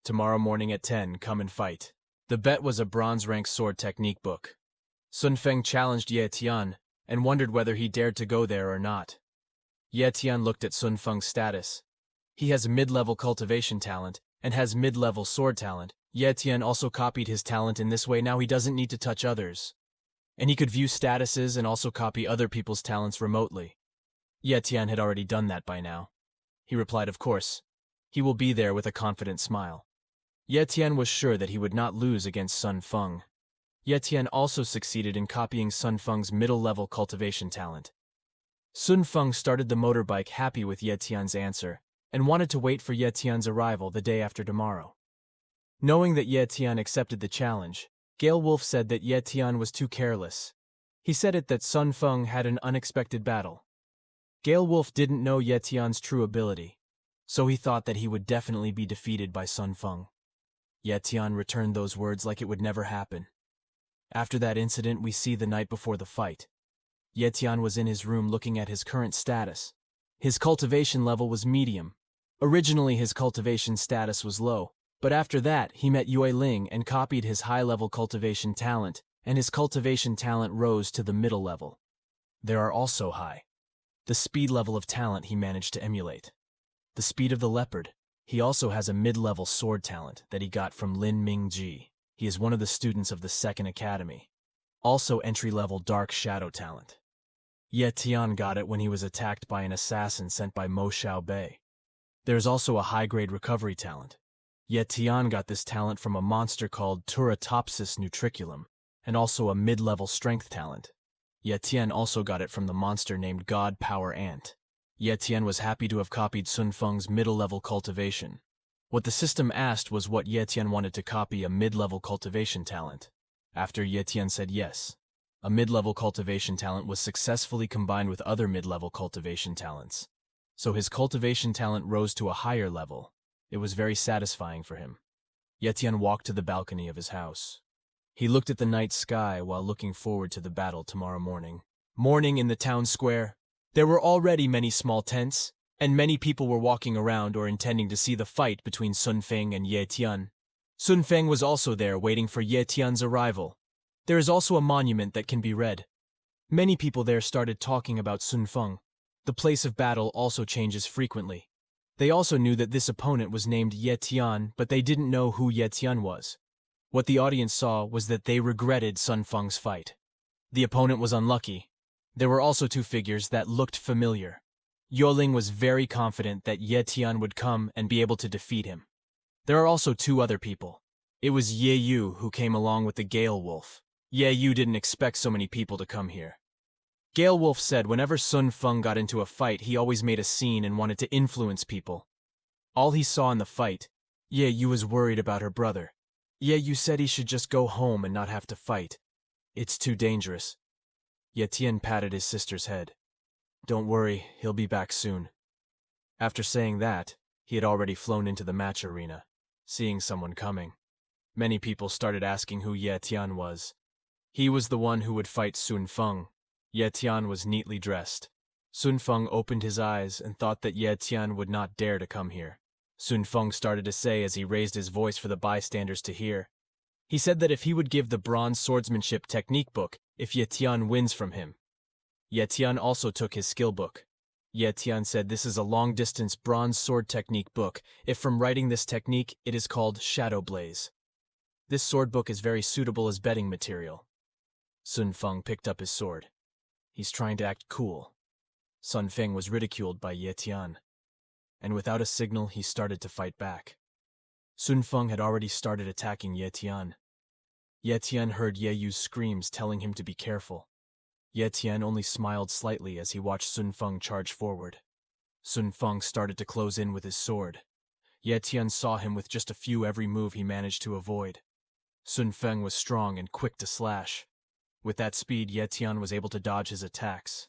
Tomorrow morning at 10, come and fight. The bet was a bronze-rank sword technique book. Sun Feng challenged Ye Tian and wondered whether he dared to go there or not. Ye Tian looked at Sun Feng's status. He has mid-level cultivation talent and has mid-level sword talent. Ye Tian also copied his talent in this way. Now he doesn't need to touch others. And he could view statuses and also copy other people's talents remotely. Ye Tian had already done that by now. He replied, of course. He will be there with a confident smile. Ye Tian was sure that he would not lose against Sun Feng. Ye Tian also succeeded in copying Sun Feng's middle-level cultivation talent. Sun Feng started the motorbike happy with Ye Tian's answer and wanted to wait for Ye Tian's arrival the day after tomorrow. Knowing that Ye Tian accepted the challenge, Gale Wolf said that Ye Tian was too careless. He said that Sun Feng had an unexpected battle. Gale Wolf didn't know Ye Tian's true ability, so he thought that he would definitely be defeated by Sun Feng. Ye Tian returned those words like it would never happen. After that incident we see the night before the fight. Ye Tian was in his room looking at his current status. His cultivation level was medium. Originally his cultivation status was low, but after that he met Yue Ling and copied his high-level cultivation talent, and his cultivation talent rose to the middle level. There are also high. The speed level of talent he managed to emulate. The speed of the leopard. He also has a mid-level sword talent that he got from Lin Mingji. He is one of the students of the Second Academy. Also entry-level dark shadow talent. Ye Tian got it when he was attacked by an assassin sent by Mo Xiaobei. There is also a high-grade recovery talent. Ye Tian got this talent from a monster called Turatopsis nutriculum, and also a mid-level strength talent. Ye Tian also got it from the monster named God Power Ant. Ye Tian was happy to have copied Sun Feng's middle-level cultivation. What the system asked was what Ye Tian wanted to copy a mid-level cultivation talent. After Ye Tian said yes, a mid-level cultivation talent was successfully combined with other mid-level cultivation talents. So his cultivation talent rose to a higher level. It was very satisfying for him. Ye Tian walked to the balcony of his house. He looked at the night sky while looking forward to the battle tomorrow morning. Morning in the town square. There were already many small tents, and many people were walking around or intending to see the fight between Sun Feng and Ye Tian. Sun Feng was also there waiting for Ye Tian's arrival. There is also a monument that can be read. Many people there started talking about Sun Feng. The place of battle also changes frequently. They also knew that this opponent was named Ye Tian, but they didn't know who Ye Tian was. What the audience saw was that they regretted Sun Feng's fight. The opponent was unlucky. There were also two figures that looked familiar. Yoling was very confident that Ye Tian would come and be able to defeat him. There are also two other people. It was Ye Yu who came along with the Gale Wolf. Ye Yu didn't expect so many people to come here. Gale Wolf said whenever Sun Feng got into a fight, he always made a scene and wanted to influence people. All he saw in the fight, Ye Yu was worried about her brother. Ye Yu said he should just go home and not have to fight. It's too dangerous. Ye Tian patted his sister's head. Don't worry, he'll be back soon. After saying that, he had already flown into the match arena, seeing someone coming. Many people started asking who Ye Tian was. He was the one who would fight Sun Feng. Ye Tian was neatly dressed. Sun Feng opened his eyes and thought that Ye Tian would not dare to come here. Sun Feng started to say as he raised his voice for the bystanders to hear. He said that if he would give the bronze swordsmanship technique book if Ye Tian wins from him. Ye Tian also took his skill book. Ye Tian said this is a long-distance bronze sword technique book. If from writing this technique, it is called Shadow Blaze. This sword book is very suitable as bedding material. Sun Feng picked up his sword. He's trying to act cool. Sun Feng was ridiculed by Ye Tian, and without a signal he started to fight back. Sun Feng had already started attacking Ye Tian. Ye Tian heard Ye Yu's screams telling him to be careful. Ye Tian only smiled slightly as he watched Sun Feng charge forward. Sun Feng started to close in with his sword. Ye Tian saw him with just a few every move he managed to avoid. Sun Feng was strong and quick to slash. With that speed, Ye Tian was able to dodge his attacks.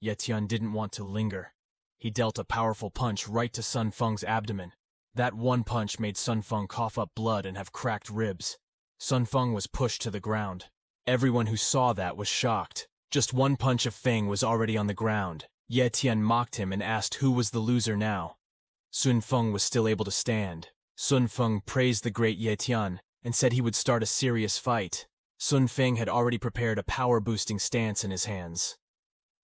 Ye Tian didn't want to linger. He dealt a powerful punch right to Sun Feng's abdomen. That one punch made Sun Feng cough up blood and have cracked ribs. Sun Feng was pushed to the ground. Everyone who saw that was shocked. Just one punch of Feng was already on the ground. Ye Tian mocked him and asked who was the loser now. Sun Feng was still able to stand. Sun Feng praised the great Ye Tian and said he would start a serious fight. Sun Feng had already prepared a power-boosting stance in his hands.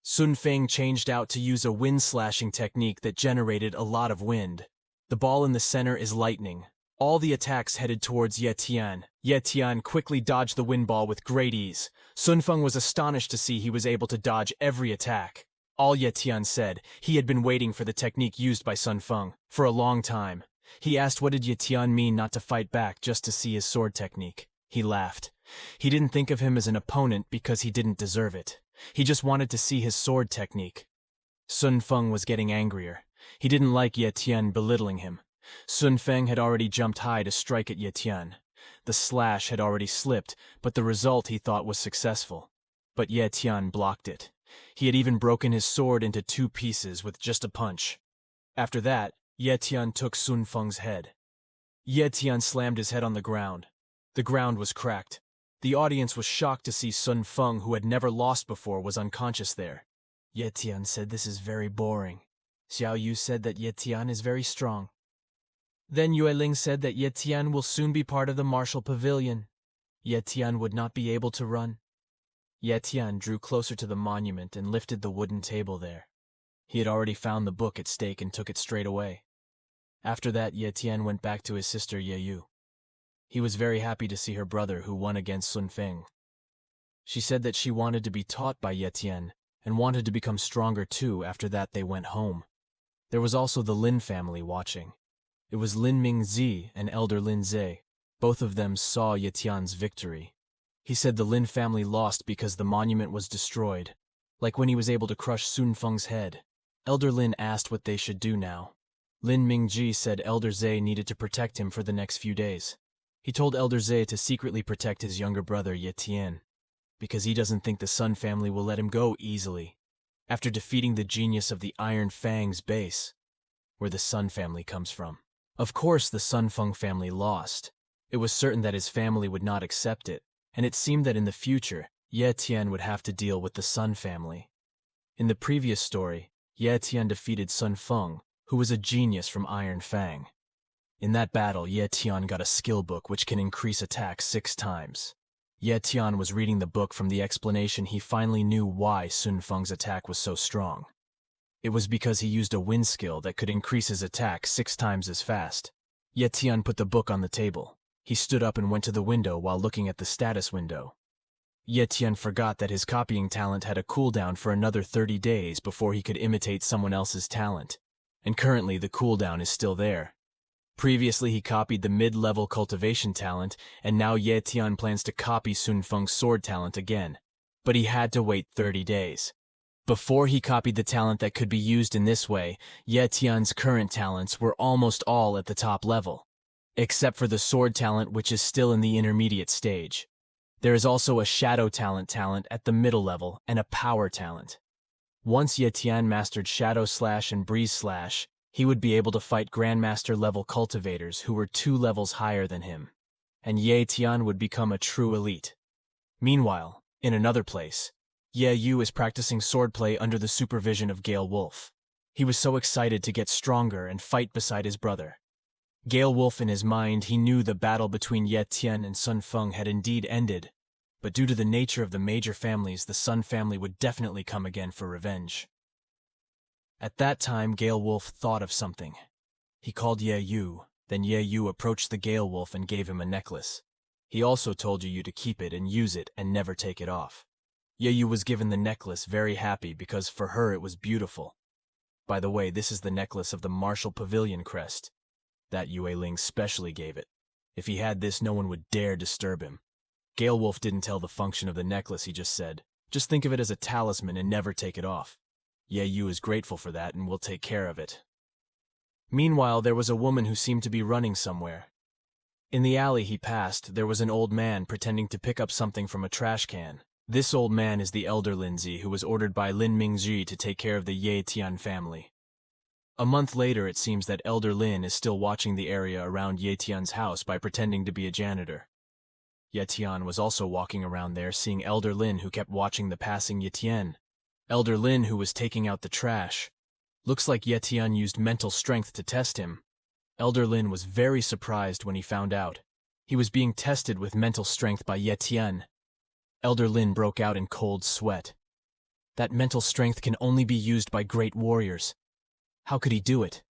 Sun Feng changed out to use a wind-slashing technique that generated a lot of wind. The ball in the center is lightning. All the attacks headed towards Ye Tian. Ye Tian quickly dodged the wind ball with great ease. Sun Feng was astonished to see he was able to dodge every attack. All Ye Tian said, he had been waiting for the technique used by Sun Feng for a long time. He asked what did Ye Tian mean not to fight back just to see his sword technique. He laughed. He didn't think of him as an opponent because he didn't deserve it. He just wanted to see his sword technique. Sun Feng was getting angrier. He didn't like Ye Tian belittling him. Sun Feng had already jumped high to strike at Ye Tian. The slash had already slipped, but the result he thought was successful. But Ye Tian blocked it. He had even broken his sword into two pieces with just a punch. After that, Ye Tian took Sun Feng's head. Ye Tian slammed his head on the ground. The ground was cracked. The audience was shocked to see Sun Feng, who had never lost before, was unconscious there. Ye Tian said this is very boring. Xiao Yu said that Ye Tian is very strong. Then Yue Ling said that Ye Tian will soon be part of the martial pavilion. Ye Tian would not be able to run. Ye Tian drew closer to the monument and lifted the wooden table there. He had already found the book at stake and took it straight away. After that, Ye Tian went back to his sister Ye Yu. He was very happy to see her brother who won against Sun Feng. She said that she wanted to be taught by Ye Tian and wanted to become stronger too. After that, they went home. There was also the Lin family watching. It was Lin Mingzi and Elder Lin Zhe. Both of them saw Ye Tian's victory. He said the Lin family lost because the monument was destroyed, like when he was able to crush Sun Feng's head. Elder Lin asked what they should do now. Lin Mingji said Elder Zhe needed to protect him for the next few days. He told Elder Zhe to secretly protect his younger brother Ye Tian, because he doesn't think the Sun family will let him go easily. After defeating the genius of the Iron Fang's base, where the Sun family comes from. Of course, the Sun Feng family lost. It was certain that his family would not accept it, and it seemed that in the future, Ye Tian would have to deal with the Sun family. In the previous story, Ye Tian defeated Sun Feng, who was a genius from Iron Fang. In that battle, Ye Tian got a skill book which can increase attack 6 times. Ye Tian was reading the book. From the explanation, he finally knew why Sun Feng's attack was so strong. It was because he used a wind skill that could increase his attack 6 times as fast. Ye Tian put the book on the table. He stood up and went to the window while looking at the status window. Ye Tian forgot that his copying talent had a cooldown for another 30 days before he could imitate someone else's talent, and currently the cooldown is still there. Previously he copied the mid-level cultivation talent, and now Ye Tian plans to copy Sun Feng's sword talent again, but he had to wait 30 days. Before he copied the talent that could be used in this way, Ye Tian's current talents were almost all at the top level, except for the sword talent, which is still in the intermediate stage. There is also a shadow talent at the middle level and a power talent. Once Ye Tian mastered Shadow Slash and Breeze Slash, he would be able to fight Grandmaster level cultivators who were 2 levels higher than him, and Ye Tian would become a true elite. Meanwhile, in another place, Ye Yu is practicing swordplay under the supervision of Gale Wolf. He was so excited to get stronger and fight beside his brother. Gale Wolf, in his mind, he knew the battle between Ye Tian and Sun Feng had indeed ended, but due to the nature of the major families, the Sun family would definitely come again for revenge. At that time, Gale Wolf thought of something. He called Ye Yu, then Ye Yu approached the Gale Wolf and gave him a necklace. He also told Ye Yu to keep it and use it and never take it off. Ye Yu was given the necklace, very happy because for her it was beautiful. By the way, this is the necklace of the Martial Pavilion crest. That Yue Ling specially gave it. If he had this, no one would dare disturb him. Gale Wolf didn't tell the function of the necklace, he just said, "Just think of it as a talisman and never take it off." Ye Yu is grateful for that and will take care of it. Meanwhile, there was a woman who seemed to be running somewhere. In the alley he passed, there was an old man pretending to pick up something from a trash can. This old man is the elder Linzi, who was ordered by Lin Mingji to take care of the Ye Tian family. A month later, it seems that Elder Lin is still watching the area around Ye Tian's house by pretending to be a janitor. Ye Tian was also walking around there, seeing Elder Lin, who kept watching the passing Ye Tian. Elder Lin, who was taking out the trash. Looks like Ye Tian used mental strength to test him. Elder Lin was very surprised when he found out. He was being tested with mental strength by Ye Tian. Elder Lin broke out in cold sweat. That mental strength can only be used by great warriors. How could he do it?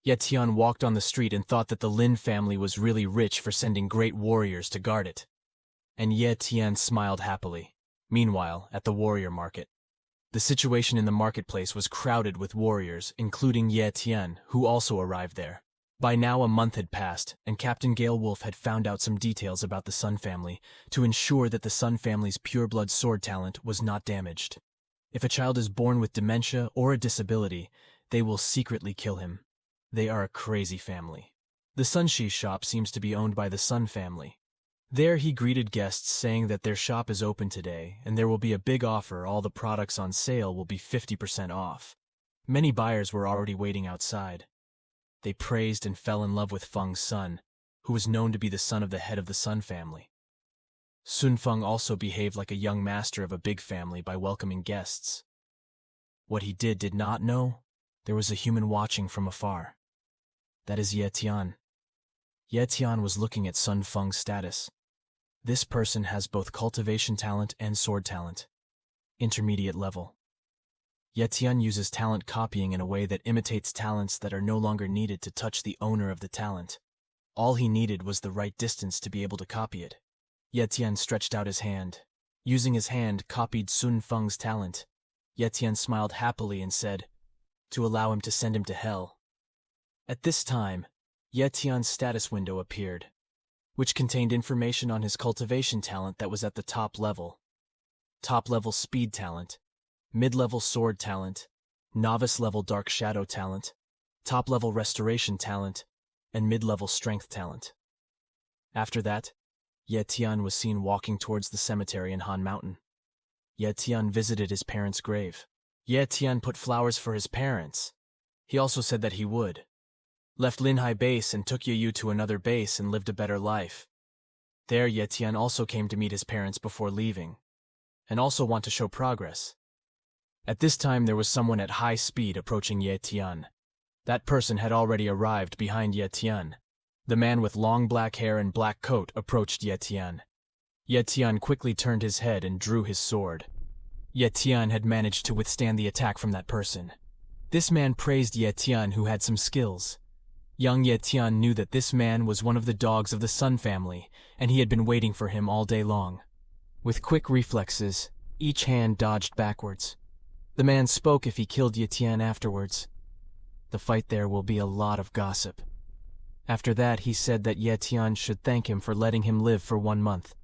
Ye Tian walked on the street and thought that the Lin family was really rich for sending great warriors to guard it. And Ye Tian smiled happily. Meanwhile, at the warrior market, the situation in the marketplace was crowded with warriors, including Ye Tian, who also arrived there. By now a month had passed, and Captain Gale Wolf had found out some details about the Sun family to ensure that the Sun family's pureblood sword talent was not damaged. If a child is born with dementia or a disability, they will secretly kill him. They are a crazy family. The Sunshi shop seems to be owned by the Sun family. There he greeted guests saying that their shop is open today and there will be a big offer. All the products on sale will be 50% off. Many buyers were already waiting outside. They praised and fell in love with Feng's son, who was known to be the son of the head of the Sun family. Sun Feng also behaved like a young master of a big family by welcoming guests. What he did not know, there was a human watching from afar. That is Ye Tian. Ye Tian was looking at Sun Feng's status. This person has both cultivation talent and sword talent. Intermediate level. Ye Tian uses talent copying in a way that imitates talents that are no longer needed to touch the owner of the talent. All he needed was the right distance to be able to copy it. Ye Tian stretched out his hand. Using his hand, copied Sun Feng's talent. Ye Tian smiled happily and said, to allow him to send him to hell. At this time, Ye Tian's status window appeared, which contained information on his cultivation talent that was at the top level. Top-level speed talent, mid-level sword talent, novice-level dark shadow talent, top-level restoration talent, and mid-level strength talent. After that, Ye Tian was seen walking towards the cemetery in Han Mountain. Ye Tian visited his parents' grave. Ye Tian put flowers for his parents. He also said that he would. Left Linhai base and took Ye Yu to another base and lived a better life. There Ye Tian also came to meet his parents before leaving, and also want to show progress. At this time there was someone at high speed approaching Ye Tian. That person had already arrived behind Ye Tian. The man with long black hair and black coat approached Ye Tian. Ye Tian quickly turned his head and drew his sword. Ye Tian had managed to withstand the attack from that person. This man praised Ye Tian, who had some skills. Young Ye Tian knew that this man was one of the dogs of the Sun family, and he had been waiting for him all day long. With quick reflexes, each hand dodged backwards. The man spoke if he killed Ye Tian afterwards. The fight there will be a lot of gossip. After that, he said that Ye Tian should thank him for letting him live for 1 month.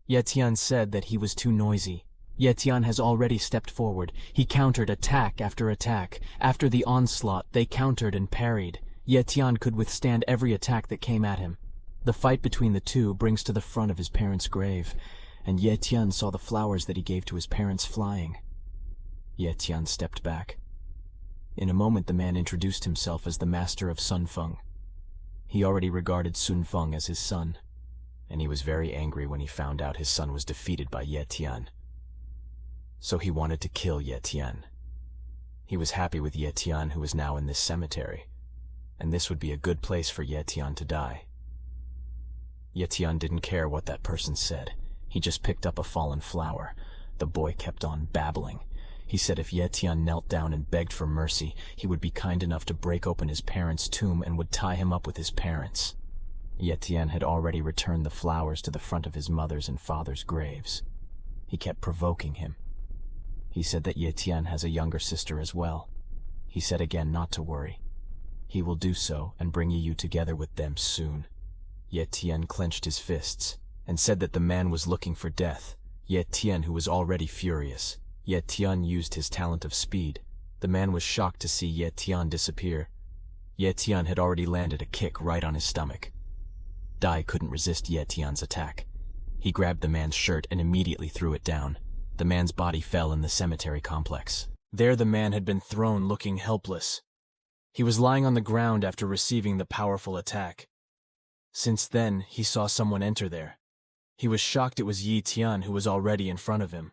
Ye Tian said that he was too noisy. Ye Tian has already stepped forward. He countered attack after attack. After the onslaught, they countered and parried. Ye Tian could withstand every attack that came at him. The fight between the two brings to the front of his parents' grave, and Ye Tian saw the flowers that he gave to his parents flying. Ye Tian stepped back. In a moment, the man introduced himself as the master of Sun Feng. He already regarded Sun Feng as his son, and he was very angry when he found out his son was defeated by Ye Tian. So he wanted to kill Ye Tian. He was happy with Ye Tian, who was now in this cemetery, and this would be a good place for Ye Tian to die. Ye Tian didn't care what that person said. He just picked up a fallen flower. The boy kept on babbling. He said if Ye Tian knelt down and begged for mercy, he would be kind enough to break open his parents' tomb and would tie him up with his parents. Ye Tian had already returned the flowers to the front of his mother's and father's graves. He kept provoking him. He said that Ye Tian has a younger sister as well. He said again not to worry. He will do so and bring you together with them soon. Ye Tian clenched his fists and said that the man was looking for death. Ye Tian, who was already furious. Ye Tian used his talent of speed. The man was shocked to see Ye Tian disappear. Ye Tian had already landed a kick right on his stomach. Dai couldn't resist Ye Tian's attack. He grabbed the man's shirt and immediately threw it down. The man's body fell in the cemetery complex. There the man had been thrown looking helpless. He was lying on the ground after receiving the powerful attack. Since then, he saw someone enter there. He was shocked it was Ye Tian, who was already in front of him.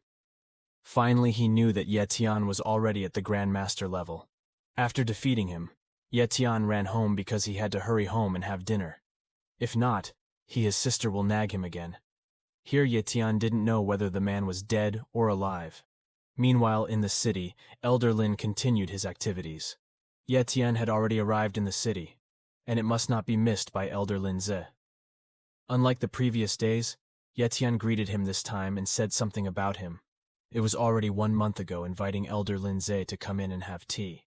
Finally, he knew that Ye Tian was already at the Grandmaster level. After defeating him, Ye Tian ran home because he had to hurry home and have dinner. If not, his sister will nag him again. Here Ye Tian didn't know whether the man was dead or alive. Meanwhile, in the city, Elder Lin continued his activities. Ye Tian had already arrived in the city, and it must not be missed by Elder Lin Ze. Unlike the previous days, Ye Tian greeted him this time and said something about him. It was already 1 month ago, inviting Elder Lin Ze to come in and have tea.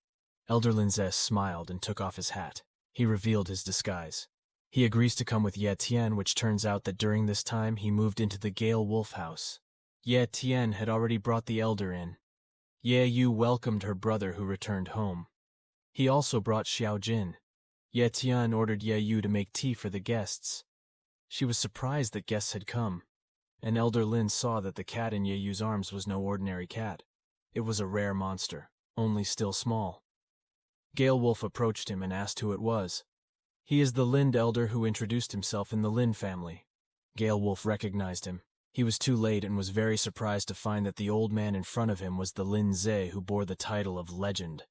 Elder Lin Ze smiled and took off his hat. He revealed his disguise. He agrees to come with Ye Tian, which turns out that during this time he moved into the Gale Wolf house. Ye Tian had already brought the elder in. Ye Yu welcomed her brother who returned home. He also brought Xiao Jin. Ye Tian ordered Ye Yu to make tea for the guests. She was surprised that guests had come, and Elder Lin saw that the cat in Ye Yu's arms was no ordinary cat. It was a rare monster, only still small. Gale Wolf approached him and asked who it was. He is the Lind elder who introduced himself in the Lin family. Gale Wolf recognized him. He was too late and was very surprised to find that the old man in front of him was the Lin Ze who bore the title of Legend.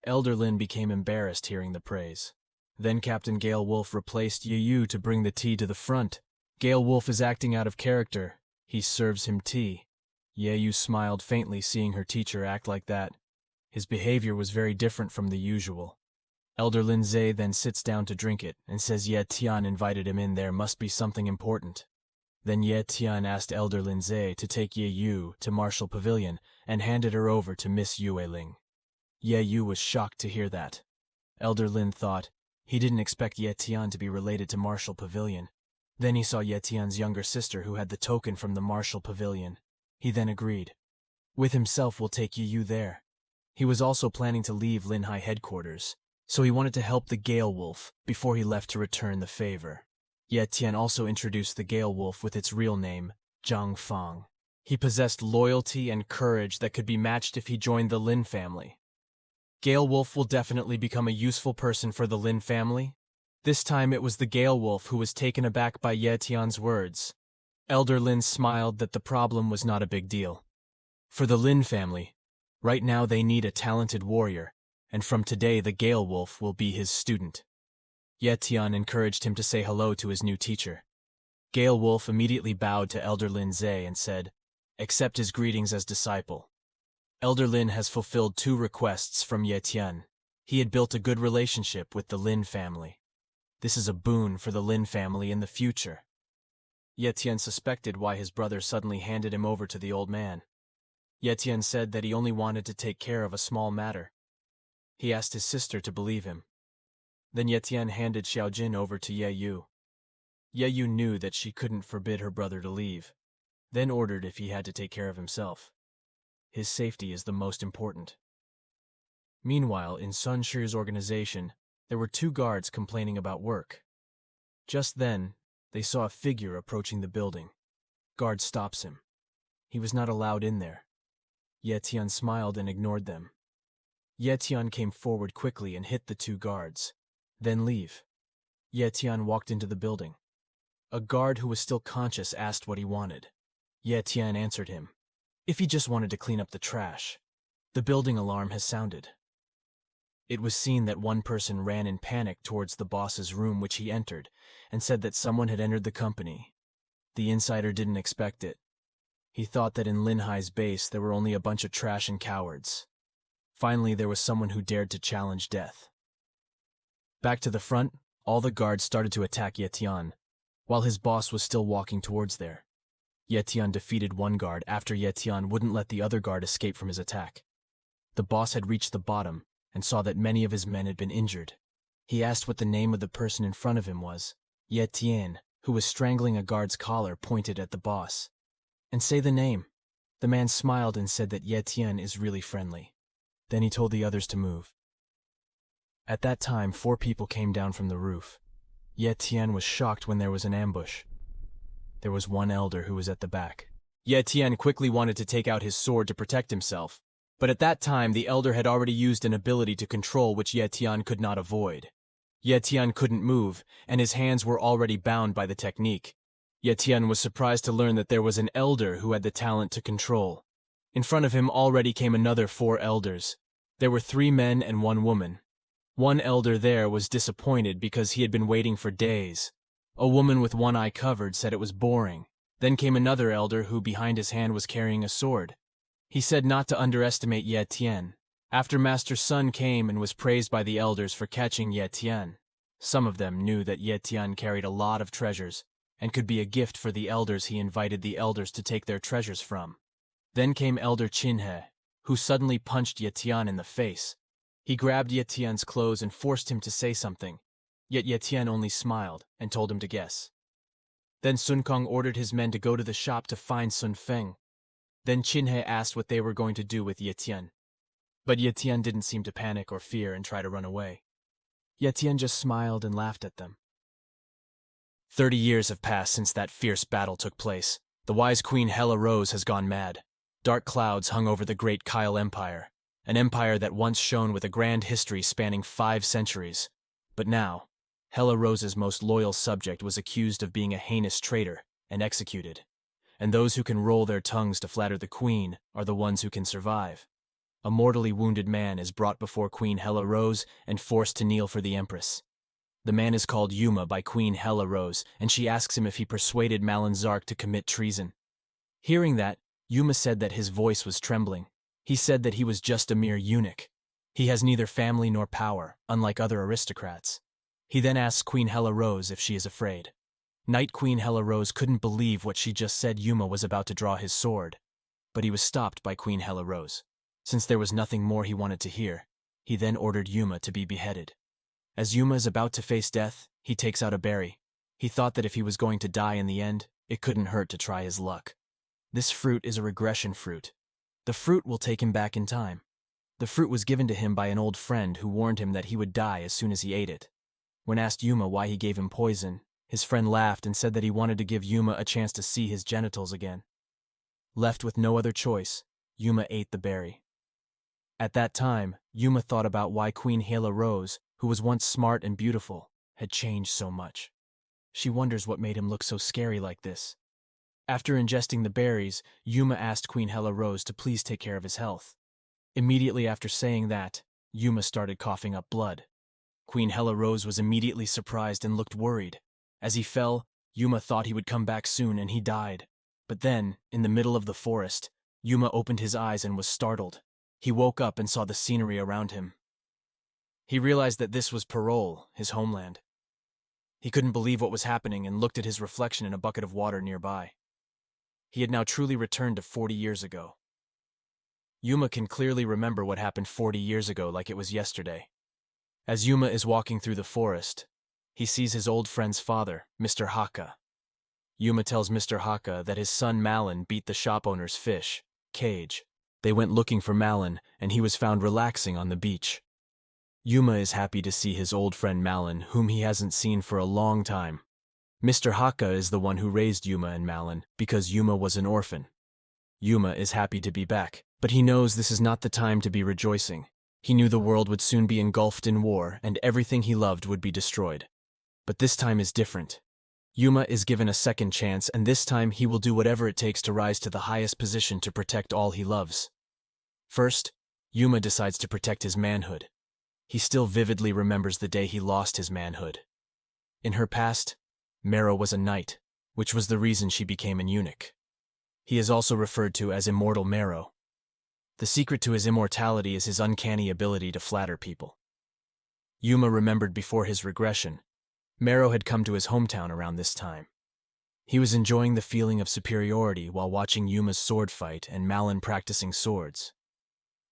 Elder Lin became embarrassed hearing the praise. Then Captain Gale Wolf replaced Ye Yu to bring the tea to the front. Gale Wolf is acting out of character. He serves him tea. Ye Yu smiled faintly seeing her teacher act like that. His behavior was very different from the usual. Elder Lin Ze then sits down to drink it and says Ye Tian invited him in. There must be something important. Then Ye Tian asked Elder Lin Ze to take Ye Yu to Martial Pavilion and handed her over to Miss Yue Ling. Ye Yu was shocked to hear that. Elder Lin thought he didn't expect Ye Tian to be related to Martial Pavilion. Then he saw Ye Tian's younger sister who had the token from the Martial Pavilion. He then agreed. With himself will take Ye Yu there. He was also planning to leave Linhai headquarters, so he wanted to help the Gale Wolf before he left to return the favor. Ye Tian also introduced the Gale Wolf with its real name, Zhang Fang. He possessed loyalty and courage that could be matched if he joined the Lin family. Gale Wolf will definitely become a useful person for the Lin family. This time it was the Gale Wolf who was taken aback by Ye Tian's words. Elder Lin smiled that the problem was not a big deal. For the Lin family, Right now they need a talented warrior, and from today the Gale Wolf will be his student. Ye Tian encouraged him to say hello to his new teacher. Gale Wolf immediately bowed to Elder Lin Zhe and said, "Accept his greetings as disciple. Elder Lin has fulfilled 2 requests from Ye Tian. He had built a good relationship with the Lin family. This is a boon for the Lin family in the future." Ye Tian suspected why his brother suddenly handed him over to the old man. Ye Tian said that he only wanted to take care of a small matter. He asked his sister to believe him. Then Ye Tian handed Xiaojin over to Ye Yu. Ye Yu knew that she couldn't forbid her brother to leave, then ordered if he had to take care of himself. His safety is the most important. Meanwhile, in Sun Shi's organization, there were 2 guards complaining about work. Just then, they saw a figure approaching the building. Guard stops him. He was not allowed in there. Ye Tian smiled and ignored them. Ye Tian came forward quickly and hit the 2 guards. Then leave. Ye Tian walked into the building. A guard who was still conscious asked what he wanted. Ye Tian answered him. If he just wanted to clean up the trash. The building alarm has sounded. It was seen that one person ran in panic towards the boss's room, which he entered, and said that someone had entered the company. The insider didn't expect it. He thought that in Lin Hai's base there were only a bunch of trash and cowards. Finally, there was someone who dared to challenge death. Back to the front, all the guards started to attack Ye Tian, while his boss was still walking towards there. Ye Tian defeated one guard after Ye Tian wouldn't let the other guard escape from his attack. The boss had reached the bottom and saw that many of his men had been injured. He asked what the name of the person in front of him was. Ye Tian, who was strangling a guard's collar, pointed at the boss. "And say the name." The man smiled and said that Ye Tian is really friendly. Then he told the others to move. At that time, 4 people came down from the roof. Ye Tian was shocked when there was an ambush. There was one elder who was at the back. Ye Tian quickly wanted to take out his sword to protect himself, but at that time the elder had already used an ability to control which Ye Tian could not avoid. Ye Tian couldn't move, and his hands were already bound by the technique. Ye Tian was surprised to learn that there was an elder who had the talent to control. In front of him already came another 4 elders. There were 3 men and 1 woman. One elder there was disappointed because he had been waiting for days. A woman with one eye covered said it was boring. Then came another elder who behind his hand was carrying a sword. He said not to underestimate Ye Tian. After Master Sun came and was praised by the elders for catching Ye Tian. Some of them knew that Ye Tian carried a lot of treasures and could be a gift for the elders he invited the elders to take their treasures from. Then came Elder Qinhe, who suddenly punched Ye Tian in the face. He grabbed Ye Tian's clothes and forced him to say something, yet Ye Tian only smiled and told him to guess. Then Sun Kong ordered his men to go to the shop to find Sun Feng. Then Qinhe asked what they were going to do with Ye Tian. But Ye Tian didn't seem to panic or fear and try to run away. Ye Tian just smiled and laughed at them. 30 years have passed since that fierce battle took place. The wise Queen Hela Rose has gone mad. Dark clouds hung over the great Kyle Empire, an empire that once shone with a grand history spanning 5 centuries. But now, Hela Rose's most loyal subject was accused of being a heinous traitor and executed. And those who can roll their tongues to flatter the queen are the ones who can survive. A mortally wounded man is brought before Queen Hela Rose and forced to kneel for the empress. The man is called Yuma by Queen Hela Rose, and she asks him if he persuaded Malin Zark to commit treason. Hearing that, Yuma said that his voice was trembling. He said that he was just a mere eunuch. He has neither family nor power, unlike other aristocrats. He then asks Queen Hela Rose if she is afraid. Night Queen Hela Rose couldn't believe what she just said. Yuma was about to draw his sword, but he was stopped by Queen Hela Rose. Since there was nothing more he wanted to hear, he then ordered Yuma to be beheaded. As Yuma is about to face death, he takes out a berry. He thought that if he was going to die in the end, it couldn't hurt to try his luck. This fruit is a regression fruit. The fruit will take him back in time. The fruit was given to him by an old friend who warned him that he would die as soon as he ate it. When asked Yuma why he gave him poison, his friend laughed and said that he wanted to give Yuma a chance to see his genitals again. Left with no other choice, Yuma ate the berry. At that time, Yuma thought about why Queen Hela Rose, who was once smart and beautiful, had changed so much. She wonders what made him look so scary like this. After ingesting the berries, Yuma asked Queen Hela Rose to please take care of his health. Immediately after saying that, Yuma started coughing up blood. Queen Hela Rose was immediately surprised and looked worried. As he fell, Yuma thought he would come back soon and he died. But then, in the middle of the forest, Yuma opened his eyes and was startled. He woke up and saw the scenery around him. He realized that this was Parole, his homeland. He couldn't believe what was happening and looked at his reflection in a bucket of water nearby. He had now truly returned to 40 years ago. Yuma can clearly remember what happened 40 years ago like it was yesterday. As Yuma is walking through the forest, he sees his old friend's father, Mr. Haka. Yuma tells Mr. Haka that his son Malin beat the shop owner's fish, Cage. They went looking for Malin, and he was found relaxing on the beach. Yuma is happy to see his old friend Malin, whom he hasn't seen for a long time. Mr. Haka is the one who raised Yuma and Malin, because Yuma was an orphan. Yuma is happy to be back, but he knows this is not the time to be rejoicing. He knew the world would soon be engulfed in war, and everything he loved would be destroyed. But this time is different. Yuma is given a second chance, and this time he will do whatever it takes to rise to the highest position to protect all he loves. First, Yuma decides to protect his manhood. He still vividly remembers the day he lost his manhood. In her past, Mero was a knight, which was the reason she became an eunuch. He is also referred to as Immortal Mero. The secret to his immortality is his uncanny ability to flatter people. Yuma remembered before his regression, Mero had come to his hometown around this time. He was enjoying the feeling of superiority while watching Yuma's sword fight and Malin practicing swords.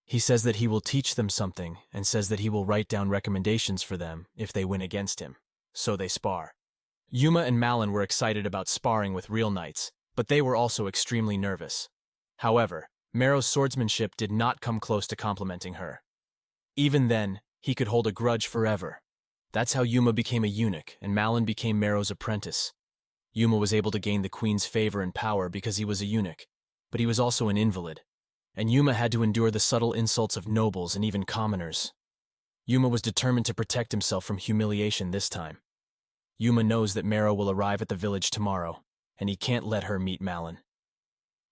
He says that he will teach them something and says that he will write down recommendations for them if they win against him. So they spar. Yuma and Malin were excited about sparring with real knights, but they were also extremely nervous. However, Mero's swordsmanship did not come close to complimenting her. Even then, he could hold a grudge forever. That's how Yuma became a eunuch and Malin became Mero's apprentice. Yuma was able to gain the queen's favor and power because he was a eunuch, but he was also an invalid. And Yuma had to endure the subtle insults of nobles and even commoners. Yuma was determined to protect himself from humiliation this time. Yuma knows that Mero will arrive at the village tomorrow, and he can't let her meet Malin.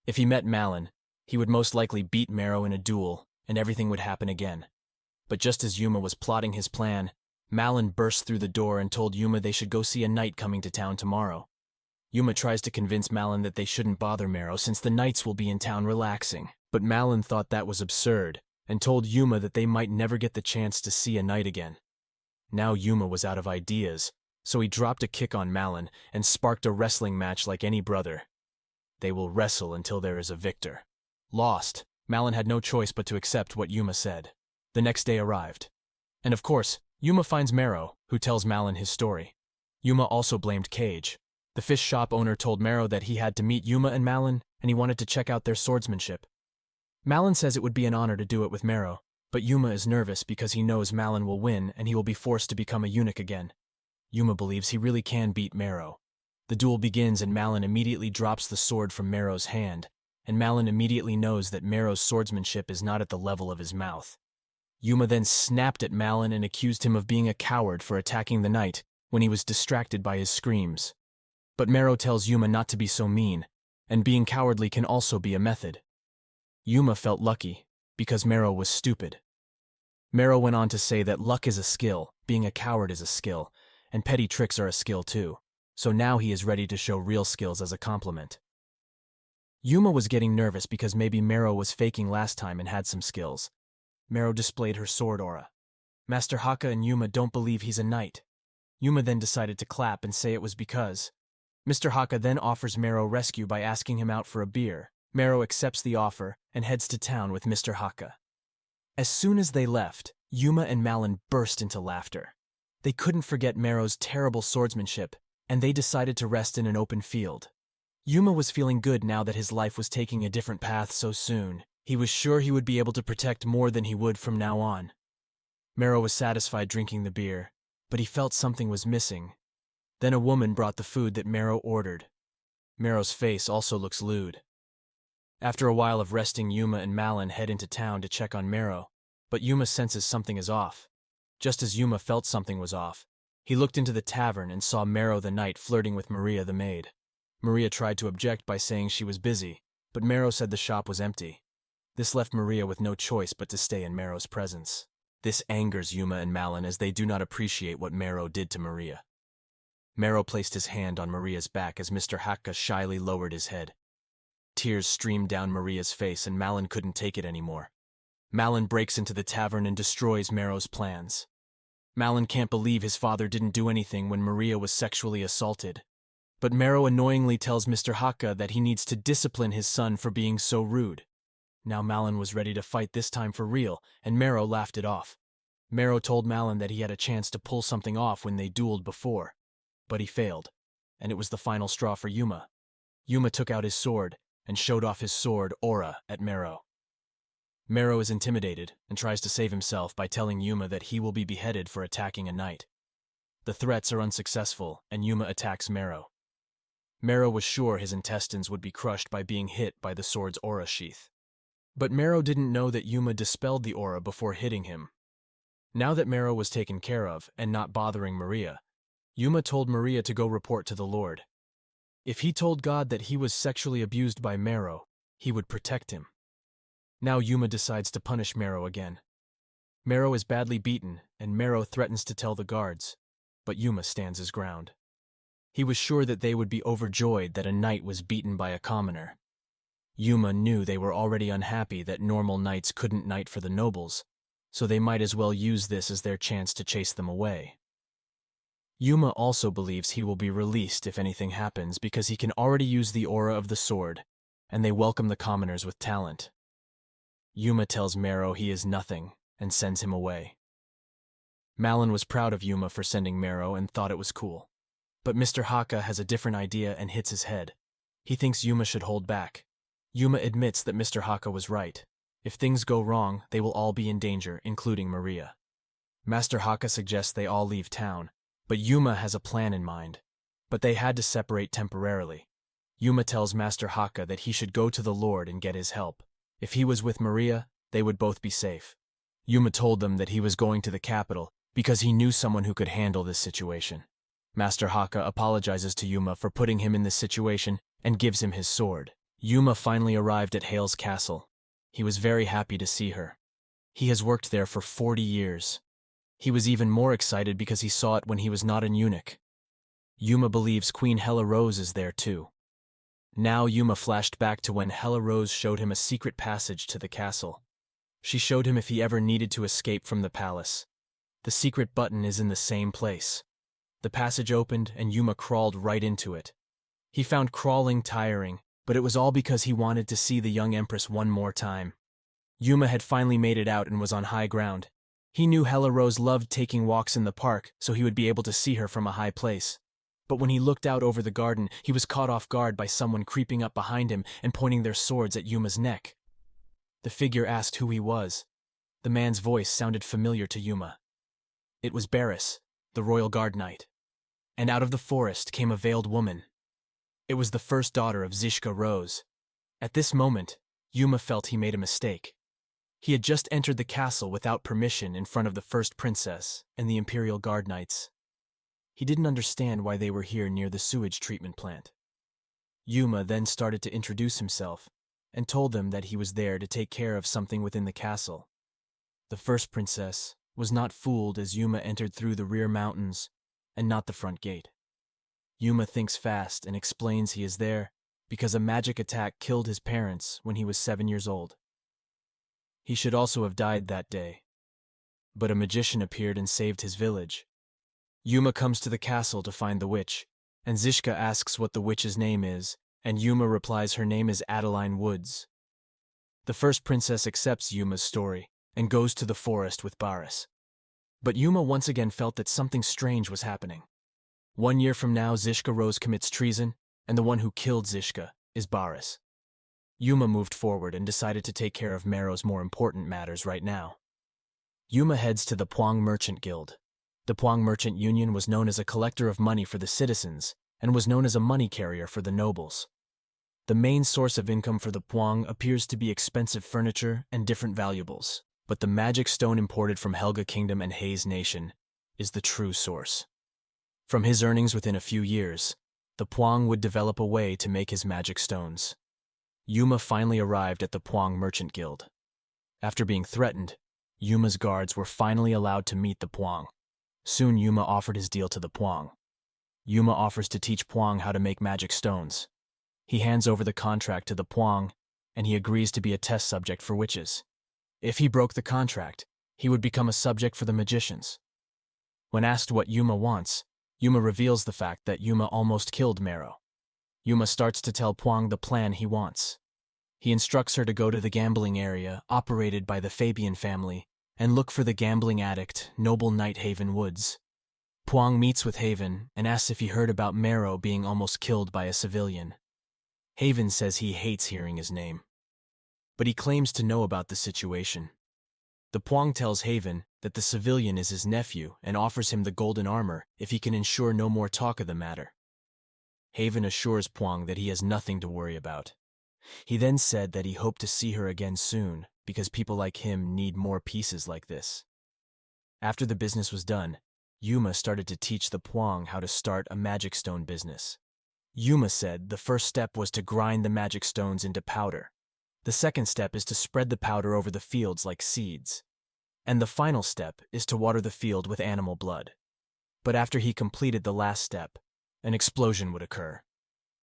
If he met Malin, he would most likely beat Mero in a duel, and everything would happen again. But just as Yuma was plotting his plan, Malin burst through the door and told Yuma they should go see a knight coming to town tomorrow. Yuma tries to convince Malin that they shouldn't bother Mero since the knights will be in town relaxing. But Malin thought that was absurd, and told Yuma that they might never get the chance to see a knight again. Now Yuma was out of ideas, so he dropped a kick on Malin and sparked a wrestling match like any brother. They will wrestle until there is a victor. Lost, Malin had no choice but to accept what Yuma said. The next day arrived. And of course, Yuma finds Mero, who tells Malin his story. Yuma also blamed Cage. The fish shop owner told Mero that he had to meet Yuma and Malin, and he wanted to check out their swordsmanship. Malin says it would be an honor to do it with Mero, but Yuma is nervous because he knows Malin will win and he will be forced to become a eunuch again. Yuma believes he really can beat Mero. The duel begins and Malin immediately drops the sword from Mero's hand, and Malin immediately knows that Mero's swordsmanship is not at the level of his mouth. Yuma then snapped at Malin and accused him of being a coward for attacking the knight when he was distracted by his screams. But Mero tells Yuma not to be so mean, and being cowardly can also be a method. Yuma felt lucky, because Mero was stupid. Mero went on to say that luck is a skill, being a coward is a skill, and petty tricks are a skill too, so now he is ready to show real skills as a compliment. Yuma was getting nervous because maybe Mero was faking last time and had some skills. Mero displayed her sword aura. Master Haka and Yuma don't believe he's a knight. Yuma then decided to clap and say it was because. Mr. Haka then offers Mero rescue by asking him out for a beer. Mero accepts the offer and heads to town with Mr. Haka. As soon as they left, Yuma and Malin burst into laughter. They couldn't forget Mero's terrible swordsmanship, and they decided to rest in an open field. Yuma was feeling good now that his life was taking a different path so soon. He was sure he would be able to protect more than he would from now on. Mero was satisfied drinking the beer, but he felt something was missing. Then a woman brought the food that Mero ordered. Mero's face also looks lewd. After a while of resting, Yuma and Malin head into town to check on Mero, but Yuma senses something is off. Just as Yuma felt something was off, he looked into the tavern and saw Mero the knight flirting with Maria the maid. Maria tried to object by saying she was busy, but Mero said the shop was empty. This left Maria with no choice but to stay in Mero's presence. This angers Yuma and Malin as they do not appreciate what Mero did to Maria. Mero placed his hand on Maria's back as Mr. Hakka shyly lowered his head. Tears streamed down Maria's face and Malin couldn't take it anymore. Malin breaks into the tavern and destroys Mero's plans. Malin can't believe his father didn't do anything when Maria was sexually assaulted. But Mero annoyingly tells Mr. Hakka that he needs to discipline his son for being so rude. Now Malin was ready to fight, this time for real, and Mero laughed it off. Mero told Malin that he had a chance to pull something off when they dueled before. But he failed, and it was the final straw for Yuma. Yuma took out his sword and showed off his sword, Aura, at Mero. Mero is intimidated and tries to save himself by telling Yuma that he will be beheaded for attacking a knight. The threats are unsuccessful, and Yuma attacks Mero. Mero was sure his intestines would be crushed by being hit by the sword's aura sheath. But Mero didn't know that Yuma dispelled the aura before hitting him. Now that Mero was taken care of and not bothering Maria, Yuma told Maria to go report to the Lord. If he told God that he was sexually abused by Mero, he would protect him. Now Yuma decides to punish Mero again. Mero is badly beaten, and Mero threatens to tell the guards, but Yuma stands his ground. He was sure that they would be overjoyed that a knight was beaten by a commoner. Yuma knew they were already unhappy that normal knights couldn't knight for the nobles, so they might as well use this as their chance to chase them away. Yuma also believes he will be released if anything happens because he can already use the aura of the sword, and they welcome the commoners with talent. Yuma tells Mero he is nothing and sends him away. Malin was proud of Yuma for sending Mero and thought it was cool. But Mr. Hakka has a different idea and hits his head. He thinks Yuma should hold back. Yuma admits that Mr. Hakka was right. If things go wrong, they will all be in danger, including Maria. Master Hakka suggests they all leave town, but Yuma has a plan in mind. But they had to separate temporarily. Yuma tells Master Hakka that he should go to the Lord and get his help. If he was with Maria, they would both be safe. Yuma told them that he was going to the capital because he knew someone who could handle this situation. Master Hakka apologizes to Yuma for putting him in this situation and gives him his sword. Yuma finally arrived at Hale's castle. He was very happy to see her. He has worked there for 40 years. He was even more excited because he saw it when he was not an eunuch. Yuma believes Queen Hela Rose is there too. Now Yuma flashed back to when Hela Rose showed him a secret passage to the castle. She showed him if he ever needed to escape from the palace. The secret button is in the same place. The passage opened and Yuma crawled right into it. He found crawling tiring, but it was all because he wanted to see the young empress one more time. Yuma had finally made it out and was on high ground. He knew Hela Rose loved taking walks in the park, so he would be able to see her from a high place. But when he looked out over the garden, he was caught off guard by someone creeping up behind him and pointing their swords at Yuma's neck. The figure asked who he was. The man's voice sounded familiar to Yuma. It was Barris, the royal guard knight. And out of the forest came a veiled woman. It was the first daughter of Zishka Rose. At this moment, Yuma felt he made a mistake. He had just entered the castle without permission in front of the first princess and the imperial guard knights. He didn't understand why they were here near the sewage treatment plant. Yuma then started to introduce himself and told them that he was there to take care of something within the castle. The first princess was not fooled as Yuma entered through the rear mountains and not the front gate. Yuma thinks fast and explains he is there because a magic attack killed his parents when he was 7 years old. He should also have died that day, but a magician appeared and saved his village. Yuma comes to the castle to find the witch, and Zishka asks what the witch's name is, and Yuma replies her name is Adeline Woods. The first princess accepts Yuma's story and goes to the forest with Barris. But Yuma once again felt that something strange was happening. 1 year from now, Zishka Rose commits treason, and the one who killed Zishka is Barris. Yuma moved forward and decided to take care of Mero's more important matters right now. Yuma heads to the Puang Merchant Guild. The Puang Merchant Union was known as a collector of money for the citizens and was known as a money carrier for the nobles. The main source of income for the Puang appears to be expensive furniture and different valuables, but the magic stone imported from Helga Kingdom and Hayes Nation is the true source. From his earnings within a few years, the Puang would develop a way to make his magic stones. Yuma finally arrived at the Puang Merchant Guild. After being threatened, Yuma's guards were finally allowed to meet the Puang. Soon Yuma offered his deal to the Puang. Yuma offers to teach Puang how to make magic stones. He hands over the contract to the Puang, and he agrees to be a test subject for witches. If he broke the contract, he would become a subject for the magicians. When asked what Yuma wants, Yuma reveals the fact that Yuma almost killed Mero. Yuma starts to tell Puang the plan he wants. He instructs her to go to the gambling area operated by the Fabian family and look for the gambling addict, Noble Knight Haven Woods. Puang meets with Haven and asks if he heard about Mero being almost killed by a civilian. Haven says he hates hearing his name, but he claims to know about the situation. The Puang tells Haven that the civilian is his nephew and offers him the golden armor if he can ensure no more talk of the matter. Haven assures Puang that he has nothing to worry about. He then said that he hoped to see her again soon because people like him need more pieces like this. After the business was done, Yuma started to teach the Puang how to start a magic stone business. Yuma said the first step was to grind the magic stones into powder. The second step is to spread the powder over the fields like seeds. And the final step is to water the field with animal blood. But after he completed the last step, an explosion would occur.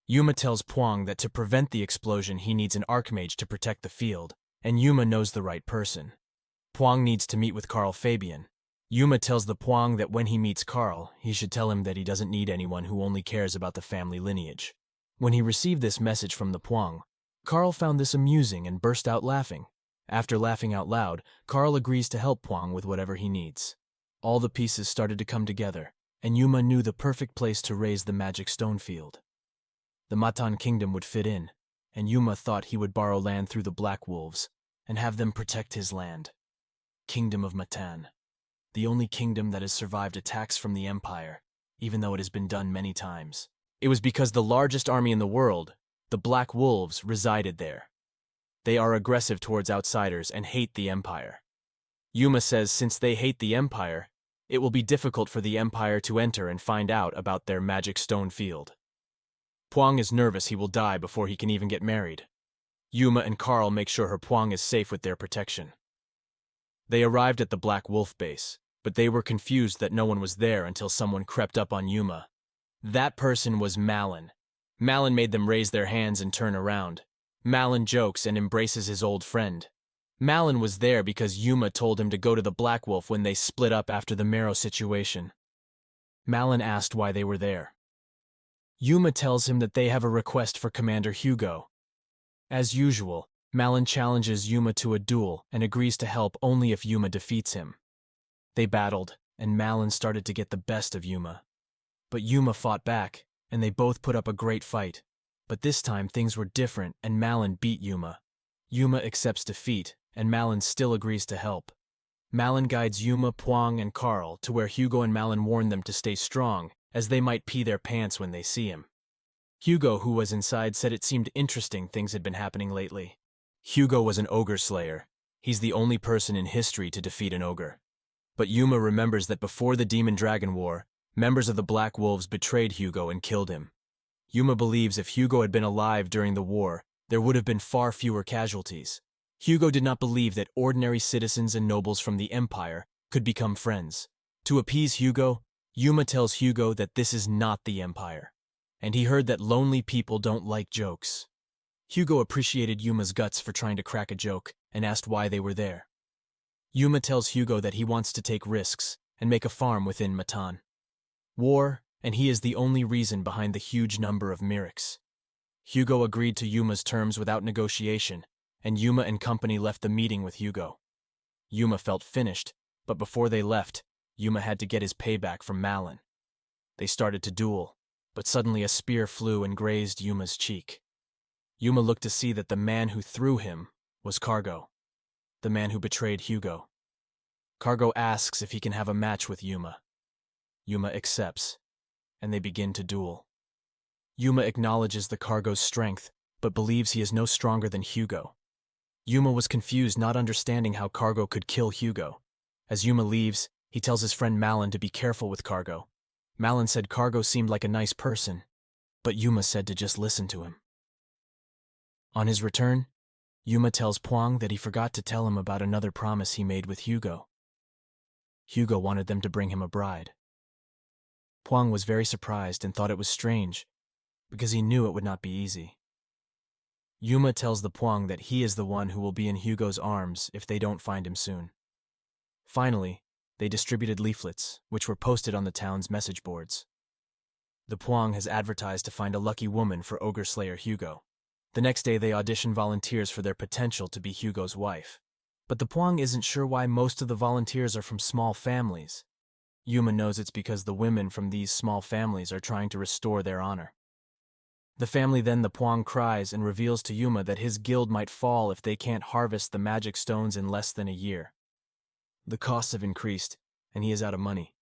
Yuma tells Puang that to prevent the explosion he needs an archmage to protect the field, and Yuma knows the right person. Puang needs to meet with Carl Fabian. Yuma tells the Puang that when he meets Carl, he should tell him that he doesn't need anyone who only cares about the family lineage. When he received this message from the Puang, Carl found this amusing and burst out laughing. After laughing out loud, Carl agrees to help Puang with whatever he needs. All the pieces started to come together, and Yuma knew the perfect place to raise the magic stone field. The Matan Kingdom would fit in, and Yuma thought he would borrow land through the Black Wolves and have them protect his land. Kingdom of Matan. The only kingdom that has survived attacks from the Empire, even though it has been done many times. It was because the largest army in the world, the Black Wolves, resided there. They are aggressive towards outsiders and hate the Empire. Yuma says since they hate the Empire, it will be difficult for the Empire to enter and find out about their magic stone field. Puang is nervous he will die before he can even get married. Yuma and Carl make sure her Puang is safe with their protection. They arrived at the Black Wolf base, but they were confused that no one was there until someone crept up on Yuma. That person was Malin. Malin made them raise their hands and turn around. Malin jokes and embraces his old friend. Malin was there because Yuma told him to go to the Black Wolf when they split up after the Mero situation. Malin asked why they were there. Yuma tells him that they have a request for Commander Hugo. As usual, Malin challenges Yuma to a duel and agrees to help only if Yuma defeats him. They battled, and Malin started to get the best of Yuma. But Yuma fought back, and they both put up a great fight. But this time things were different and Malin beat Yuma. Yuma accepts defeat, and Malin still agrees to help. Malin guides Yuma, Puang, and Carl to where Hugo and Malin warn them to stay strong, as they might pee their pants when they see him. Hugo, who was inside, said it seemed interesting things had been happening lately. Hugo was an ogre slayer. He's the only person in history to defeat an ogre. But Yuma remembers that before the Demon Dragon War, members of the Black Wolves betrayed Hugo and killed him. Yuma believes if Hugo had been alive during the war, there would have been far fewer casualties. Hugo did not believe that ordinary citizens and nobles from the Empire could become friends. To appease Hugo, Yuma tells Hugo that this is not the Empire, and he heard that lonely people don't like jokes. Hugo appreciated Yuma's guts for trying to crack a joke and asked why they were there. Yuma tells Hugo that he wants to take risks and make a farm within Matan. War, and he is the only reason behind the huge number of Myrics. Hugo agreed to Yuma's terms without negotiation, and Yuma and company left the meeting with Hugo. Yuma felt finished, but before they left, Yuma had to get his payback from Malin. They started to duel, but suddenly a spear flew and grazed Yuma's cheek. Yuma looked to see that the man who threw him was Cargo, the man who betrayed Hugo. Cargo asks if he can have a match with Yuma. Yuma accepts, and they begin to duel. Yuma acknowledges the Cargo's strength, but believes he is no stronger than Hugo. Yuma was confused, not understanding how Cargo could kill Hugo. As Yuma leaves, he tells his friend Malin to be careful with Cargo. Malin said Cargo seemed like a nice person, but Yuma said to just listen to him. On his return, Yuma tells Phuong that he forgot to tell him about another promise he made with Hugo. Hugo wanted them to bring him a bride. Phuong was very surprised and thought it was strange, because he knew it would not be easy. Yuma tells the Phuong that he is the one who will be in Hugo's arms if they don't find him soon. Finally, they distributed leaflets, which were posted on the town's message boards. The Phuong has advertised to find a lucky woman for Ogre Slayer Hugo. The next day they audition volunteers for their potential to be Hugo's wife. But the Phuong isn't sure why most of the volunteers are from small families. Yuma knows it's because the women from these small families are trying to restore their honor. The Phuong cries and reveals to Yuma that his guild might fall if they can't harvest the magic stones in less than a year. The costs have increased, and he is out of money.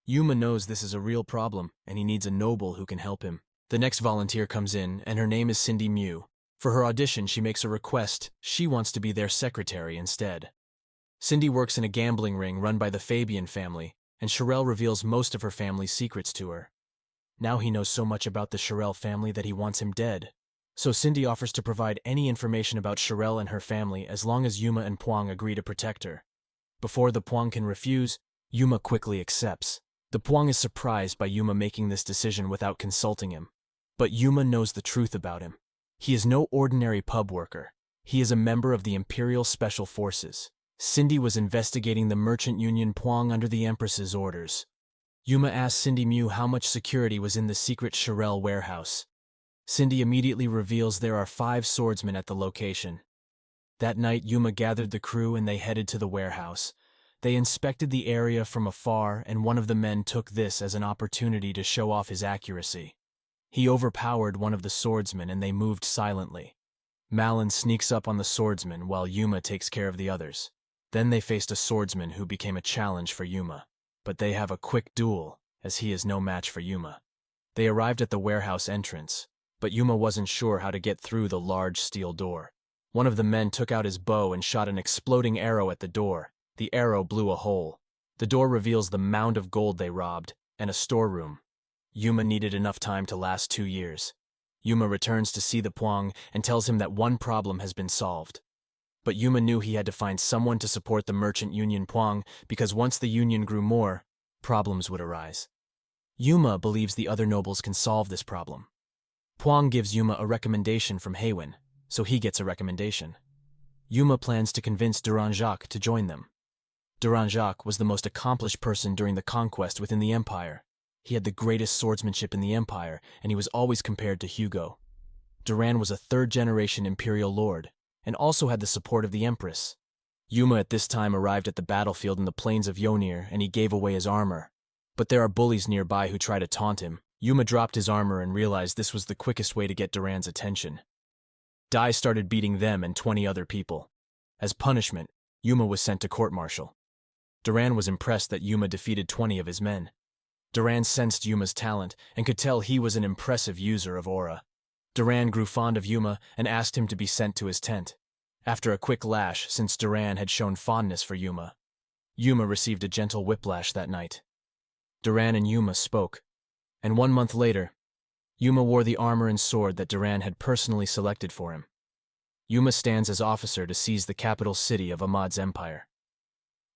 Yuma knows this is a real problem, and he needs a noble who can help him. The next volunteer comes in, and her name is Cindy Mew. For her audition, she makes a request. She wants to be their secretary instead. Cindy works in a gambling ring run by the Fabian family, and Sherelle reveals most of her family's secrets to her. Now he knows so much about the Sherelle family that he wants him dead. So Cindy offers to provide any information about Sherelle and her family as long as Yuma and Phuong agree to protect her. Before the Phuong can refuse, Yuma quickly accepts. The Phuong is surprised by Yuma making this decision without consulting him. But Yuma knows the truth about him. He is no ordinary pub worker. He is a member of the Imperial Special Forces. Cindy was investigating the merchant union Phuong under the Empress's orders. Yuma asked Cindy Mew how much security was in the secret Sherelle warehouse. Cindy immediately reveals there are 5 swordsmen at the location. That night, Yuma gathered the crew and they headed to the warehouse. They inspected the area from afar, and one of the men took this as an opportunity to show off his accuracy. He overpowered one of the swordsmen and they moved silently. Malin sneaks up on the swordsman while Yuma takes care of the others. Then they faced a swordsman who became a challenge for Yuma. But they have a quick duel, as he is no match for Yuma. They arrived at the warehouse entrance, but Yuma wasn't sure how to get through the large steel door. One of the men took out his bow and shot an exploding arrow at the door. The arrow blew a hole. The door reveals the mound of gold they robbed, and a storeroom. Yuma needed enough time to last 2 years. Yuma returns to see the Phuong and tells him that one problem has been solved. But Yuma knew he had to find someone to support the merchant union Phuong because once the union grew more, problems would arise. Yuma believes the other nobles can solve this problem. Phuong gives Yuma a recommendation from Haywin, so he gets a recommendation. Yuma plans to convince Duran-Jacques to join them. Duran-Jacques was the most accomplished person during the conquest within the Empire. He had the greatest swordsmanship in the Empire, and he was always compared to Hugo. Duran was a 3rd-generation Imperial Lord, and also had the support of the Empress. Yuma at this time arrived at the battlefield in the plains of Yonir, and he gave away his armor. But there are bullies nearby who try to taunt him. Yuma dropped his armor and realized this was the quickest way to get Duran's attention. Dai started beating them and 20 other people. As punishment, Yuma was sent to court-martial. Duran was impressed that Yuma defeated 20 of his men. Duran sensed Yuma's talent and could tell he was an impressive user of aura. Duran grew fond of Yuma and asked him to be sent to his tent. After a quick lash, since Duran had shown fondness for Yuma, Yuma received a gentle whiplash that night. Duran and Yuma spoke, and 1 month later, Yuma wore the armor and sword that Duran had personally selected for him. Yuma stands as officer to seize the capital city of Ahmad's empire.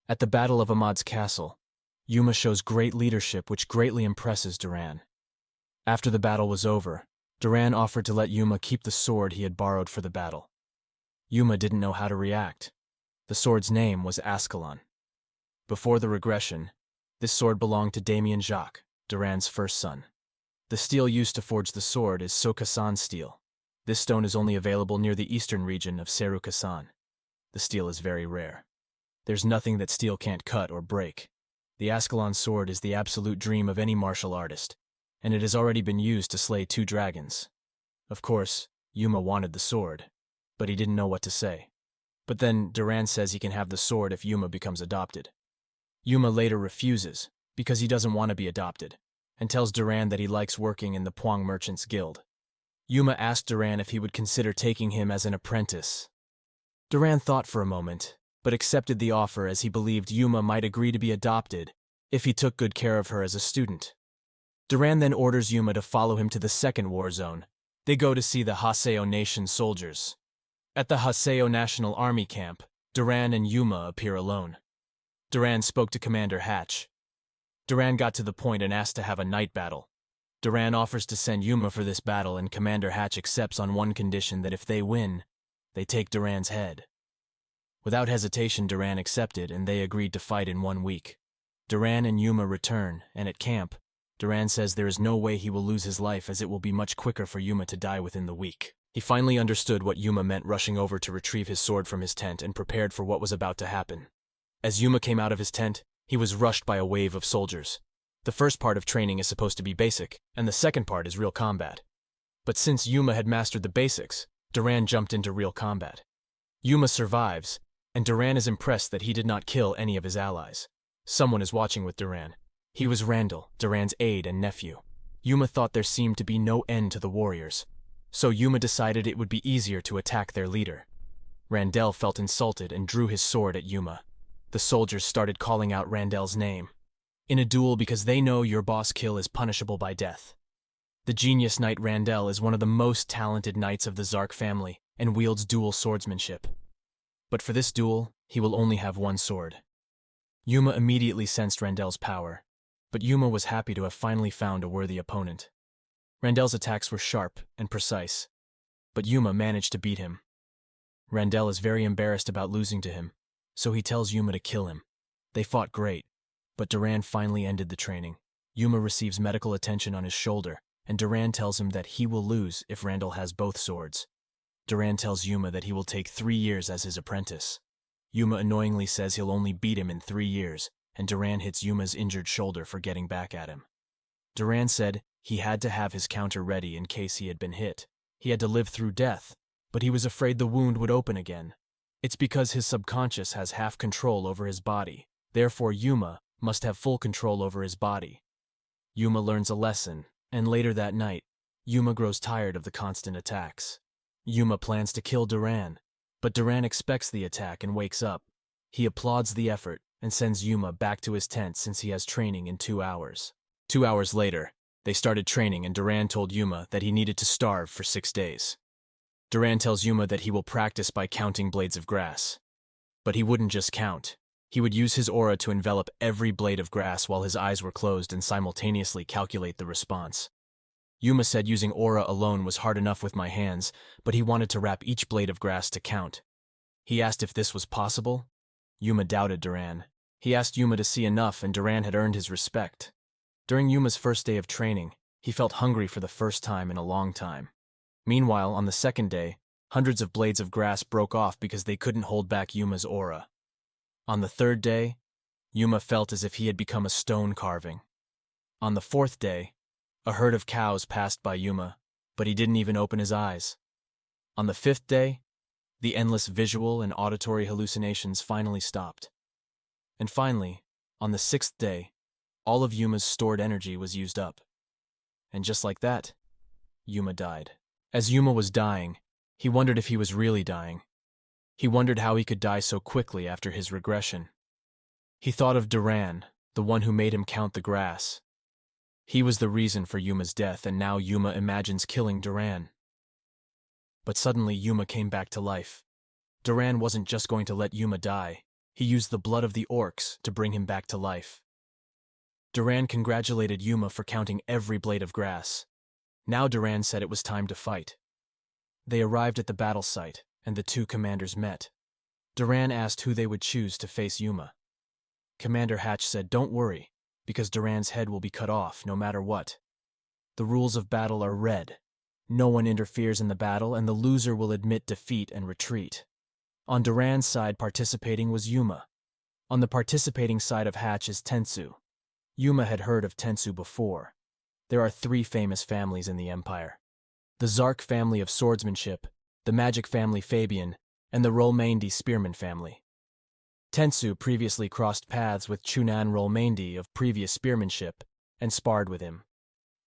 At the Battle of Ahmad's castle, Yuma shows great leadership which greatly impresses Duran. After the battle was over, Duran offered to let Yuma keep the sword he had borrowed for the battle. Yuma didn't know how to react. The sword's name was Ascalon. Before the regression, this sword belonged to Damien Jacques, Duran's first son. The steel used to forge the sword is Sokasan steel. This stone is only available near the eastern region of Seru-Kasan. The steel is very rare. There's nothing that steel can't cut or break. The Ascalon sword is the absolute dream of any martial artist, and it has already been used to slay 2 dragons. Of course, Yuma wanted the sword, but he didn't know what to say. But then Duran says he can have the sword if Yuma becomes adopted. Yuma later refuses, because he doesn't want to be adopted, and tells Duran that he likes working in the Phuong Merchants Guild. Yuma asked Duran if he would consider taking him as an apprentice. Duran thought for a moment, but accepted the offer as he believed Yuma might agree to be adopted if he took good care of her as a student. Duran then orders Yuma to follow him to the second war zone. They go to see the Haseo Nation soldiers. At the Haseo National Army camp, Duran and Yuma appear alone. Duran spoke to Commander Hatch. Duran got to the point and asked to have a night battle. Duran offers to send Yuma for this battle, and Commander Hatch accepts on one condition: that if they win, they take Duran's head. Without hesitation, Duran accepted, and they agreed to fight in 1 week. Duran and Yuma return, and at camp, Duran says there is no way he will lose his life, as it will be much quicker for Yuma to die within the week. He finally understood what Yuma meant, rushing over to retrieve his sword from his tent and prepared for what was about to happen. As Yuma came out of his tent, he was rushed by a wave of soldiers. The first part of training is supposed to be basic, and the second part is real combat. But since Yuma had mastered the basics, Duran jumped into real combat. Yuma survives, and Duran is impressed that he did not kill any of his allies. Someone is watching with Duran. He was Randall, Duran's aide and nephew. Yuma thought there seemed to be no end to the warriors, so Yuma decided it would be easier to attack their leader. Randall felt insulted and drew his sword at Yuma. The soldiers started calling out Randall's name. In a duel, because they know your boss kill is punishable by death. The genius knight Randall is one of the most talented knights of the Zark family and wields dual swordsmanship. But for this duel, he will only have one sword. Yuma immediately sensed Randall's power, but Yuma was happy to have finally found a worthy opponent. Randall's attacks were sharp and precise, but Yuma managed to beat him. Randall is very embarrassed about losing to him, so he tells Yuma to kill him. They fought great, but Duran finally ended the training. Yuma receives medical attention on his shoulder, and Duran tells him that he will lose if Randall has both swords. Duran tells Yuma that he will take 3 years as his apprentice. Yuma annoyingly says he'll only beat him in 3 years, and Duran hits Yuma's injured shoulder for getting back at him. Duran said he had to have his counter ready in case he had been hit. He had to live through death, but he was afraid the wound would open again. It's because his subconscious has half control over his body. Therefore, Yuma must have full control over his body. Yuma learns a lesson, and later that night, Yuma grows tired of the constant attacks. Yuma plans to kill Duran, but Duran expects the attack and wakes up. He applauds the effort and sends Yuma back to his tent since he has training in 2 hours. 2 hours later, they started training, and Duran told Yuma that he needed to starve for 6 days. Duran tells Yuma that he will practice by counting blades of grass. But he wouldn't just count. He would use his aura to envelop every blade of grass while his eyes were closed and simultaneously calculate the response. Yuma said using aura alone was hard enough with my hands, but he wanted to wrap each blade of grass to count. He asked if this was possible. Yuma doubted Duran. He asked Yuma to see enough, and Duran had earned his respect. During Yuma's first day of training, he felt hungry for the first time in a long time. Meanwhile, on the second day, hundreds of blades of grass broke off because they couldn't hold back Yuma's aura. On the third day, Yuma felt as if he had become a stone carving. On the fourth day, a herd of cows passed by Yuma, but he didn't even open his eyes. On the fifth day, the endless visual and auditory hallucinations finally stopped. And finally, on the sixth day, all of Yuma's stored energy was used up. And just like that, Yuma died. As Yuma was dying, he wondered if he was really dying. He wondered how he could die so quickly after his regression. He thought of Duran, the one who made him count the grass. He was the reason for Yuma's death, and now Yuma imagines killing Duran. But suddenly Yuma came back to life. Duran wasn't just going to let Yuma die. He used the blood of the orcs to bring him back to life. Duran congratulated Yuma for counting every blade of grass. Now Duran said it was time to fight. They arrived at the battle site, and the two commanders met. Duran asked who they would choose to face Yuma. Commander Hatch said, "Don't worry, because Duran's head will be cut off no matter what. The rules of battle are red. No one interferes in the battle, and the loser will admit defeat and retreat." On Duran's side, participating was Yuma. On the participating side of Hatch is Tensu. Yuma had heard of Tensu before. There are 3 famous families in the Empire: the Zark family of swordsmanship, the magic family Fabian, and the Rolmandi spearman family. Tensu previously crossed paths with Chunan Rolmandi of previous spearmanship and sparred with him.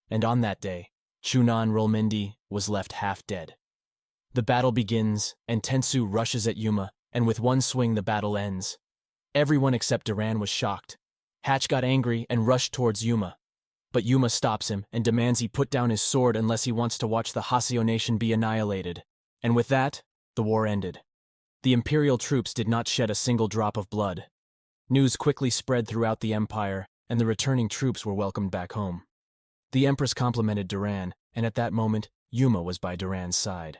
And on that day, Chunan Rolmandi was left half dead. The battle begins, and Tensu rushes at Yuma, and with one swing the battle ends. Everyone except Duran was shocked. Hatch got angry and rushed towards Yuma. But Yuma stops him and demands he put down his sword unless he wants to watch the Haseo nation be annihilated. And with that, the war ended. The imperial troops did not shed a single drop of blood. News quickly spread throughout the empire, and the returning troops were welcomed back home. The empress complimented Duran, and at that moment, Yuma was by Duran's side.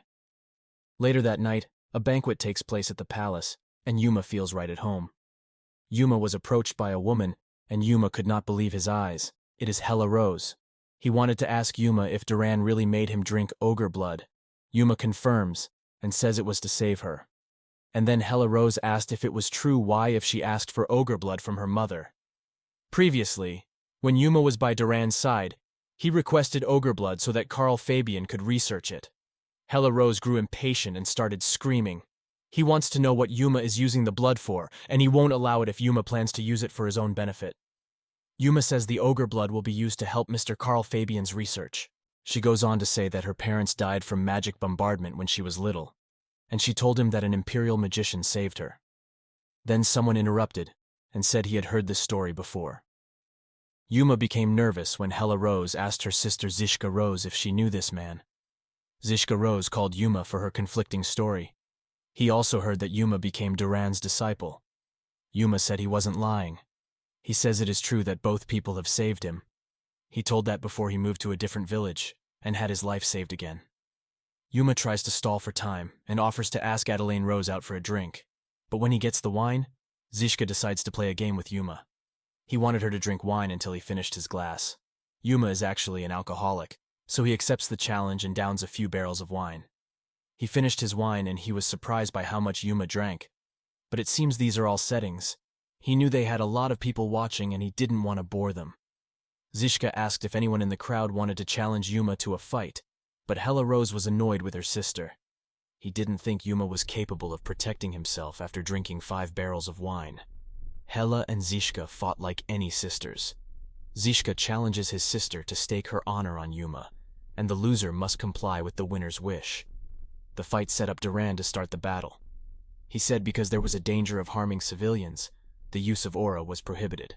Later that night, a banquet takes place at the palace, and Yuma feels right at home. Yuma was approached by a woman, and Yuma could not believe his eyes. It is Hella Rose. He wanted to ask Yuma if Duran really made him drink ogre blood. Yuma confirms, and says it was to save her. And then Hella Rose asked if it was true why if she asked for ogre blood from her mother. Previously, when Yuma was by Duran's side, he requested ogre blood so that Carl Fabian could research it. Hella Rose grew impatient and started screaming. He wants to know what Yuma is using the blood for, and he won't allow it if Yuma plans to use it for his own benefit. Yuma says the ogre blood will be used to help Mr. Carl Fabian's research. She goes on to say that her parents died from magic bombardment when she was little, and she told him that an imperial magician saved her. Then someone interrupted and said he had heard this story before. Yuma became nervous when Hella Rose asked her sister Zishka Rose if she knew this man. Zishka Rose called Yuma for her conflicting story. He also heard that Yuma became Duran's disciple. Yuma said he wasn't lying. He says it is true that both people have saved him. He told that before he moved to a different village and had his life saved again. Yuma tries to stall for time and offers to ask Adelaine Rose out for a drink. But when he gets the wine, Zishka decides to play a game with Yuma. He wanted her to drink wine until he finished his glass. Yuma is actually an alcoholic, so he accepts the challenge and downs a few barrels of wine. He finished his wine and he was surprised by how much Yuma drank. But it seems these are all settings. He knew they had a lot of people watching and he didn't want to bore them. Zishka asked if anyone in the crowd wanted to challenge Yuma to a fight, but Hella Rose was annoyed with her sister. He didn't think Yuma was capable of protecting himself after drinking 5 barrels of wine. Hella and Zishka fought like any sisters. Zishka challenges his sister to stake her honor on Yuma, and the loser must comply with the winner's wish. The fight set up Duran to start the battle. He said because there was a danger of harming civilians, the use of aura was prohibited.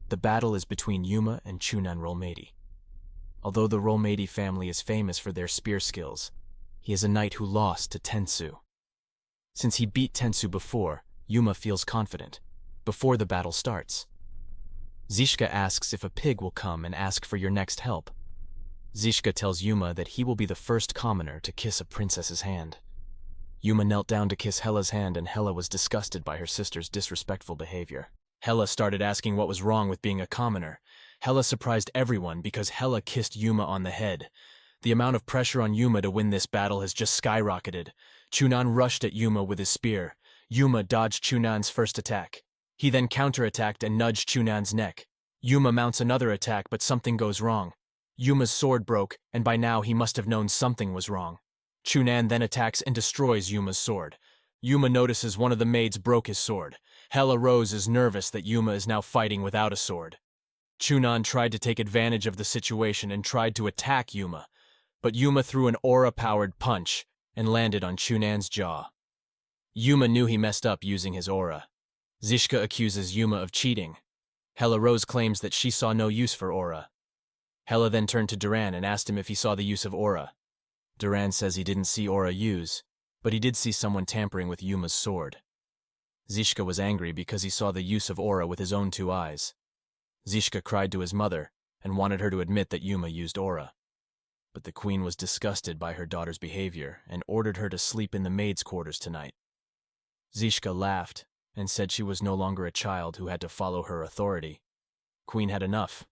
The battle is between Yuma and Chunan Rolmady. Although the Rolmady family is famous for their spear skills, he is a knight who lost to Tensu. Since he beat Tensu before, Yuma feels confident. Before the battle starts, Zishka asks if a pig will come and ask for your next help. Zishka tells Yuma that he will be the first commoner to kiss a princess's hand. Yuma knelt down to kiss Hella's hand and Hella was disgusted by her sister's disrespectful behavior. Hella started asking what was wrong with being a commoner. Hella surprised everyone because Hella kissed Yuma on the head. The amount of pressure on Yuma to win this battle has just skyrocketed. Chunan rushed at Yuma with his spear. Yuma dodged Chunan's first attack. He then counterattacked and nudged Chunan's neck. Yuma mounts another attack, but something goes wrong. Yuma's sword broke, and by now he must have known something was wrong. Chunan then attacks and destroys Yuma's sword. Yuma notices one of the maids broke his sword. Hella Rose is nervous that Yuma is now fighting without a sword. Chunan tried to take advantage of the situation and tried to attack Yuma, but Yuma threw an aura-powered punch and landed on Chunan's jaw. Yuma knew he messed up using his aura. Zishka accuses Yuma of cheating. Hella Rose claims that she saw no use for aura. Hella then turned to Duran and asked him if he saw the use of aura. Duran says he didn't see aura use, but he did see someone tampering with Yuma's sword. Zishka was angry because he saw the use of aura with his own 2 eyes. Zishka cried to his mother and wanted her to admit that Yuma used aura. But the queen was disgusted by her daughter's behavior and ordered her to sleep in the maid's quarters tonight. Zishka laughed and said she was no longer a child who had to follow her authority. Queen had enough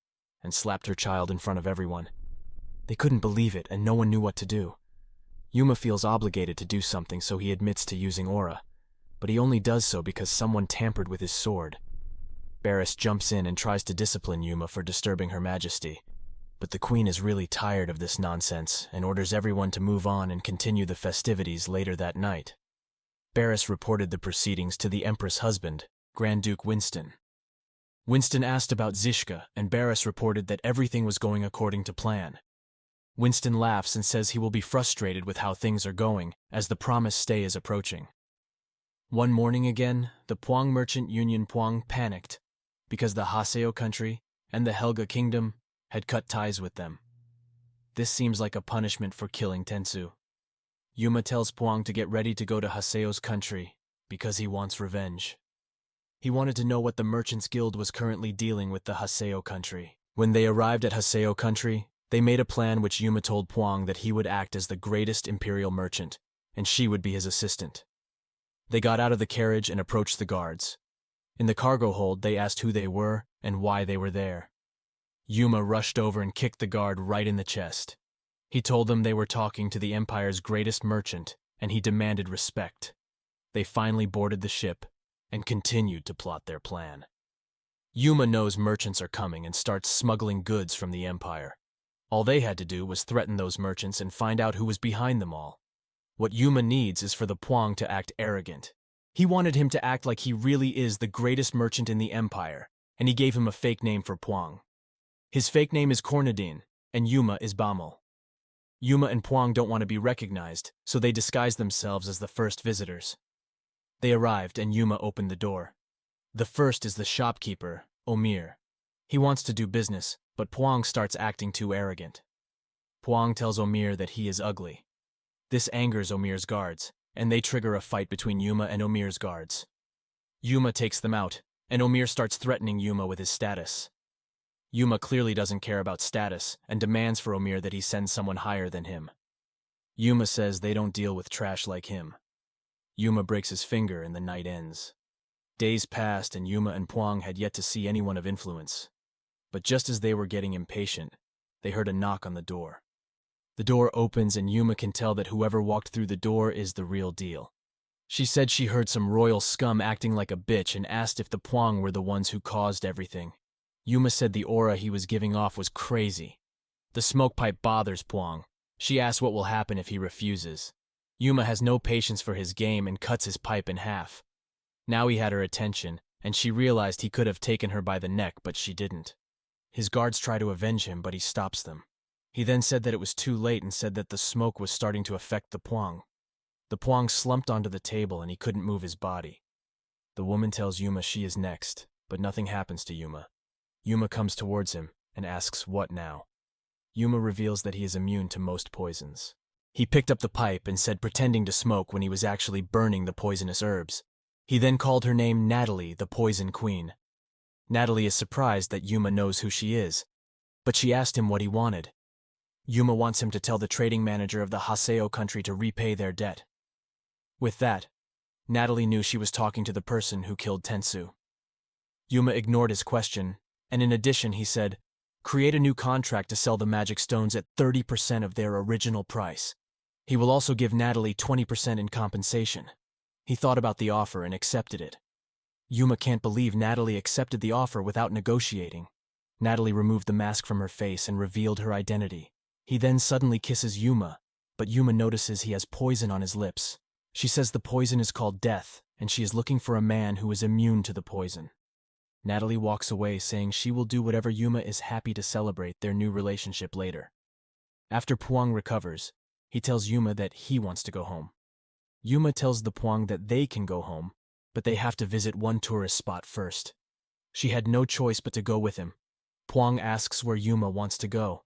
and slapped her child in front of everyone. They couldn't believe it and no one knew what to do. Yuma feels obligated to do something, so he admits to using aura, but he only does so because someone tampered with his sword. Barris jumps in and tries to discipline Yuma for disturbing Her Majesty, but the queen is really tired of this nonsense and orders everyone to move on and continue the festivities later that night. Barris reported the proceedings to the Empress' husband, Grand Duke Winston. Winston asked about Zishka, and Barris reported that everything was going according to plan. Winston laughs and says he will be frustrated with how things are going, as the promised stay is approaching. One morning again, the Puang Merchant Union Puang panicked, because the Haseo country and the Helga Kingdom had cut ties with them. This seems like a punishment for killing Tensu. Yuma tells Puang to get ready to go to Haseo's country because he wants revenge. He wanted to know what the Merchants Guild was currently dealing with the Haseo country. When they arrived at Haseo country, they made a plan which Yuma told Puang that he would act as the greatest imperial merchant, and she would be his assistant. They got out of the carriage and approached the guards. In the cargo hold, they asked who they were and why they were there. Yuma rushed over and kicked the guard right in the chest. He told them they were talking to the Empire's greatest merchant, and he demanded respect. They finally boarded the ship and continued to plot their plan. Yuma knows merchants are coming and starts smuggling goods from the Empire. All they had to do was threaten those merchants and find out who was behind them all. What Yuma needs is for the Puang to act arrogant. He wanted him to act like he really is the greatest merchant in the Empire, and he gave him a fake name for Puang. His fake name is Cornadine, and Yuma is Bamel. Yuma and Puang don't want to be recognized, so they disguise themselves as the first visitors. They arrived and Yuma opened the door. The first is the shopkeeper, Omir. He wants to do business, but Puang starts acting too arrogant. Puang tells Omir that he is ugly. This angers Omir's guards, and they trigger a fight between Yuma and Omir's guards. Yuma takes them out, and Omir starts threatening Yuma with his status. Yuma clearly doesn't care about status and demands for Omir that he send someone higher than him. Yuma says they don't deal with trash like him. Yuma breaks his finger and the night ends. Days passed and Yuma and Puang had yet to see anyone of influence. But just as they were getting impatient, they heard a knock on the door. The door opens and Yuma can tell that whoever walked through the door is the real deal. She said she heard some royal scum acting like a bitch and asked if the Puang were the ones who caused everything. Yuma said the aura he was giving off was crazy. The smoke pipe bothers Puang. She asks what will happen if he refuses. Yuma has no patience for his game and cuts his pipe in half. Now he had her attention, and she realized he could have taken her by the neck, but she didn't. His guards try to avenge him, but he stops them. He then said that it was too late and said that the smoke was starting to affect the Puang. The Puang slumped onto the table and he couldn't move his body. The woman tells Yuma she is next, but nothing happens to Yuma. Yuma comes towards him and asks what now. Yuma reveals that he is immune to most poisons. He picked up the pipe and said pretending to smoke when he was actually burning the poisonous herbs. He then called her name Natalie, the Poison Queen. Natalie is surprised that Yuma knows who she is, but she asked him what he wanted. Yuma wants him to tell the trading manager of the Haseo country to repay their debt. With that, Natalie knew she was talking to the person who killed Tensu. Yuma ignored his question, and in addition he said, create a new contract to sell the magic stones at 30% of their original price. He will also give Natalie 20% in compensation. He thought about the offer and accepted it. Yuma can't believe Natalie accepted the offer without negotiating. Natalie removed the mask from her face and revealed her identity. He then suddenly kisses Yuma, but Yuma notices he has poison on his lips. She says the poison is called death, and she is looking for a man who is immune to the poison. Natalie walks away saying she will do whatever Yuma is happy to celebrate their new relationship later. After Puang recovers, he tells Yuma that he wants to go home. Yuma tells the Puang that they can go home, but they have to visit one tourist spot first. She had no choice but to go with him. Puang asks where Yuma wants to go.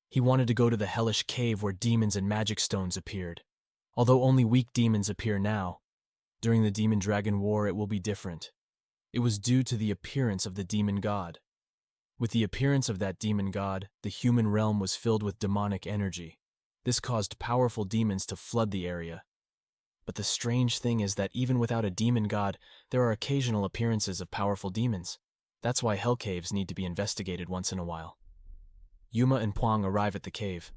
He wanted to go to the hellish cave where demons and magic stones appeared. Although only weak demons appear now, during the Demon-Dragon War it will be different. It was due to the appearance of the demon god. With the appearance of that demon god, the human realm was filled with demonic energy. This caused powerful demons to flood the area. But the strange thing is that even without a demon god, there are occasional appearances of powerful demons. That's why hell caves need to be investigated once in a while. Yuma and Puang arrive at the cave.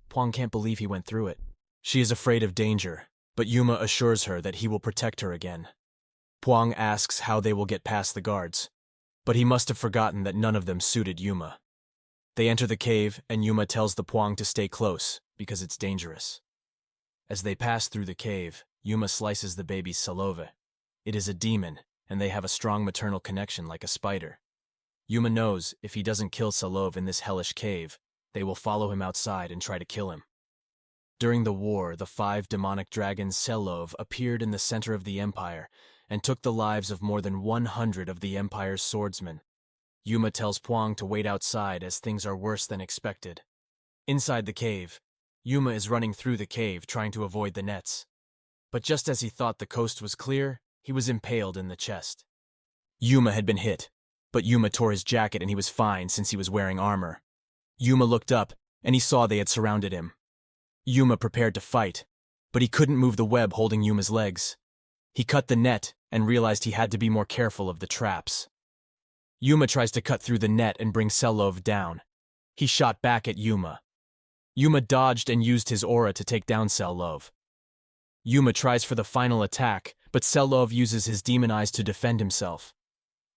Puang can't believe he went through it. She is afraid of danger, but Yuma assures her that he will protect her again. Puang asks how they will get past the guards, but he must have forgotten that none of them suited Yuma. They enter the cave, and Yuma tells the Puang to stay close, because it's dangerous. As they pass through the cave, Yuma slices the baby's Salove. It is a demon, and they have a strong maternal connection like a spider. Yuma knows if he doesn't kill Salove in this hellish cave, they will follow him outside and try to kill him. During the war, the 5 demonic dragons Selov appeared in the center of the empire and took the lives of more than 100 of the empire's swordsmen. Yuma tells Puang to wait outside as things are worse than expected. Inside the cave, Yuma is running through the cave trying to avoid the nets. But just as he thought the coast was clear, he was impaled in the chest. Yuma had been hit, but Yuma tore his jacket and he was fine since he was wearing armor. Yuma looked up, and he saw they had surrounded him. Yuma prepared to fight, but he couldn't move the web holding Yuma's legs. He cut the net and realized he had to be more careful of the traps. Yuma tries to cut through the net and bring Selov down. He shot back at Yuma. Yuma dodged and used his aura to take down Selov. Yuma tries for the final attack, but Selov uses his demon eyes to defend himself.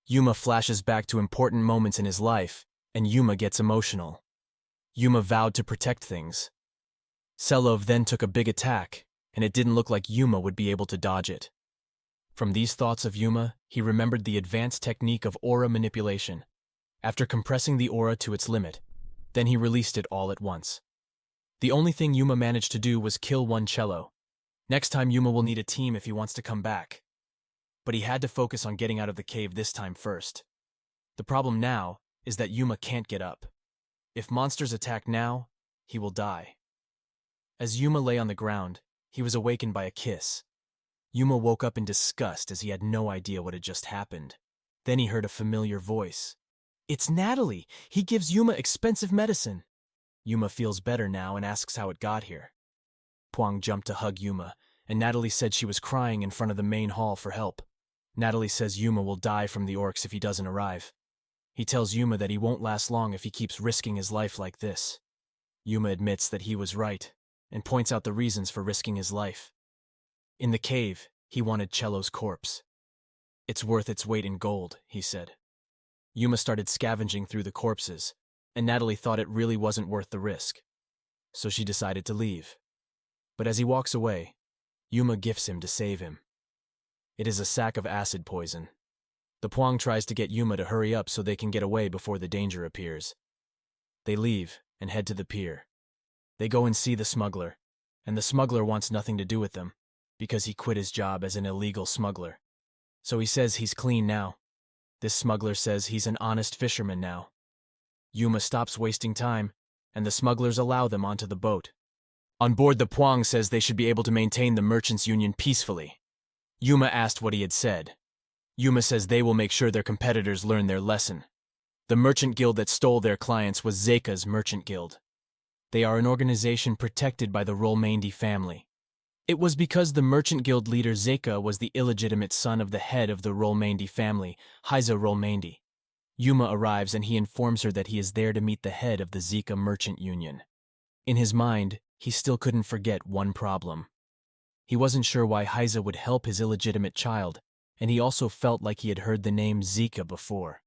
Yuma flashes back to important moments in his life, and Yuma gets emotional. Yuma vowed to protect things. Selov then took a big attack, and it didn't look like Yuma would be able to dodge it. From these thoughts of Yuma, he remembered the advanced technique of aura manipulation. After compressing the aura to its limit, then he released it all at once. The only thing Yuma managed to do was kill one cello. Next time Yuma will need a team if he wants to come back. But he had to focus on getting out of the cave this time first. The problem now is that Yuma can't get up. If monsters attack now, he will die. As Yuma lay on the ground, he was awakened by a kiss. Yuma woke up in disgust as he had no idea what had just happened. Then he heard a familiar voice. "It's Natalie! He gives Yuma expensive medicine!" Yuma feels better now and asks how it got here. Puang jumped to hug Yuma, and Natalie said she was crying in front of the main hall for help. Natalie says Yuma will die from the orcs if he doesn't arrive. He tells Yuma that he won't last long if he keeps risking his life like this. Yuma admits that he was right, and points out the reasons for risking his life. In the cave, he wanted Cello's corpse. "It's worth its weight in gold," he said. Yuma started scavenging through the corpses, and Natalie thought it really wasn't worth the risk. So she decided to leave. But as he walks away, Yuma gifts him to save him. It is a sack of acid poison. The Puang tries to get Yuma to hurry up so they can get away before the danger appears. They leave and head to the pier. They go and see the smuggler, and the smuggler wants nothing to do with them, because he quit his job as an illegal smuggler. So he says he's clean now. This smuggler says he's an honest fisherman now. Yuma stops wasting time, and the smugglers allow them onto the boat. On board, the Puang says they should be able to maintain the merchants' union peacefully. Yuma asked what he had said. Yuma says they will make sure their competitors learn their lesson. The merchant guild that stole their clients was Zeka's merchant guild. They are an organization protected by the Rolmandi family. It was because the merchant guild leader Zeka was the illegitimate son of the head of the Rolmandi family, Hiza Rolmandi. Yuma arrives and he informs her that he is there to meet the head of the Zeka merchant union. In his mind, he still couldn't forget one problem. He wasn't sure why Hiza would help his illegitimate child, and he also felt like he had heard the name Zeka before.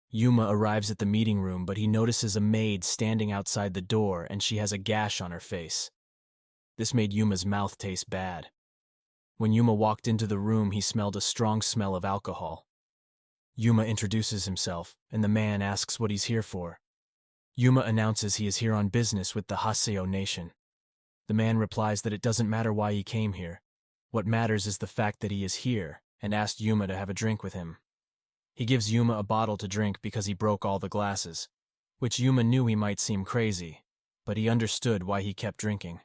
Yuma arrives at the meeting room, but he notices a maid standing outside the door and she has a gash on her face. This made Yuma's mouth taste bad. When Yuma walked into the room, he smelled a strong smell of alcohol. Yuma introduces himself, and the man asks what he's here for. Yuma announces he is here on business with the Haseo nation. The man replies that it doesn't matter why he came here. What matters is the fact that he is here, and asked Yuma to have a drink with him. He gives Yuma a bottle to drink because he broke all the glasses, which Yuma knew he might seem crazy, but he understood why he kept drinking.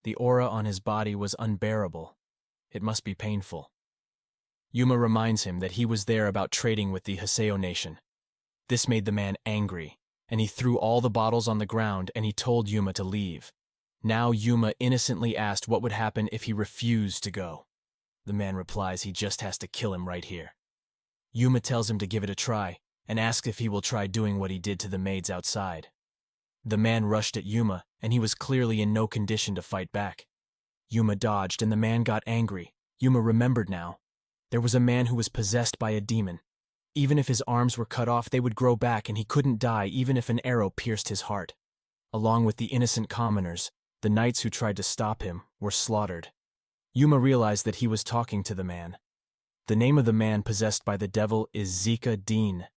The aura on his body was unbearable. It must be painful. Yuma reminds him that he was there about trading with the Haseo nation. This made the man angry, and he threw all the bottles on the ground and he told Yuma to leave. Now Yuma innocently asked what would happen if he refused to go. The man replies he just has to kill him right here. Yuma tells him to give it a try, and asks if he will try doing what he did to the maids outside. The man rushed at Yuma, and he was clearly in no condition to fight back. Yuma dodged, and the man got angry. Yuma remembered now. There was a man who was possessed by a demon. Even if his arms were cut off, they would grow back, and he couldn't die even if an arrow pierced his heart. Along with the innocent commoners, the knights who tried to stop him were slaughtered. Yuma realized that he was talking to the man. The name of the man possessed by the devil is Zeka Dean.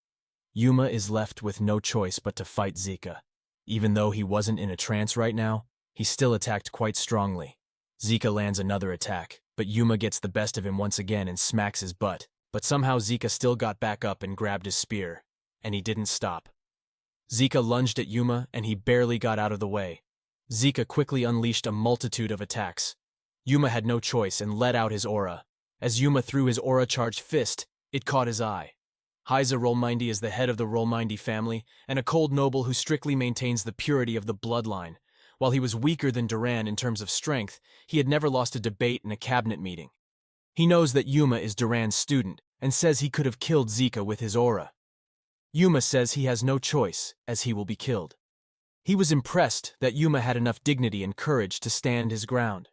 Yuma is left with no choice but to fight Zeka. Even though he wasn't in a trance right now, he still attacked quite strongly. Zeka lands another attack, but Yuma gets the best of him once again and smacks his butt. But somehow Zeka still got back up and grabbed his spear. and he didn't stop. Zika lunged at Yuma, and he barely got out of the way. Zika quickly unleashed a multitude of attacks. Yuma had no choice and let out his aura. As Yuma threw his aura-charged fist, it caught his eye. Heiza Rollmindy is the head of the Rollmindy family, and a cold noble who strictly maintains the purity of the bloodline. While he was weaker than Duran in terms of strength, he had never lost a debate in a cabinet meeting. He knows that Yuma is Duran's student, and says he could have killed Zika with his aura. Yuma says he has no choice, as he will be killed. He was impressed that Yuma had enough dignity and courage to stand his ground.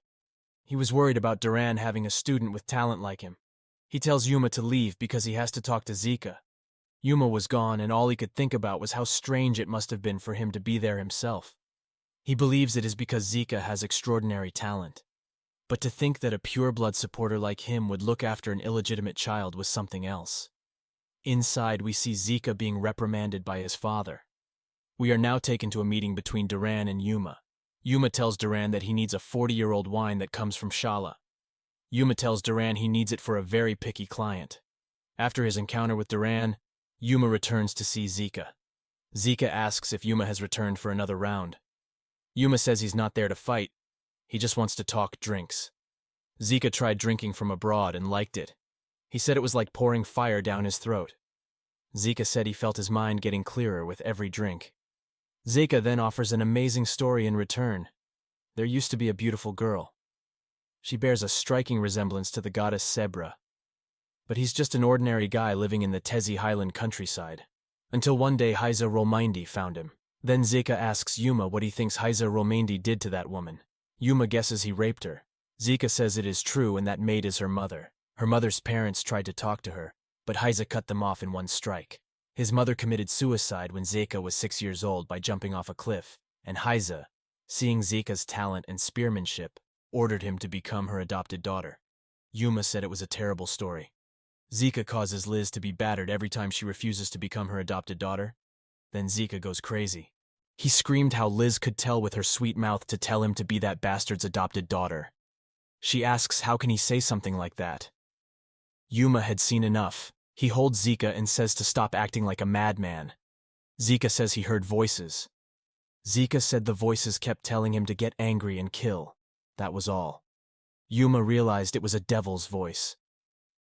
He was worried about Duran having a student with talent like him. He tells Yuma to leave because he has to talk to Zika. Yuma was gone, and all he could think about was how strange it must have been for him to be there himself. He believes it is because Zika has extraordinary talent. But to think that a pure-blood supporter like him would look after an illegitimate child was something else. Inside, we see Zika being reprimanded by his father. We are now taken to a meeting between Duran and Yuma. Yuma tells Duran that he needs a 40-year-old wine that comes from Shala. Yuma tells Duran he needs it for a very picky client. After his encounter with Duran, Yuma returns to see Zika. Zika asks if Yuma has returned for another round. Yuma says he's not there to fight. He just wants to talk drinks. Zika tried drinking from abroad and liked it. He said it was like pouring fire down his throat. Zika said he felt his mind getting clearer with every drink. Zika then offers an amazing story in return. There used to be a beautiful girl. She bears a striking resemblance to the goddess Sebra. But he's just an ordinary guy living in the Tezi Highland countryside. Until one day Heiza Rollmindy found him. Then Zika asks Yuma what he thinks Heiza Rollmindy did to that woman. Yuma guesses he raped her. Zika says it is true and that maid is her mother. Her mother's parents tried to talk to her, but Heiza cut them off in one strike. His mother committed suicide when Zika was 6 years old by jumping off a cliff, and Heiza, seeing Zika's talent and spearmanship, ordered him to become her adopted daughter. Yuma said it was a terrible story. Zika causes Liz to be battered every time she refuses to become her adopted daughter. Then Zika goes crazy. He screamed how Liz could tell with her sweet mouth to tell him to be that bastard's adopted daughter. She asks how can he say something like that. Yuma had seen enough. He holds Zika and says to stop acting like a madman. Zika says he heard voices. Zika said the voices kept telling him to get angry and kill. That was all. Yuma realized it was a devil's voice.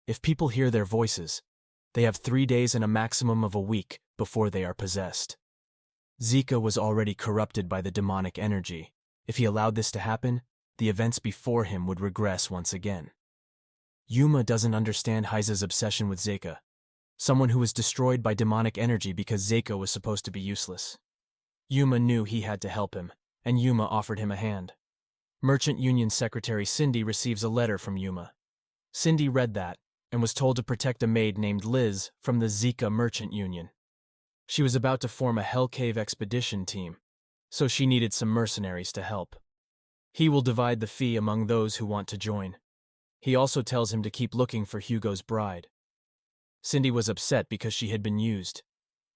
If people hear their voices, they have 3 days and a maximum of a week before they are possessed. Zika was already corrupted by the demonic energy. If he allowed this to happen, the events before him would regress once again. Yuma doesn't understand Heiza's obsession with Zika, someone who was destroyed by demonic energy because Zika was supposed to be useless. Yuma knew he had to help him, and Yuma offered him a hand. Merchant Union Secretary Cindy receives a letter from Yuma. Cindy read that, and was told to protect a maid named Liz from the Zika Merchant Union. She was about to form a Hell Cave expedition team, so she needed some mercenaries to help. He will divide the fee among those who want to join. He also tells him to keep looking for Hugo's bride. Cindy was upset because she had been used.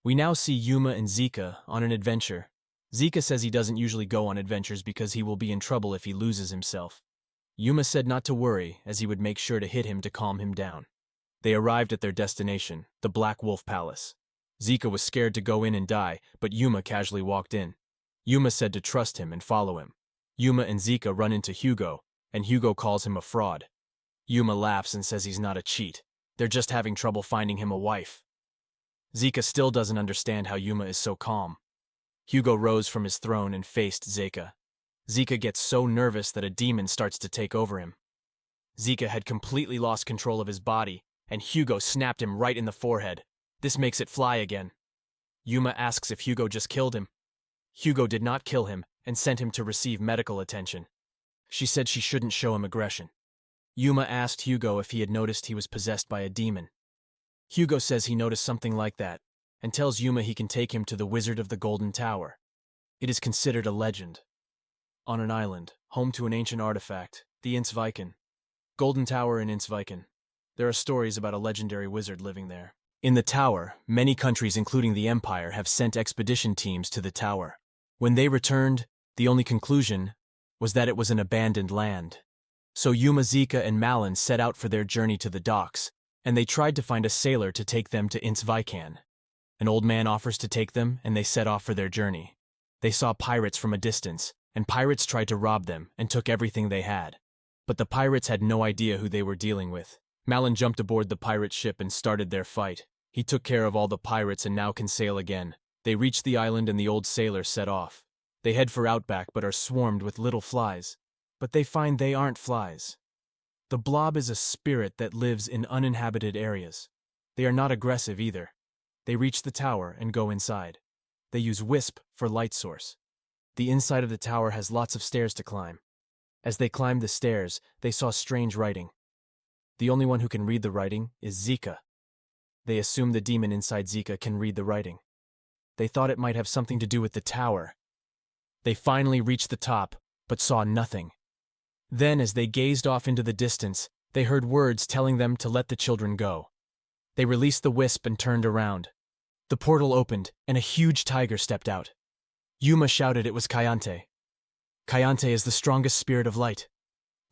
We now see Yuma and Zika on an adventure. Zika says he doesn't usually go on adventures because he will be in trouble if he loses himself. Yuma said not to worry, as he would make sure to hit him to calm him down. They arrived at their destination, the Black Wolf Palace. Zika was scared to go in and die, but Yuma casually walked in. Yuma said to trust him and follow him. Yuma and Zika run into Hugo, and Hugo calls him a fraud. Yuma laughs and says he's not a cheat. They're just having trouble finding him a wife. Zika still doesn't understand how Yuma is so calm. Hugo rose from his throne and faced Zika. Zika gets so nervous that a demon starts to take over him. Zika had completely lost control of his body, and Hugo snapped him right in the forehead. This makes it fly again. Yuma asks if Hugo just killed him. Hugo did not kill him and sent him to receive medical attention. She said she shouldn't show him aggression. Yuma asked Hugo if he had noticed he was possessed by a demon. Hugo says he noticed something like that, and tells Yuma he can take him to the Wizard of the Golden Tower. It is considered a legend. On an island, home to an ancient artifact, the Insviken. Golden Tower in Insviken. There are stories about a legendary wizard living there. In the tower, many countries including the Empire have sent expedition teams to the tower. When they returned, the only conclusion was that it was an abandoned land. So Yuma, Zika, and Malin set out for their journey to the docks, and they tried to find a sailor to take them to Insviken. An old man offers to take them, and they set off for their journey. They saw pirates from a distance, and pirates tried to rob them and took everything they had. But the pirates had no idea who they were dealing with. Malin jumped aboard the pirate ship and started their fight. He took care of all the pirates and now can sail again. They reach the island and the old sailor set off. They head for Outback but are swarmed with little flies. But they find they aren't flies. The blob is a spirit that lives in uninhabited areas. They are not aggressive either. They reach the tower and go inside. They use Wisp for light source. The inside of the tower has lots of stairs to climb. As they climbed the stairs, they saw strange writing. The only one who can read the writing is Zika. They assume the demon inside Zika can read the writing. They thought it might have something to do with the tower. They finally reached the top, but saw nothing. Then, as they gazed off into the distance, they heard words telling them to let the children go. They released the wisp and turned around. The portal opened, and a huge tiger stepped out. Yuma shouted it was Kayante. Kayante is the strongest spirit of light.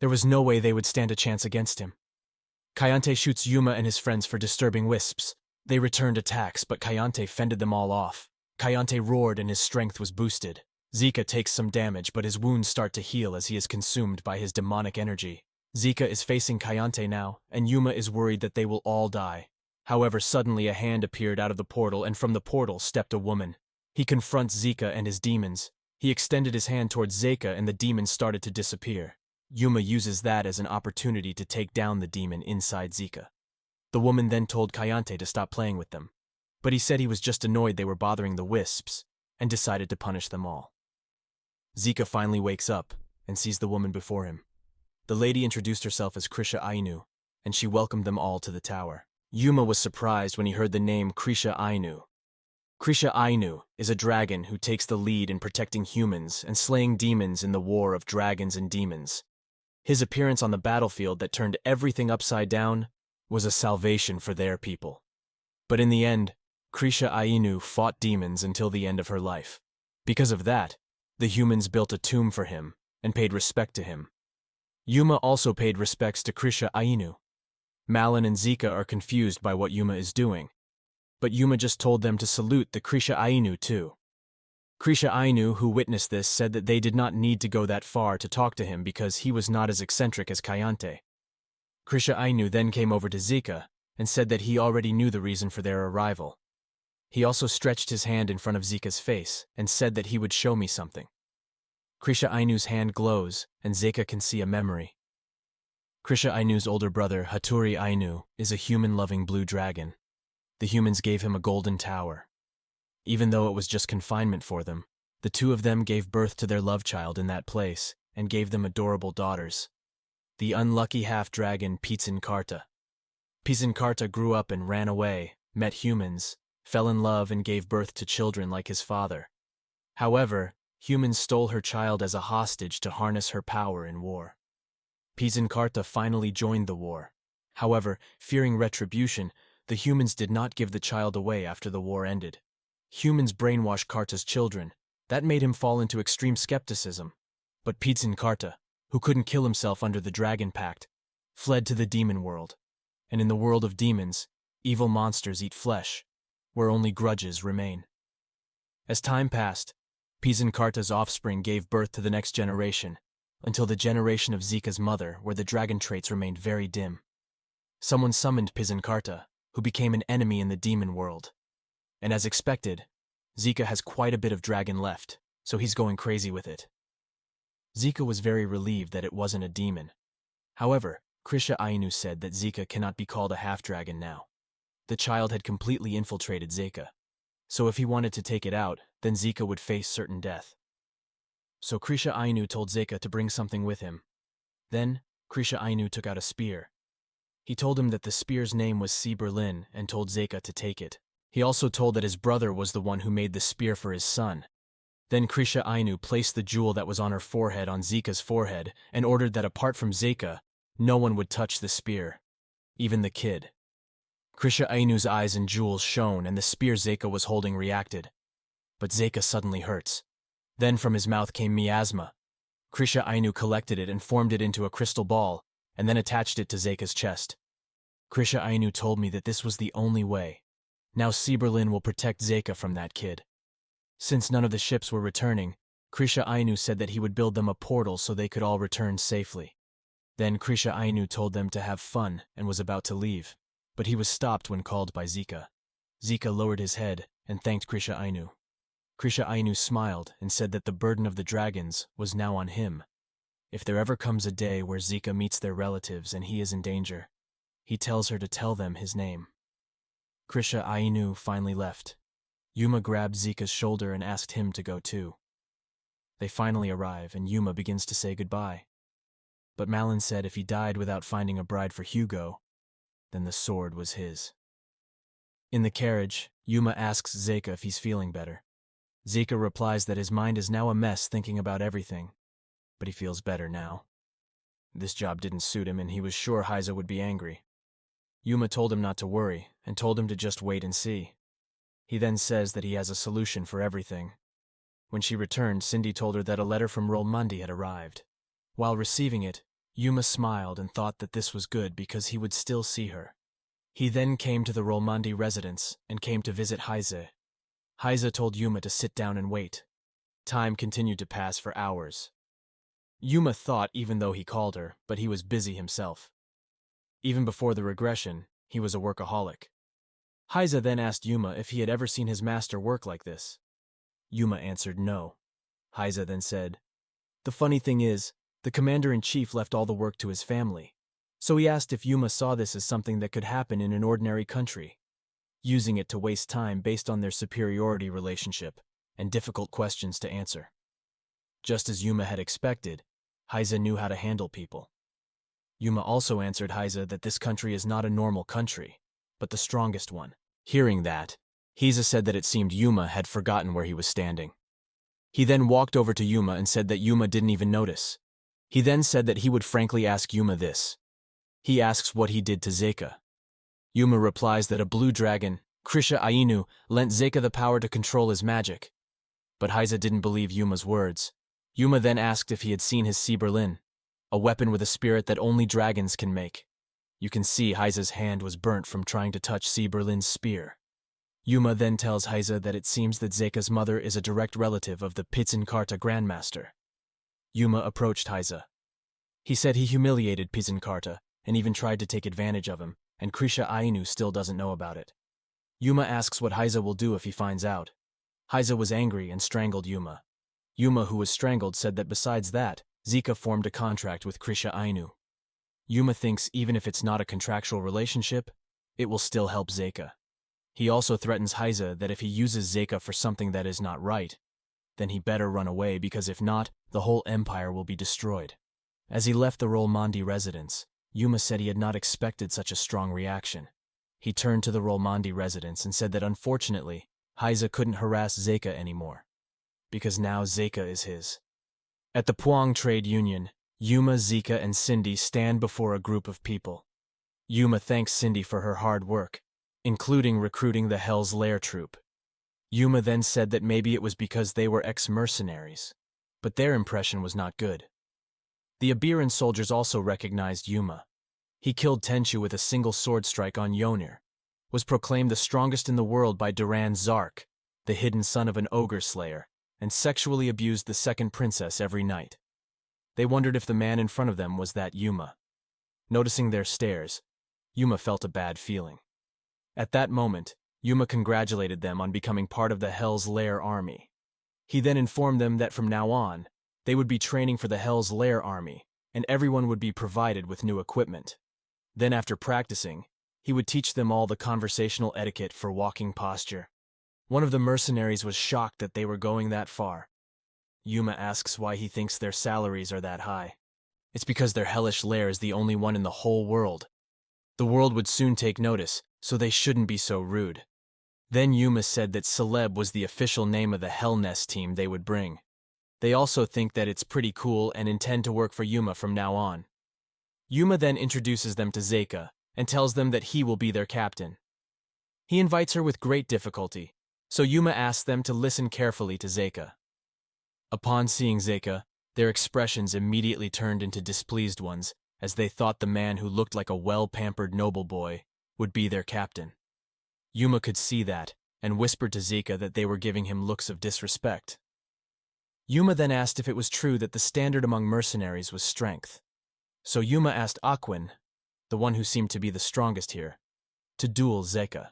There was no way they would stand a chance against him. Kayante shoots Yuma and his friends for disturbing wisps. They returned attacks, but Kayante fended them all off. Kayante roared and his strength was boosted. Zika takes some damage, but his wounds start to heal as he is consumed by his demonic energy. Zika is facing Kayante now, and Yuma is worried that they will all die. However, suddenly a hand appeared out of the portal, and from the portal stepped a woman. He confronts Zika and his demons. He extended his hand towards Zika and the demon started to disappear. Yuma uses that as an opportunity to take down the demon inside Zika. The woman then told Kayante to stop playing with them. But he said he was just annoyed they were bothering the wisps, and decided to punish them all. Zika finally wakes up and sees the woman before him. The lady introduced herself as Krisha Ainu, and she welcomed them all to the tower. Yuma was surprised when he heard the name Krisha Ainu. Krisha Ainu is a dragon who takes the lead in protecting humans and slaying demons in the war of dragons and demons. His appearance on the battlefield that turned everything upside down was a salvation for their people. But in the end, Krisha Ainu fought demons until the end of her life. Because of that, the humans built a tomb for him and paid respect to him. Yuma also paid respects to Krisha Ainu. Malin and Zika are confused by what Yuma is doing, but Yuma just told them to salute the Krisha Ainu too. Krisha Ainu, who witnessed this, said that they did not need to go that far to talk to him because he was not as eccentric as Kayante. Krisha Ainu then came over to Zika and said that he already knew the reason for their arrival. He also stretched his hand in front of Zika's face and said that he would show me something. Krisha Ainu's hand glows and Zika can see a memory. Krisha Ainu's older brother, Hattori Ainu, is a human-loving blue dragon. The humans gave him a golden tower. Even though it was just confinement for them, the two of them gave birth to their love child in that place and gave them adorable daughters. The unlucky half-dragon Pitzinkarta. Pitzinkarta grew up and ran away, met humans, fell in love and gave birth to children like his father. However, humans stole her child as a hostage to harness her power in war. Pitzinkarta finally joined the war. However, fearing retribution, the humans did not give the child away after the war ended. Humans brainwashed Karta's children. That made him fall into extreme skepticism. But Pitzinkarta, who couldn't kill himself under the Dragon Pact, fled to the demon world. And in the world of demons, evil monsters eat flesh, where only grudges remain. As time passed, Pitzinkarta's offspring gave birth to the next generation, until the generation of Zika's mother, where the dragon traits remained very dim. Someone summoned Pitzinkarta, who became an enemy in the demon world. And as expected, Zika has quite a bit of dragon left, so he's going crazy with it. Zika was very relieved that it wasn't a demon. However, Krisha Ainu said that Zika cannot be called a half-dragon now. The child had completely infiltrated Zika, so if he wanted to take it out, then Zika would face certain death. So Krisha Ainu told Zika to bring something with him. Then, Krisha Ainu took out a spear. He told him that the spear's name was Si Berlin and told Zika to take it. He also told that his brother was the one who made the spear for his son. Then Krisha Ainu placed the jewel that was on her forehead on Zika's forehead and ordered that apart from Zika, no one would touch the spear, even the kid. Krisha Ainu's eyes and jewels shone and the spear Zika was holding reacted. But Zika suddenly hurts. Then from his mouth came miasma. Krisha Ainu collected it and formed it into a crystal ball, and then attached it to Zika's chest. Krisha Ainu told me that this was the only way. Now Berlin will protect Zeka from that kid. Since none of the ships were returning, Krisha Ainu said that he would build them a portal so they could all return safely. Then Krisha Ainu told them to have fun and was about to leave, but he was stopped when called by Zeka. Zeka lowered his head and thanked Krisha Ainu. Krisha Ainu smiled and said that the burden of the dragons was now on him. If there ever comes a day where Zeka meets their relatives and he is in danger, he tells her to tell them his name. Krisha Ainu finally left. Yuma grabbed Zeka's shoulder and asked him to go too. They finally arrive and Yuma begins to say goodbye. But Malin said if he died without finding a bride for Hugo, then the sword was his. In the carriage, Yuma asks Zeka if he's feeling better. Zeka replies that his mind is now a mess thinking about everything, but he feels better now. This job didn't suit him and he was sure Heiza would be angry. Yuma told him not to worry and told him to just wait and see. He then says that he has a solution for everything. When she returned, Cindy told her that a letter from Rolmundi had arrived. While receiving it, Yuma smiled and thought that this was good because he would still see her. He then came to the Rolmundi residence and came to visit Heize. Heize told Yuma to sit down and wait. Time continued to pass for hours. Yuma thought even though he called her, but he was busy himself. Even before the regression, he was a workaholic. Heize then asked Yuma if he had ever seen his master work like this. Yuma answered no. Heize then said, "The funny thing is, the commander-in-chief left all the work to his family. So he asked if Yuma saw this as something that could happen in an ordinary country, using it to waste time based on their superiority relationship and difficult questions to answer." Just as Yuma had expected, Heize knew how to handle people. Yuma also answered Heize that this country is not a normal country, but the strongest one. Hearing that, Heize said that it seemed Yuma had forgotten where he was standing. He then walked over to Yuma and said that Yuma didn't even notice. He then said that he would frankly ask Yuma this. He asks what he did to Zeka. Yuma replies that a blue dragon, Krisha Ainu, lent Zeka the power to control his magic. But Heize didn't believe Yuma's words. Yuma then asked if he had seen his Berlin, a weapon with a spirit that only dragons can make. You can see Heize's hand was burnt from trying to touch Berlin's spear. Yuma then tells Heize that it seems that Zeka's mother is a direct relative of the Pitzenkarta Grandmaster. Yuma approached Heize. He said he humiliated Pitzenkarta and even tried to take advantage of him, and Krisha Ainu still doesn't know about it. Yuma asks what Heize will do if he finds out. Heize was angry and strangled Yuma. Yuma, who was strangled, said that besides that, Zeka formed a contract with Krisha Ainu. Yuma thinks even if it's not a contractual relationship, it will still help Zeka. He also threatens Heize that if he uses Zeka for something that is not right, then he better run away because if not, the whole empire will be destroyed. As he left the Rolmundi residence, Yuma said he had not expected such a strong reaction. He turned to the Rolmundi residence and said that unfortunately, Heize couldn't harass Zeka anymore, because now Zeka is his. At the Puang Trade Union, Yuma, Zeka, and Cindy stand before a group of people. Yuma thanks Cindy for her hard work, including recruiting the Hell's Lair troop. Yuma then said that maybe it was because they were ex-mercenaries, but their impression was not good. The Abiran soldiers also recognized Yuma. He killed Tenchu with a single sword strike on Yonir, was proclaimed the strongest in the world by Duran Zark, the hidden son of an ogre slayer, and sexually abused the second princess every night. They wondered if the man in front of them was that Yuma. Noticing their stares, Yuma felt a bad feeling. At that moment, Yuma congratulated them on becoming part of the Hell's Lair army. He then informed them that from now on, they would be training for the Hell's Lair army, and everyone would be provided with new equipment. Then after practicing, he would teach them all the conversational etiquette for walking posture. One of the mercenaries was shocked that they were going that far. Yuma asks why he thinks their salaries are that high. It's because their hellish lair is the only one in the whole world. The world would soon take notice, so they shouldn't be so rude. Then Yuma said that Celeb was the official name of the Hellnest team they would bring. They also think that it's pretty cool and intend to work for Yuma from now on. Yuma then introduces them to Zeka and tells them that he will be their captain. He invites her with great difficulty, so Yuma asks them to listen carefully to Zeka. Upon seeing Zeka, their expressions immediately turned into displeased ones, as they thought the man who looked like a well-pampered noble boy would be their captain. Yuma could see that, and whispered to Zika that they were giving him looks of disrespect. Yuma then asked if it was true that the standard among mercenaries was strength. So Yuma asked Aquin, the one who seemed to be the strongest here, to duel Zeka.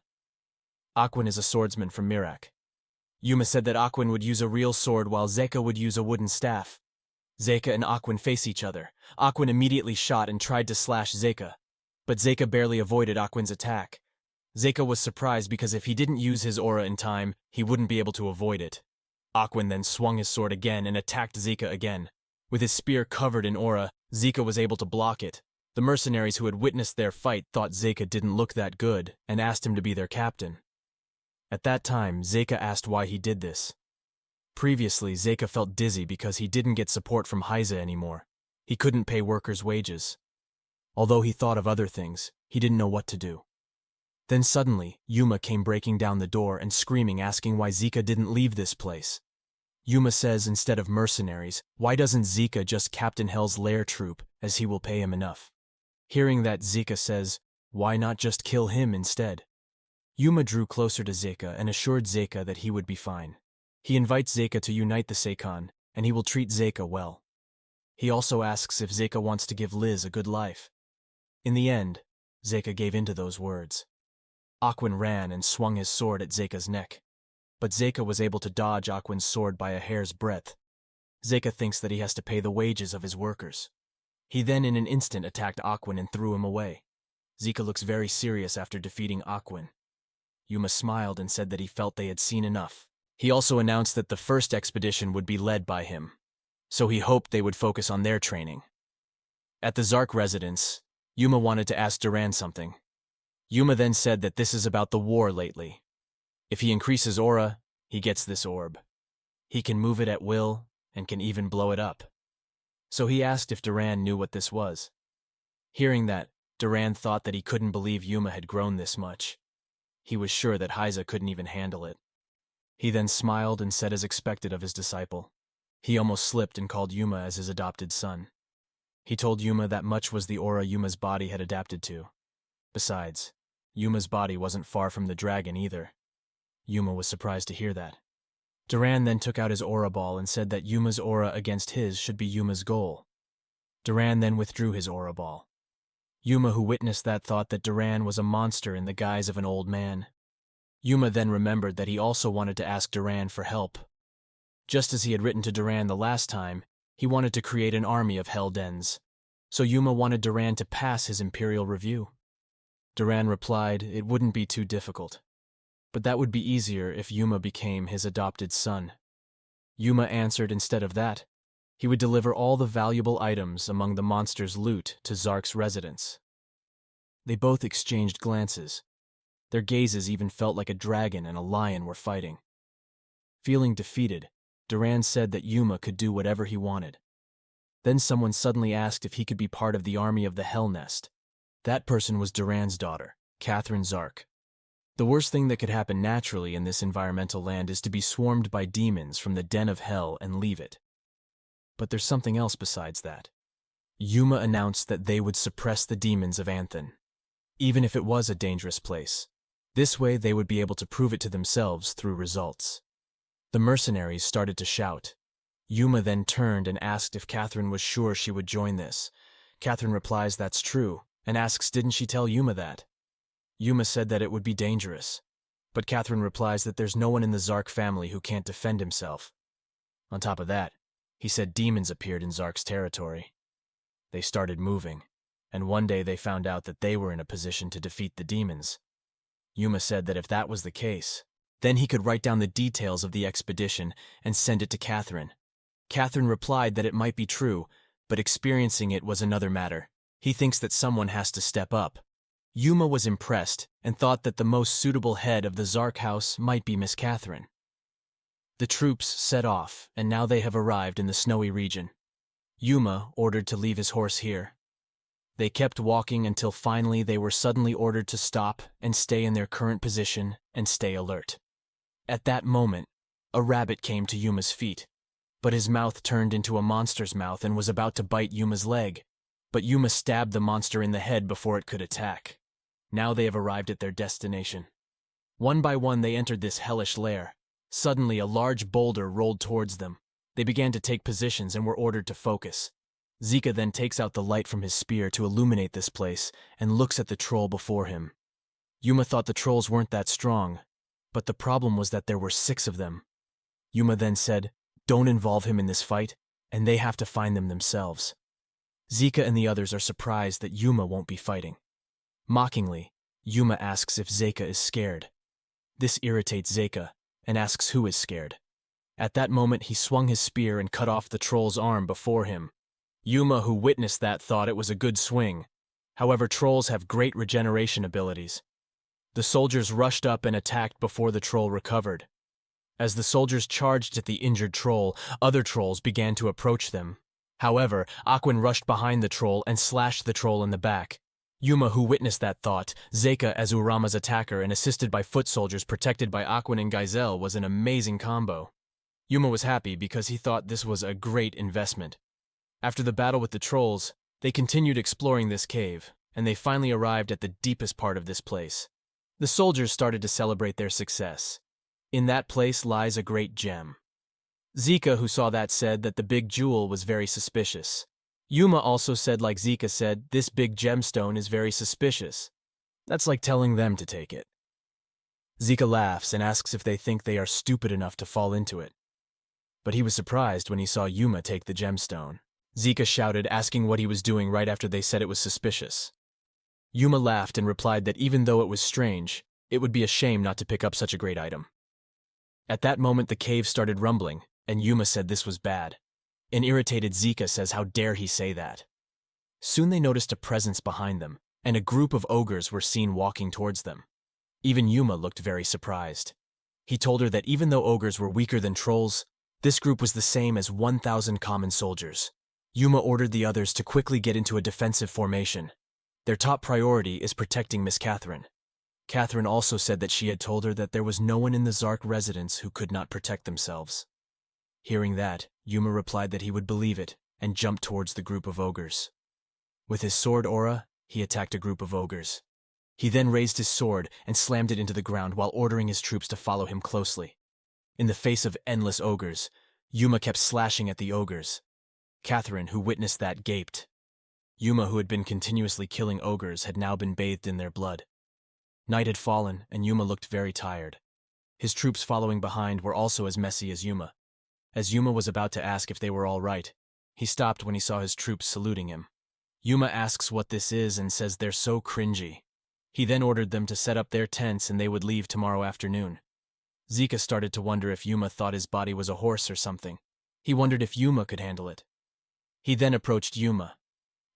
Aquin is a swordsman from Mirak. Yuma said that Aquin would use a real sword while Zeka would use a wooden staff. Zeka and Aquin face each other. Aquin immediately shot and tried to slash Zeka, but Zeka barely avoided Aquin's attack. Zeka was surprised because if he didn't use his aura in time, he wouldn't be able to avoid it. Aquin then swung his sword again and attacked Zeka again. With his spear covered in aura, Zeka was able to block it. The mercenaries who had witnessed their fight thought Zeka didn't look that good and asked him to be their captain. At that time, Zeka asked why he did this. Previously, Zeka felt dizzy because he didn't get support from Heiza anymore. He couldn't pay workers' wages. Although he thought of other things, he didn't know what to do. Then suddenly, Yuma came breaking down the door and screaming, asking why Zeka didn't leave this place. Yuma says instead of mercenaries, why doesn't Zeka just captain Hell's Lair troop, as he will pay him enough? Hearing that, Zeka says, why not just kill him instead? Yuma drew closer to Zeka and assured Zeka that he would be fine. He invites Zeka to unite the Seikan, and he will treat Zeka well. He also asks if Zeka wants to give Liz a good life. In the end, Zeka gave in to those words. Aquin ran and swung his sword at Zeka's neck, but Zeka was able to dodge Aquin's sword by a hair's breadth. Zeka thinks that he has to pay the wages of his workers. He then in an instant attacked Aquin and threw him away. Zeka looks very serious after defeating Aquin. Yuma smiled and said that he felt they had seen enough. He also announced that the first expedition would be led by him, so he hoped they would focus on their training. At the Zark residence, Yuma wanted to ask Duran something. Yuma then said that this is about the war lately. If he increases aura, he gets this orb. He can move it at will and can even blow it up. So he asked if Duran knew what this was. Hearing that, Duran thought that he couldn't believe Yuma had grown this much. He was sure that Heiza couldn't even handle it. He then smiled and said as expected of his disciple. He almost slipped and called Yuma as his adopted son. He told Yuma that much was the aura Yuma's body had adapted to. Besides, Yuma's body wasn't far from the dragon either. Yuma was surprised to hear that. Duran then took out his aura ball and said that Yuma's aura against his should be Yuma's goal. Duran then withdrew his aura ball. Yuma, who witnessed that, thought that Duran was a monster in the guise of an old man. Yuma then remembered that he also wanted to ask Duran for help. Just as he had written to Duran the last time, he wanted to create an army of Hell Dens. So Yuma wanted Duran to pass his imperial review. Duran replied it wouldn't be too difficult, but that would be easier if Yuma became his adopted son. Yuma answered instead of that, he would deliver all the valuable items among the monster's loot to Zark's residence. They both exchanged glances. Their gazes even felt like a dragon and a lion were fighting. Feeling defeated, Duran said that Yuma could do whatever he wanted. Then someone suddenly asked if he could be part of the army of the Hell Nest. That person was Duran's daughter, Catherine Zark. The worst thing that could happen naturally in this environmental land is to be swarmed by demons from the den of hell and leave it. But there's something else besides that. Yuma announced that they would suppress the demons of Anthan, even if it was a dangerous place. This way they would be able to prove it to themselves through results. The mercenaries started to shout. Yuma then turned and asked if Catherine was sure she would join this. Catherine replies that's true, and asks didn't she tell Yuma that? Yuma said that it would be dangerous, but Catherine replies that there's no one in the Zark family who can't defend himself. On top of that, he said demons appeared in Zark's territory. They started moving, and one day they found out that they were in a position to defeat the demons. Yuma said that if that was the case, then he could write down the details of the expedition and send it to Catherine. Catherine replied that it might be true, but experiencing it was another matter. He thinks that someone has to step up. Yuma was impressed and thought that the most suitable head of the Zark house might be Miss Catherine. The troops set off, and now they have arrived in the snowy region. Yuma ordered to leave his horse here. They kept walking until finally they were suddenly ordered to stop and stay in their current position and stay alert. At that moment, a rabbit came to Yuma's feet, but his mouth turned into a monster's mouth and was about to bite Yuma's leg, but Yuma stabbed the monster in the head before it could attack. Now they have arrived at their destination. One by one they entered this hellish lair. Suddenly a large boulder rolled towards them. They began to take positions and were ordered to focus. Zika then takes out the light from his spear to illuminate this place and looks at the troll before him. Yuma thought the trolls weren't that strong, but the problem was that there were 6 of them. Yuma then said, "Don't involve him in this fight, and they have to find them themselves." Zika and the others are surprised that Yuma won't be fighting. Mockingly, Yuma asks if Zika is scared. This irritates Zika and asks who is scared. At that moment he swung his spear and cut off the troll's arm before him. Yuma, who witnessed that, thought it was a good swing. However, trolls have great regeneration abilities. The soldiers rushed up and attacked before the troll recovered. As the soldiers charged at the injured troll, other trolls began to approach them. However, Aquin rushed behind the troll and slashed the troll in the back. Yuma, who witnessed that, thought Zeka as Urama's attacker and assisted by foot soldiers protected by Aquin and Gaizel was an amazing combo. Yuma was happy because he thought this was a great investment. After the battle with the trolls, they continued exploring this cave, and they finally arrived at the deepest part of this place. The soldiers started to celebrate their success. In that place lies a great gem. Zika, who saw that, said that the big jewel was very suspicious. Yuma also said, like Zika said, this big gemstone is very suspicious. That's like telling them to take it. Zika laughs and asks if they think they are stupid enough to fall into it. But he was surprised when he saw Yuma take the gemstone. Zika shouted, asking what he was doing right after they said it was suspicious. Yuma laughed and replied that even though it was strange, it would be a shame not to pick up such a great item. At that moment the cave started rumbling, and Yuma said this was bad. An irritated Zika says how dare he say that. Soon they noticed a presence behind them, and a group of ogres were seen walking towards them. Even Yuma looked very surprised. He told her that even though ogres were weaker than trolls, this group was the same as 1,000 common soldiers. Yuma ordered the others to quickly get into a defensive formation. Their top priority is protecting Miss Catherine. Catherine also said that she had told her that there was no one in the Zark residence who could not protect themselves. Hearing that, Yuma replied that he would believe it and jumped towards the group of ogres. With his sword aura, he attacked a group of ogres. He then raised his sword and slammed it into the ground while ordering his troops to follow him closely. In the face of endless ogres, Yuma kept slashing at the ogres. Catherine, who witnessed that, gaped. Yuma, who had been continuously killing ogres, had now been bathed in their blood. Night had fallen, and Yuma looked very tired. His troops following behind were also as messy as Yuma. As Yuma was about to ask if they were all right, he stopped when he saw his troops saluting him. Yuma asks what this is and says they're so cringy. He then ordered them to set up their tents and they would leave tomorrow afternoon. Zika started to wonder if Yuma thought his body was a horse or something. He wondered if Yuma could handle it. He then approached Yuma.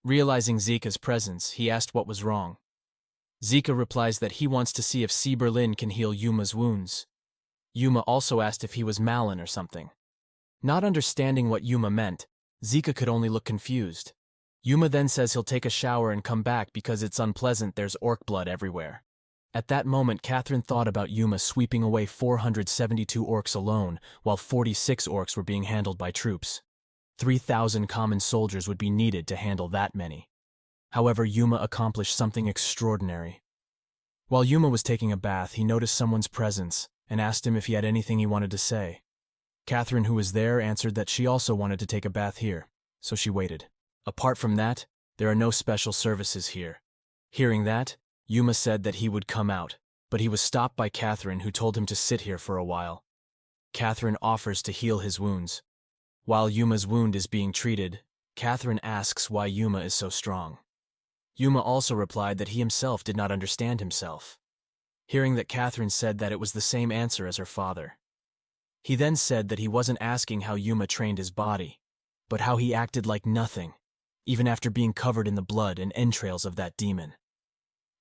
Realizing Zika's presence, he asked what was wrong. Zika replies that he wants to see if C. Berlin can heal Yuma's wounds. Yuma also asked if he was Malin or something. Not understanding what Yuma meant, Zika could only look confused. Yuma then says he'll take a shower and come back because it's unpleasant, there's orc blood everywhere. At that moment, Catherine thought about Yuma sweeping away 472 orcs alone, while 46 orcs were being handled by troops. 3,000 common soldiers would be needed to handle that many. However, Yuma accomplished something extraordinary. While Yuma was taking a bath, he noticed someone's presence and asked him if he had anything he wanted to say. Catherine, who was there, answered that she also wanted to take a bath here, so she waited. Apart from that, there are no special services here. Hearing that, Yuma said that he would come out, but he was stopped by Catherine, who told him to sit here for a while. Catherine offers to heal his wounds. While Yuma's wound is being treated, Catherine asks why Yuma is so strong. Yuma also replied that he himself did not understand himself. Hearing that Catherine said that it was the same answer as her father. He then said that he wasn't asking how Yuma trained his body, but how he acted like nothing, even after being covered in the blood and entrails of that demon.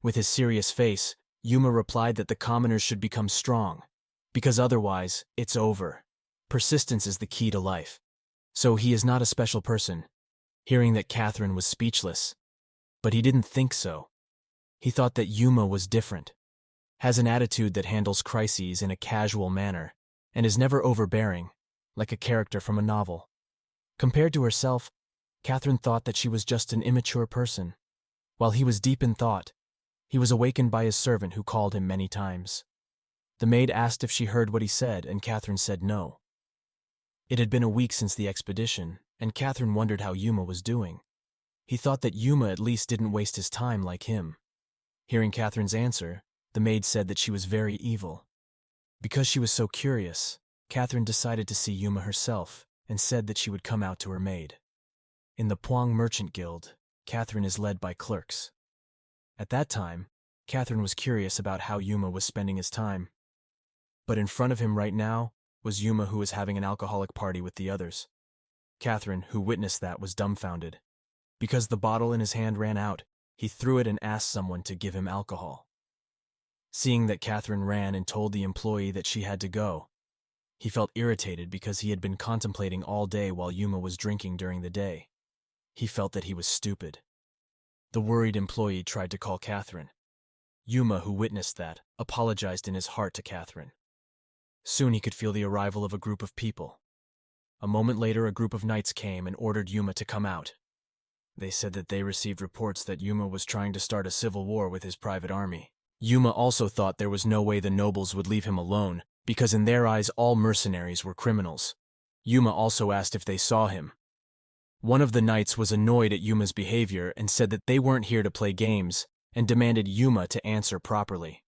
With his serious face, Yuma replied that the commoners should become strong, because otherwise, it's over. Persistence is the key to life. So he is not a special person. Hearing that Catherine was speechless. But he didn't think so. He thought that Yuma was different, has an attitude that handles crises in a casual manner, and is never overbearing, like a character from a novel. Compared to herself, Catherine thought that she was just an immature person. While he was deep in thought, he was awakened by his servant who called him many times. The maid asked if she heard what he said, and Catherine said no. It had been a week since the expedition, and Catherine wondered how Yuma was doing. He thought that Yuma at least didn't waste his time like him. Hearing Catherine's answer, the maid said that she was very evil. Because she was so curious, Catherine decided to see Yuma herself and said that she would come out to her maid. In the Puang Merchant Guild, Catherine is led by clerks. At that time, Catherine was curious about how Yuma was spending his time. But in front of him right now was Yuma, who was having an alcoholic party with the others. Catherine, who witnessed that, was dumbfounded. Because the bottle in his hand ran out, he threw it and asked someone to give him alcohol. Seeing that Catherine ran and told the employee that she had to go, he felt irritated because he had been contemplating all day while Yuma was drinking during the day. He felt that he was stupid. The worried employee tried to call Catherine. Yuma, who witnessed that, apologized in his heart to Catherine. Soon he could feel the arrival of a group of people. A moment later, a group of knights came and ordered Yuma to come out. They said that they received reports that Yuma was trying to start a civil war with his private army. Yuma also thought there was no way the nobles would leave him alone, because in their eyes all mercenaries were criminals. Yuma also asked if they saw him. One of the knights was annoyed at Yuma's behavior and said that they weren't here to play games, and demanded Yuma to answer properly.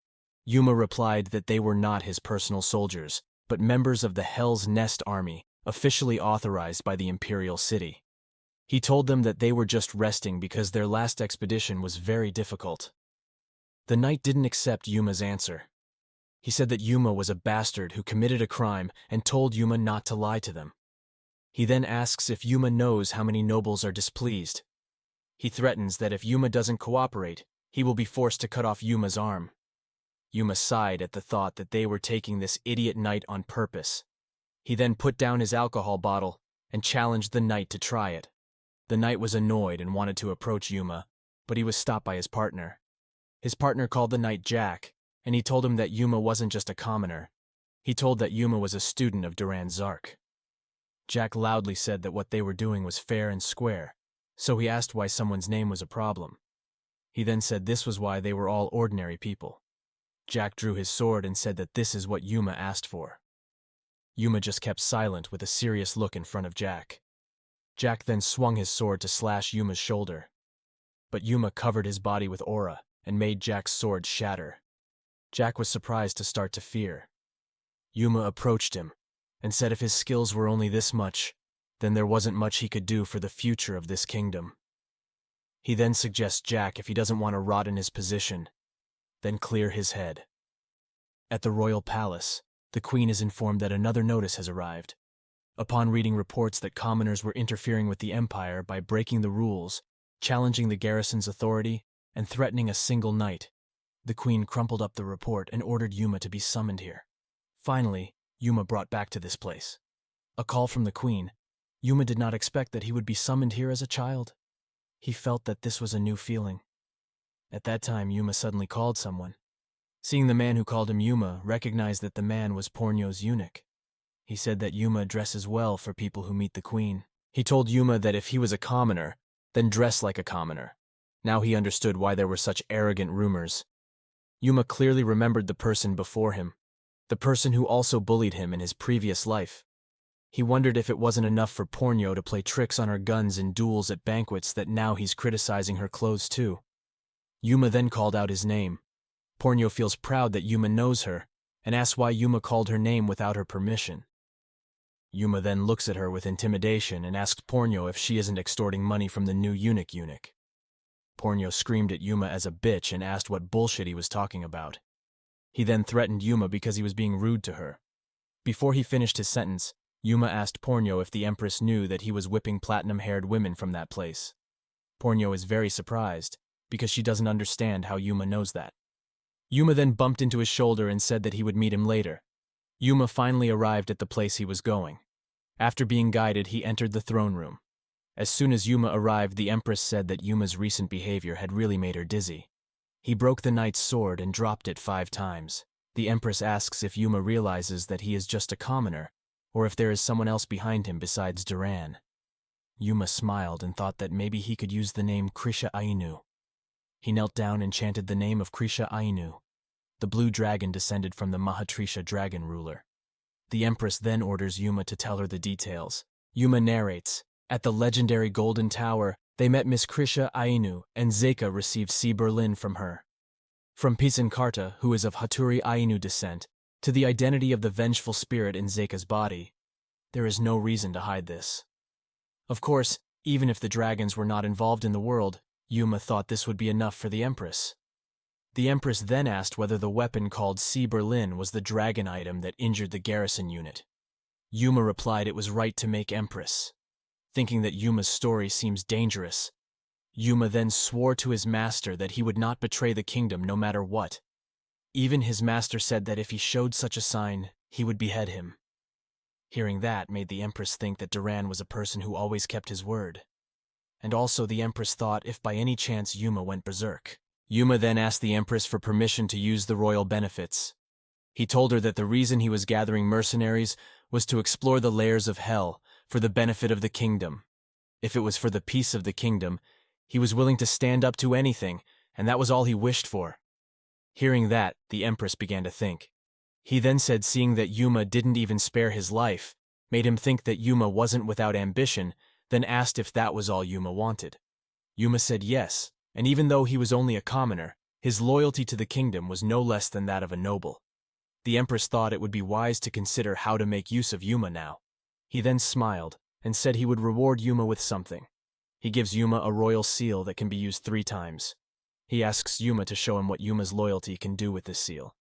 Yuma replied that they were not his personal soldiers, but members of the Hell's Nest army, officially authorized by the imperial city. He told them that they were just resting because their last expedition was very difficult. The knight didn't accept Yuma's answer. He said that Yuma was a bastard who committed a crime and told Yuma not to lie to them. He then asks if Yuma knows how many nobles are displeased. He threatens that if Yuma doesn't cooperate, he will be forced to cut off Yuma's arm. Yuma sighed at the thought that they were taking this idiot knight on purpose. He then put down his alcohol bottle and challenged the knight to try it. The knight was annoyed and wanted to approach Yuma, but he was stopped by his partner. His partner called the knight Jack, and he told him that Yuma wasn't just a commoner. He told that Yuma was a student of Duran Zark. Jack loudly said that what they were doing was fair and square, so he asked why someone's name was a problem. He then said this was why they were all ordinary people. Jack drew his sword and said that this is what Yuma asked for. Yuma just kept silent with a serious look in front of Jack. Jack then swung his sword to slash Yuma's shoulder. But Yuma covered his body with aura and made Jack's sword shatter. Jack was surprised to start to fear. Yuma approached him and said if his skills were only this much, then there wasn't much he could do for the future of this kingdom. He then suggests Jack, if he doesn't want to rot in his position, then clear his head. At the royal palace, the queen is informed that another notice has arrived. Upon reading reports that commoners were interfering with the empire by breaking the rules, challenging the garrison's authority, and threatening a single knight, the queen crumpled up the report and ordered Yuma to be summoned here. Finally, Yuma brought back to this place. A call from the queen. Yuma did not expect that he would be summoned here as a child. He felt that this was a new feeling. At that time, Yuma suddenly called someone. Seeing the man who called him Yuma, recognized that the man was Pornyo's eunuch. He said that Yuma dresses well for people who meet the queen. He told Yuma that if he was a commoner, then dress like a commoner. Now he understood why there were such arrogant rumors. Yuma clearly remembered the person before him, the person who also bullied him in his previous life. He wondered if it wasn't enough for Pornyo to play tricks on her guns in duels at banquets that now he's criticizing her clothes too. Yuma then called out his name. Pornyo feels proud that Yuma knows her and asks why Yuma called her name without her permission. Yuma then looks at her with intimidation and asks Pornyo if she isn't extorting money from the new eunuch. Pornyo screamed at Yuma as a bitch and asked what bullshit he was talking about. He then threatened Yuma because he was being rude to her. Before he finished his sentence, Yuma asked Pornyo if the Empress knew that he was whipping platinum-haired women from that place. Pornyo is very surprised, because she doesn't understand how Yuma knows that. Yuma then bumped into his shoulder and said that he would meet him later. Yuma finally arrived at the place he was going. After being guided, he entered the throne room. As soon as Yuma arrived, the Empress said that Yuma's recent behavior had really made her dizzy. He broke the knight's sword and dropped it 5 times. The Empress asks if Yuma realizes that he is just a commoner, or if there is someone else behind him besides Duran. Yuma smiled and thought that maybe he could use the name Krisha Ainu. He knelt down and chanted the name of Krisha Ainu. the blue dragon descended from the Mahatrisha dragon ruler. The Empress then orders Yuma to tell her the details. Yuma narrates, "At the legendary Golden Tower, they met Miss Krisha Ainu, and Zeka received C. Berlin from her. From Pisankarta, who is of Hattori Ainu descent, to the identity of the vengeful spirit in Zeka's body, there is no reason to hide this." Of course, even if the dragons were not involved in the world, Yuma thought this would be enough for the Empress. The Empress then asked whether the weapon called C. Berlin was the dragon item that injured the garrison unit. Yuma replied it was right to make Empress. Thinking that Yuma's story seems dangerous, Yuma then swore to his master that he would not betray the kingdom no matter what. Even his master said that if he showed such a sign, he would behead him. Hearing that made the Empress think that Duran was a person who always kept his word. And also the Empress thought if by any chance Yuma went berserk. Yuma then asked the Empress for permission to use the royal benefits. He told her that the reason he was gathering mercenaries was to explore the layers of hell for the benefit of the kingdom. If it was for the peace of the kingdom, he was willing to stand up to anything, and that was all he wished for. Hearing that, the Empress began to think. He then said seeing that Yuma didn't even spare his life, made him think that Yuma wasn't without ambition, then asked if that was all Yuma wanted. Yuma said yes, and even though he was only a commoner, his loyalty to the kingdom was no less than that of a noble. The Empress thought it would be wise to consider how to make use of Yuma now. He then smiled, and said he would reward Yuma with something. He gives Yuma a royal seal that can be used 3 times. He asks Yuma to show him what Yuma's loyalty can do with this seal.